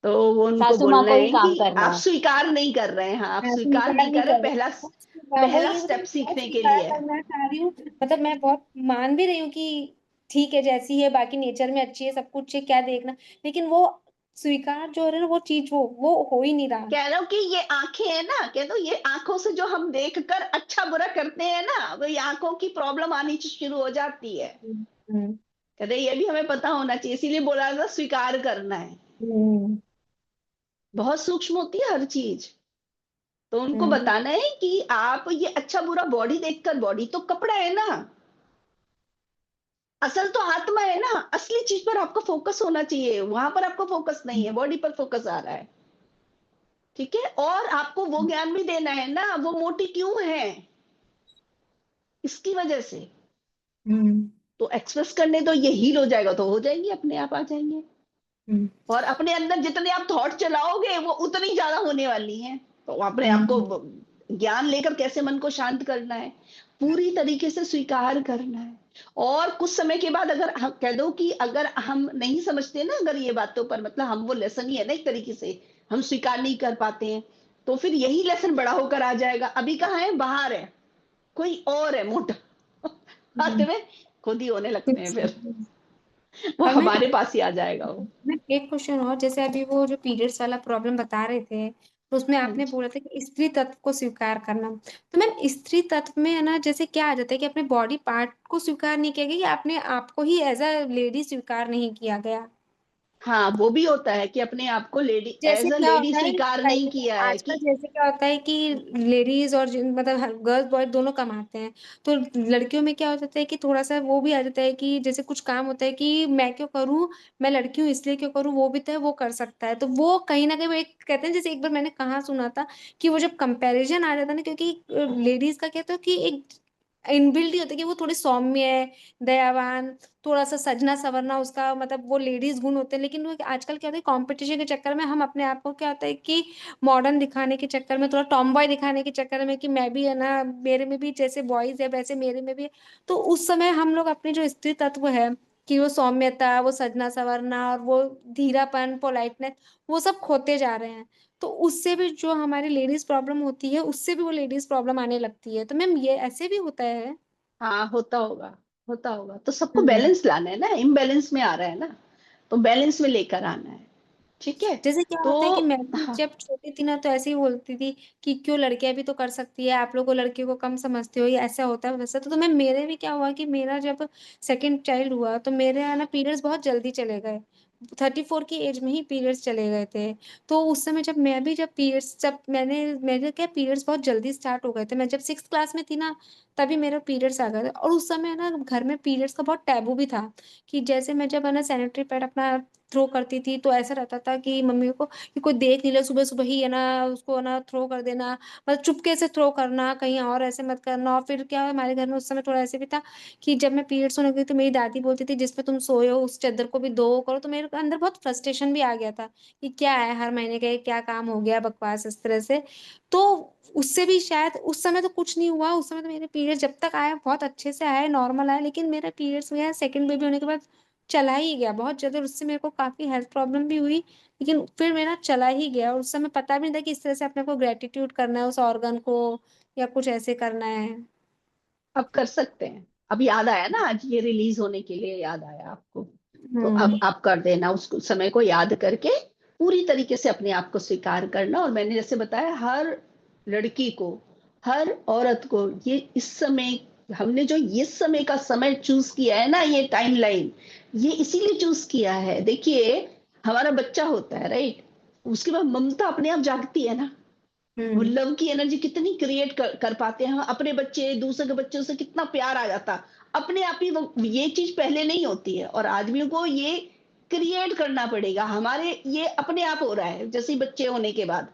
तो वो उनको सासू माँ बोलना को ही है काम कि करना आप है। स्वीकार नहीं कर रहे हैं। हाँ, आप हाँ, स्वीकार स्वीकार नहीं नहीं कर रहे, कर पहला रहे, वो पहला ये स्टेप मतलब मैं सीखने के स्वीकार लिए है। करना चाह रही हूँ, मतलब मैं बहुत मान भी रही हूँ कि ठीक है जैसी है, बाकी नेचर में अच्छी है, सब कुछ है, क्या देखना, लेकिन वो स्वीकार जो हो रहा है ना, वो चीज वो हो ही नहीं रहा। कह रहा हूँ कि ये आंखें है ना, कह दो ये आंखों से जो हम देखकर अच्छा बुरा करते हैं ना, वो ये आंखों की प्रॉब्लम आनी शुरू हो जाती है। हम्म कहते ये भी हमें पता होना चाहिए, इसीलिए बोला था स्वीकार करना है। हम्म बहुत सूक्ष्म होती है हर चीज। तो उनको हम्म बताना है कि आप ये अच्छा बुरा बॉडी देखकर, बॉडी तो कपड़ा है ना, असल तो आत्मा है ना, असली चीज पर आपको फोकस होना चाहिए, वहां पर आपको फोकस नहीं है, बॉडी पर फोकस आ रहा है, ठीक है। और आपको वो ज्ञान भी देना है ना, वो मोटी क्यों है, इसकी वजह से। हम्म तो एक्सप्रेस करने दो, ये हील हो जाएगा, तो हो जाएंगे, अपने आप आ जाएंगे। हम्म और अपने अंदर जितने आप थॉट चलाओगे वो उतनी ज्यादा होने वाली हैं। तो अपने आप को हम्म ज्ञान लेकर कैसे मन को शांत करना है, पूरी तरीके से स्वीकार करना है। और कुछ समय के बाद अगर हम कह दो कि अगर हम नहीं समझते ना, अगर ये बातों पर, मतलब हम वो लेसन ही है ना एक तरीके से, हम स्वीकार नहीं कर पाते हैं, तो फिर यही लेसन बड़ा होकर आ जाएगा। अभी कहाँ है, बाहर है, कोई और है मोटा, हाथ में खुद ही होने लगते हैं फिर। वो और मैं हमारे पास ही आ जाएगा वो। मैं एक क्वेश्चन और, जैसे अभी वो जो पीरियड्स वाला प्रॉब्लम बता रहे थे, तो उसमें हाँ आपने जी। बोला था कि स्त्री तत्व को स्वीकार करना। तो मैम स्त्री तत्व में है ना, जैसे क्या आ जाता है कि अपने बॉडी पार्ट को स्वीकार नहीं किया गया, या अपने आप को ही एज अ लेडी स्वीकार नहीं किया गया? हाँ, वो भी होता है कि अपने आप को लेडी जैसे एज अ क्या लेडी होता है स्वीकार नहीं पहले, किया है आजकल कि जैसे क्या होता है कि लेडीज और मतलब गर्ल्स बॉय दोनों कमाते हैं, तो लड़कियों में क्या हो जाता है कि थोड़ा सा वो भी आ जाता है कि जैसे कुछ काम होता है कि मैं क्यों करूँ, मैं लड़की हूँ इसलिए क्यों करूँ, वो भी तो है, वो कर सकता है। तो वो कहीं ना कहीं वो एक कहते हैं, जैसे एक बार मैंने कहाँ सुना था कि वो जब कंपैरिजन आ जाता है ना, क्योंकि लेडीज का कहते हो कि एक इनबिल्ट ही होता है कि वो थोड़ी सौम्य है, दयावान, थोड़ा सा सजना सवरना उसका मतलब वो लेडीज गुण होते हैं। लेकिन वो आजकल क्या होता है, कंपटीशन के चक्कर में हम अपने आप को क्या होता है कि मॉडर्न दिखाने के चक्कर में, थोड़ा टॉम बॉय दिखाने के चक्कर में कि मैं भी है ना, मेरे में भी जैसे बॉयज है वैसे मेरे में भी है। तो उस समय हम लोग अपने जो स्त्री तत्व है कि वो सौम्यता, वो सजना सवरना और वो धीरापन, पोलाइटनेस, वो सब खोते जा रहे हैं। तो उससे भी जो हमारी लेडीज प्रॉब्लम होती है, उससे भी वो लेडीज प्रॉब्लम आने लगती है। तो मैम ये ऐसे भी होता है? हाँ, होता होगा, होता होगा। तो सबको हम्म। बैलेंस लाना है ना, इम्बैलेंस में आ रहा है ना, तो बैलेंस में लेकर आना है। ठीक है। जैसे क्या तो होता है कि मैं भी हाँ, जब छोटी थी ना, तो ऐसे ही बोलती थी कि क्यों लड़कियां भी तो कर सकती है, आप लोगों लड़कियों को कम समझते हो, ये ऐसा होता है वैसा। तो मैं मेरे भी क्या हुआ कि मेरा जब सेकंड चाइल्ड हुआ, तो मेरे है ना पीरियड्स बहुत जल्दी चले गए। 34 की एज में ही पीरियड्स चले गए थे। तो उस समय जब पीरियड्स जब मैंने मेरे क्या पीरियड्स बहुत जल्दी स्टार्ट हो गए थे। मैं जब 6th क्लास में थी ना, तभी मेरे पीरियड्स आ गए थे। और उस समय ना घर में पीरियड्स का बहुत टैबू भी था, कि जैसे मैं जब है ना सैनिटरी पैड अपना थ्रो करती थी, तो ऐसा रहता था कि मम्मी को कि कोई देख नहीं ले, सुबह सुबह ही है ना उसको है ना थ्रो कर देना, मतलब चुपके से थ्रो करना, कहीं और ऐसे मत करना। और फिर क्या हमारे घर में उस समय थोड़ा ऐसे भी था कि जब मैं पीरियड्स होने गई, तो मेरी दादी बोलती थी जिसपे तुम सोए हो उस चादर को भी दो करो। तो मेरे अंदर बहुत फ्रस्ट्रेशन भी आ गया था कि क्या है, हर महीने का ये क्या काम हो गया बकवास इस तरह से। तो उससे भी शायद उस समय तो कुछ नहीं हुआ, उस समय तो मेरे पीरियड्स जब तक आए बहुत अच्छे से आए, नॉर्मल आए। लेकिन मेरा पीरियड्स गया सेकंड बेबी होने के बाद, चला ही गया बहुत ज्यादा। उससे मेरे को काफी हेल्थ प्रॉब्लम भी हुई, लेकिन फिर मेरा चला ही गया। और उस समय पता भी नहीं था कि इस तरह से अपने को ग्रेटिट्यूड करना है उस ऑर्गन को, या कुछ ऐसे करना है। अब कर सकते हैं। अब याद आया ना, आज ये रिलीज होने के लिए याद आया आपको, तो अब हम्म। आप कर देना, उस समय को याद करके पूरी तरीके से अपने आप को स्वीकार करना। और मैंने जैसे बताया, हर लड़की को, हर औरत को ये इस समय, हमने जो ये समय का समय चूज किया है ना, ये टाइमलाइन, ये इसीलिए चूज किया है। देखिए, हमारा बच्चा होता है, राइट, उसके बाद ममता अपने आप जागती है ना, वो हम्म। लव की एनर्जी कितनी क्रिएट कर पाते हैं हम, अपने बच्चे दूसरे के बच्चों से कितना प्यार आ जाता अपने आप ही। वो ये चीज पहले नहीं होती है, और आदमियों को ये क्रिएट करना पड़ेगा। हमारे ये अपने आप हो रहा है जैसे ही बच्चे होने के बाद,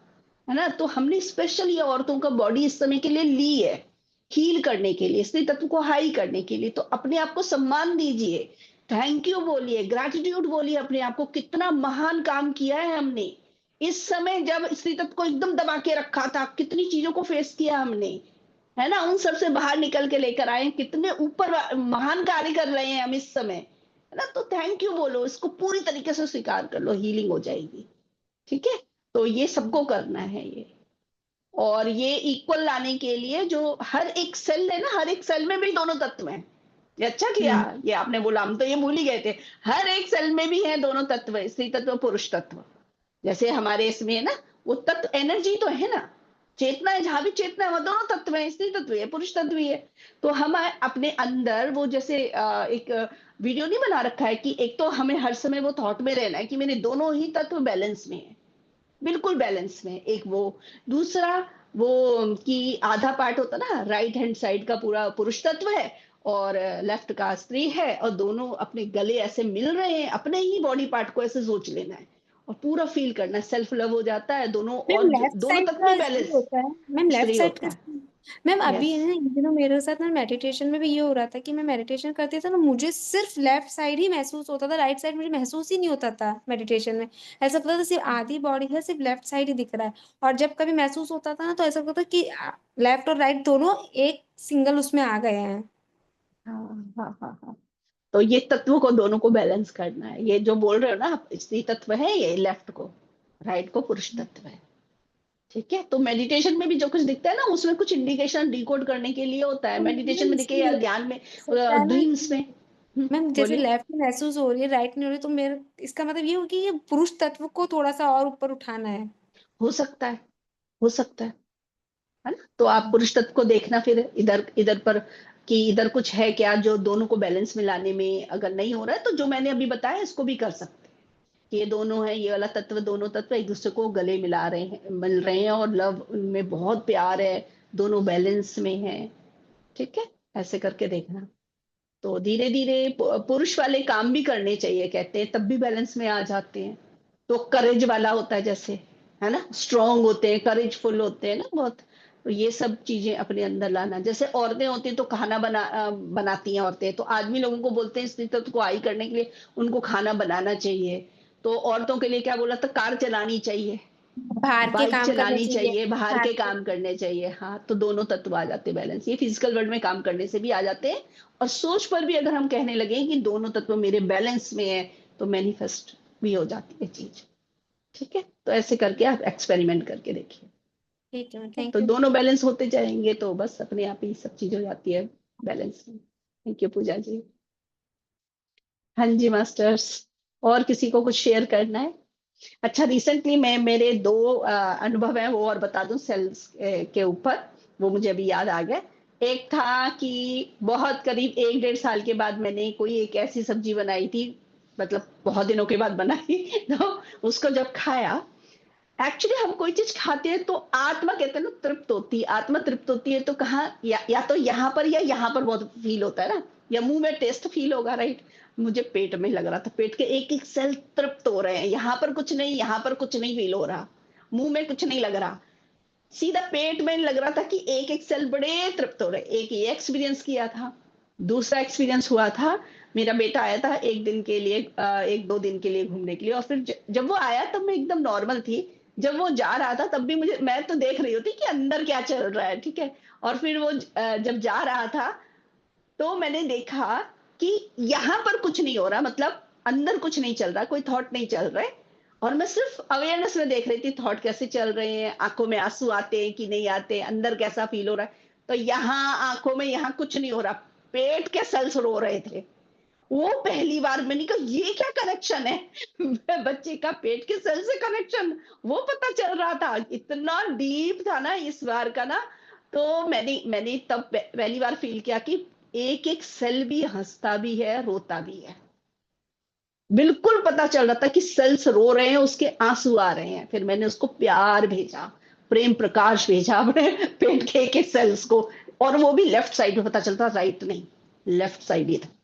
है ना। तो हमने स्पेशल ये औरतों का बॉडी इस समय के लिए ली है, हील करने के लिए, स्त्री तत्व को हाई करने के लिए। तो अपने आप को सम्मान दीजिए, थैंक यू बोलिए, ग्रैटिट्यूड बोलिए अपने आप को, कितना महान काम किया है हमने इस समय, जब स्त्री तत्व को एकदम दबा के रखा था, कितनी चीजों को फेस किया हमने, है ना। उन सब से बाहर निकल के लेकर आए, कितने ऊपर महान कार्य कर रहे हैं हम इस समय, है ना। तो थैंक यू बोलो, इसको पूरी तरीके से स्वीकार कर लो, हीलिंग हो जाएगी। ठीक है। तो ये सबको करना है ये। और ये इक्वल लाने के लिए जो हर एक सेल है ना, हर एक सेल में भी दोनों तत्व हैं। ये अच्छा किया, हम्म। ये आपने बोला, हम तो ये भूल ही गए थे। हर एक सेल में भी है दोनों तत्व, स्त्री तत्व पुरुष तत्व। जैसे हमारे इसमें है ना, वो तत्व एनर्जी तो है ना, चेतना है, जहां भी चेतना है वो दोनों तत्व है, स्त्री तत्व है पुरुष तत्व ही है। तो हम अपने अंदर वो जैसे एक वीडियो नहीं बना रखा है कि एक तो हमें हर समय वो थॉट में रहना है कि मेरे दोनों ही तत्व बैलेंस में है, बिल्कुल बैलेंस में। एक वो, दूसरा वो कि आधा पार्ट होता ना, राइट हैंड साइड का पूरा पुरुष तत्व है और लेफ्ट का स्त्री है, और दोनों अपने गले ऐसे मिल रहे हैं, अपने ही बॉडी पार्ट को ऐसे सोच लेना है और पूरा फील करना है, सेल्फ लव हो जाता है दोनों, मैम और लेफ्ट दोनों साइड तत्व का ही स्त्री बैलेंस। होता है? मैम लेफ्ट स्त्री साइड होता का है। मैम अभी यस। है ना इन दिनों मेरे साथ ना मेडिटेशन में भी ये हो रहा था कि मैं मेडिटेशन करती था ना, मुझे सिर्फ लेफ्ट साइड ही महसूस होता था, राइट साइड मुझे महसूस ही नहीं होता था मेडिटेशन में। ऐसा लगता था सिर्फ आधी बॉडी है, सिर्फ लेफ्ट साइड ही दिख रहा है। और जब कभी महसूस होता था ना, तो ऐसा लगता था कि लेफ्ट और राइट दोनों एक सिंगल उसमें आ गए हैं। हाँ हाँ हाँ हाँ। तो ये तत्वों को दोनों को बैलेंस करना है, ये जो बोल रहे हो ना आप, स्त्री तत्व है ये, लेफ्ट को, राइट को पुरुष तत्व है। ठीक है। तो मेडिटेशन में भी जो कुछ दिखता है ना, उसमें कुछ इंडिकेशन डिकोड करने के लिए होता है। तो मेडिटेशन मैम में दिखे या इसमें ध्यान में, सकता है ना ड्रीम्स कि में। मैम जैसे बोलिए। लेफ्ट में महसूस हो रही है, राइट नहीं हो रही, तो मेरा इसका मतलब ये हो कि ये पुरुष तत्व को थोड़ा सा और ऊपर उठाना है। हो सकता है, हो सकता है ना? तो आप पुरुष तत्व को देखना फिर इधर इधर पर, कि इधर कुछ है क्या जो दोनों को बैलेंस में लाने में अगर नहीं हो रहा है, तो जो मैंने अभी बताया इसको भी कर सकते हैं कि ये दोनों है, ये वाला तत्व, दोनों तत्व एक दूसरे को गले मिला रहे हैं, मिल रहे हैं, और लव उनमें बहुत प्यार है, दोनों बैलेंस में है। ठीक है, ऐसे करके देखना। तो धीरे धीरे पुरुष वाले काम भी करने चाहिए कहते हैं, तब भी बैलेंस में आ जाते हैं। तो करेज वाला होता है जैसे, है ना, स्ट्रांग होते हैं, करेजफुल होते हैं ना बहुत। तो ये सब चीजें अपने अंदर लाना। जैसे औरतें होती हैं तो खाना बनाती हैं औरतें, तो आदमी लोगों को बोलते हैं स्त्री तत्व को हाई करने के लिए उनको खाना बनाना चाहिए। तो औरतों के लिए क्या बोला था, कार चलानी चाहिए, बाहर के बाइक काम करने चलानी चाहिए। चाहिए, बाहर बाहर के के काम करने चाहिए। हाँ, तो दोनों तत्व आ जाते हैं बैलेंस। ये फिजिकल वर्ल्ड में काम करने से भी आ जाते हैं, और सोच पर भी अगर हम कहने लगे कि दोनों तत्व मेरे बैलेंस में है, तो मैनिफेस्ट भी हो जाती है चीज। ठीक है, तो ऐसे करके आप एक्सपेरिमेंट करके देखिए। ठीक है, तो थैंक यू। दोनों बैलेंस होते जाएंगे तो बस अपने आप ही सब चीज हो जाती है बैलेंस में। थैंक यू पूजा जी। हाँ जी मास्टर्स, और किसी को कुछ शेयर करना है? अच्छा, रिसेंटली मैं मेरे दो अनुभव हैं वो और बता दूं सेल्स के ऊपर, वो मुझे अभी याद आ गए। एक था कि बहुत करीब 1-1.5 साल के बाद मैंने कोई एक ऐसी सब्जी बनाई थी, मतलब बहुत दिनों के बाद बनाई तो उसको जब खाया, एक्चुअली हम कोई चीज खाते हैं तो आत्मा कहते हैं ना तृप्त होती है, आत्मा तृप्त होती है तो कहाँ, या तो यहाँ पर या यहाँ पर बहुत फील होता है ना, या मुंह में टेस्ट फील होगा, राइट? मुझे पेट में लग रहा था, पेट के एक एक सेल तृप्त हो रहे हैं, यहाँ पर कुछ नहीं, यहाँ पर कुछ नहीं फील हो रहा, मुंह में कुछ नहीं लग रहा, सीधा पेट में लग रहा था कि एक एक सेल बड़े तृप्त हो रहे। एक ये एक्सपीरियंस किया था। दूसरा एक्सपीरियंस हुआ था, मेरा बेटा आया था 1 दिन के लिए, 1-2 दिन के लिए घूमने के लिए, और फिर जब वो आया तब मैं एकदम नॉर्मल थी, जब वो जा रहा था तब भी मुझे, मैं तो देख रही होती कि अंदर क्या चल रहा है, ठीक है। और फिर वो जब जा रहा था तो मैंने देखा कि यहाँ पर कुछ नहीं हो रहा, मतलब अंदर कुछ नहीं चल रहा, कोई थॉट नहीं चल रहे, और मैं सिर्फ अवेयरनेस में देख रही थी थॉट कैसे चल रहे हैं, आंखों में आंसू आते हैं कि नहीं आते, अंदर कैसा फील हो रहा है। तो यहाँ आंखों में यहाँ कुछ नहीं हो रहा, पेट के सेल्स रो रहे थे। वो पहली बार मैंने कहा ये क्या कनेक्शन है बच्चे का पेट के सेल से कनेक्शन, वो पता चल रहा था, इतना डीप था ना इस बार का ना। तो मैंने तब पहली बार फील किया कि एक एक सेल भी हंसता भी है, रोता भी है। बिल्कुल पता चल रहा था कि सेल्स रो रहे हैं, उसके आंसू आ रहे हैं। फिर मैंने उसको प्यार भेजा, प्रेम प्रकाश भेजा अपने पेट के एक एक सेल्स को, और वो भी लेफ्ट साइड में पता चलता, राइट नहीं, लेफ्ट साइड ही था।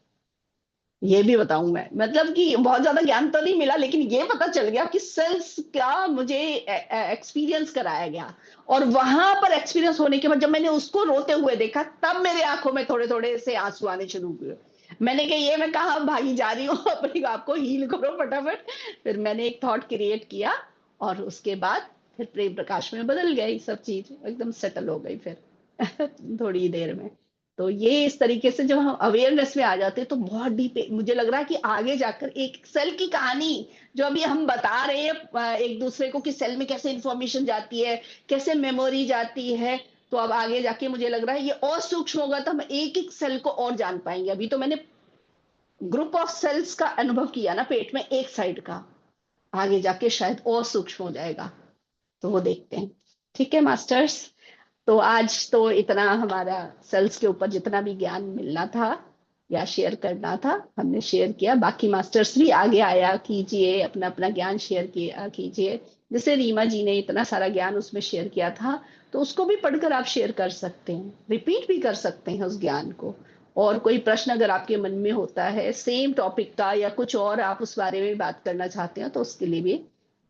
ये भी बताऊं मैं, मतलब कि बहुत ज्यादा ज्ञान तो नहीं मिला, लेकिन ये पता चल गया कि सेल्स क्या मुझे एक्सपीरियंस कराया गया। और वहां पर एक्सपीरियंस होने के बाद जब मैंने उसको रोते हुए देखा, तब मेरे आंखों में थोड़े थोड़े से आंसू आने शुरू हुए। मैंने कहा ये मैं कहाँ भागी जा रही हूँ अपने आप को हील करो फटाफट। फिर मैंने एक थॉट क्रिएट किया, और उसके बाद फिर प्रेम प्रकाश में बदल गई, सब चीज एकदम सेटल हो गई फिर थोड़ी देर में। तो ये इस तरीके से जब हम अवेयरनेस में आ जाते हैं तो बहुत डीप, मुझे लग रहा है कि आगे जाकर एक सेल की कहानी जो अभी हम बता रहे हैं एक दूसरे को, कि सेल में कैसे इंफॉर्मेशन जाती है, कैसे मेमोरी जाती है, तो अब आगे जाके मुझे लग रहा है ये और सूक्ष्म होगा, तो हम एक एक सेल को और जान पाएंगे। अभी तो मैंने ग्रुप ऑफ सेल्स का अनुभव किया ना पेट में एक साइड का, आगे जाके शायद और सूक्ष्म हो जाएगा, तो वो देखते हैं। ठीक है मास्टर्स, तो आज तो इतना हमारा सेल्स के ऊपर जितना भी ज्ञान मिलना था या शेयर करना था हमने शेयर किया। बाकी मास्टर्स भी आगे आया कीजिए, अपना अपना ज्ञान शेयर किया कीजिए। जैसे रीमा जी ने इतना सारा ज्ञान उसमें शेयर किया था, तो उसको भी पढ़कर आप शेयर कर सकते हैं, रिपीट भी कर सकते हैं उस ज्ञान को। और कोई प्रश्न अगर आपके मन में होता है सेम टॉपिक का, या कुछ और आप उस बारे में बात करना चाहते हैं, तो उसके लिए भी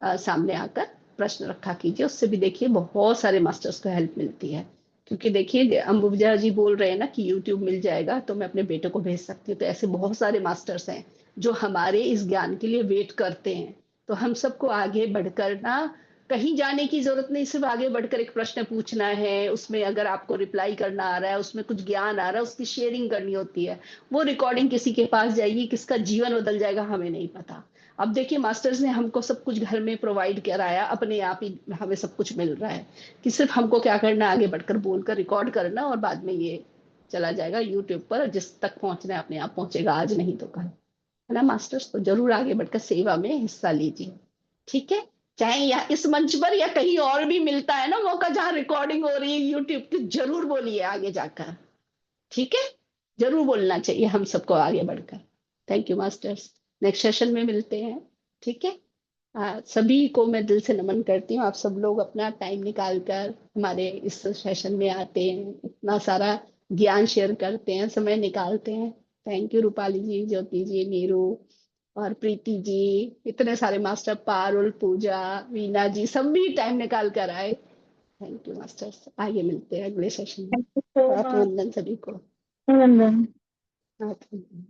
सामने आकर प्रश्न रखा कीजिए। उससे भी देखिए बहुत सारे मास्टर्स को हेल्प मिलती है। क्योंकि देखिए अंबुजा जी बोल रहे हैं ना कि यूट्यूब मिल जाएगा तो मैं अपने बेटे को भेज सकती हूँ, तो ऐसे बहुत सारे मास्टर्स हैं जो हमारे इस ज्ञान के लिए वेट करते हैं। तो हम सबको आगे बढ़कर ना, कहीं जाने की जरूरत नहीं, सिर्फ आगे बढ़कर एक प्रश्न पूछना है, उसमें अगर आपको रिप्लाई करना आ रहा है, उसमें कुछ ज्ञान आ रहा है, उसकी शेयरिंग करनी होती है। वो रिकॉर्डिंग किसी के पास जाएगी, किसका जीवन बदल जाएगा हमें नहीं पता। अब देखिए मास्टर्स ने हमको सब कुछ घर में प्रोवाइड कराया, अपने आप ही हमें सब कुछ मिल रहा है, कि सिर्फ हमको क्या करना है, आगे बढ़कर बोलकर रिकॉर्ड करना और बाद में ये चला जाएगा यूट्यूब पर, जिस तक पहुंचना है अपने आप पहुंचेगा, आज नहीं तो कल, है ना मास्टर्स। तो जरूर आगे बढ़कर सेवा में हिस्सा लीजिए, ठीक है। चाहे या इस मंच पर या कहीं और भी मिलता है ना मौका जहाँ रिकॉर्डिंग हो रही है यूट्यूब की, जरूर बोलिए आगे जाकर, ठीक है। जरूर बोलना चाहिए हम सबको आगे बढ़कर। Thank you masters, next session में मिलते हैं, ठीक है। सभी को मैं दिल से नमन करती हूँ। आप सब लोग अपना टाइम निकाल कर हमारे इस सेशन में आते हैं, इतना सारा ज्ञान शेयर करते हैं, समय निकालते हैं। थैंक यू रूपाली जी, ज्योति जी, नीरू और प्रीति जी, इतने सारे मास्टर, पारुल, पूजा, वीना जी, सब भी टाइम निकाल कर आए। थैंक यू मास्टर्स, आगे मिलते हैं अगले सेशन में। थैंक यू सो हाथ मच। वंदन सभी को, धन्यवाद। हाथ वंदन।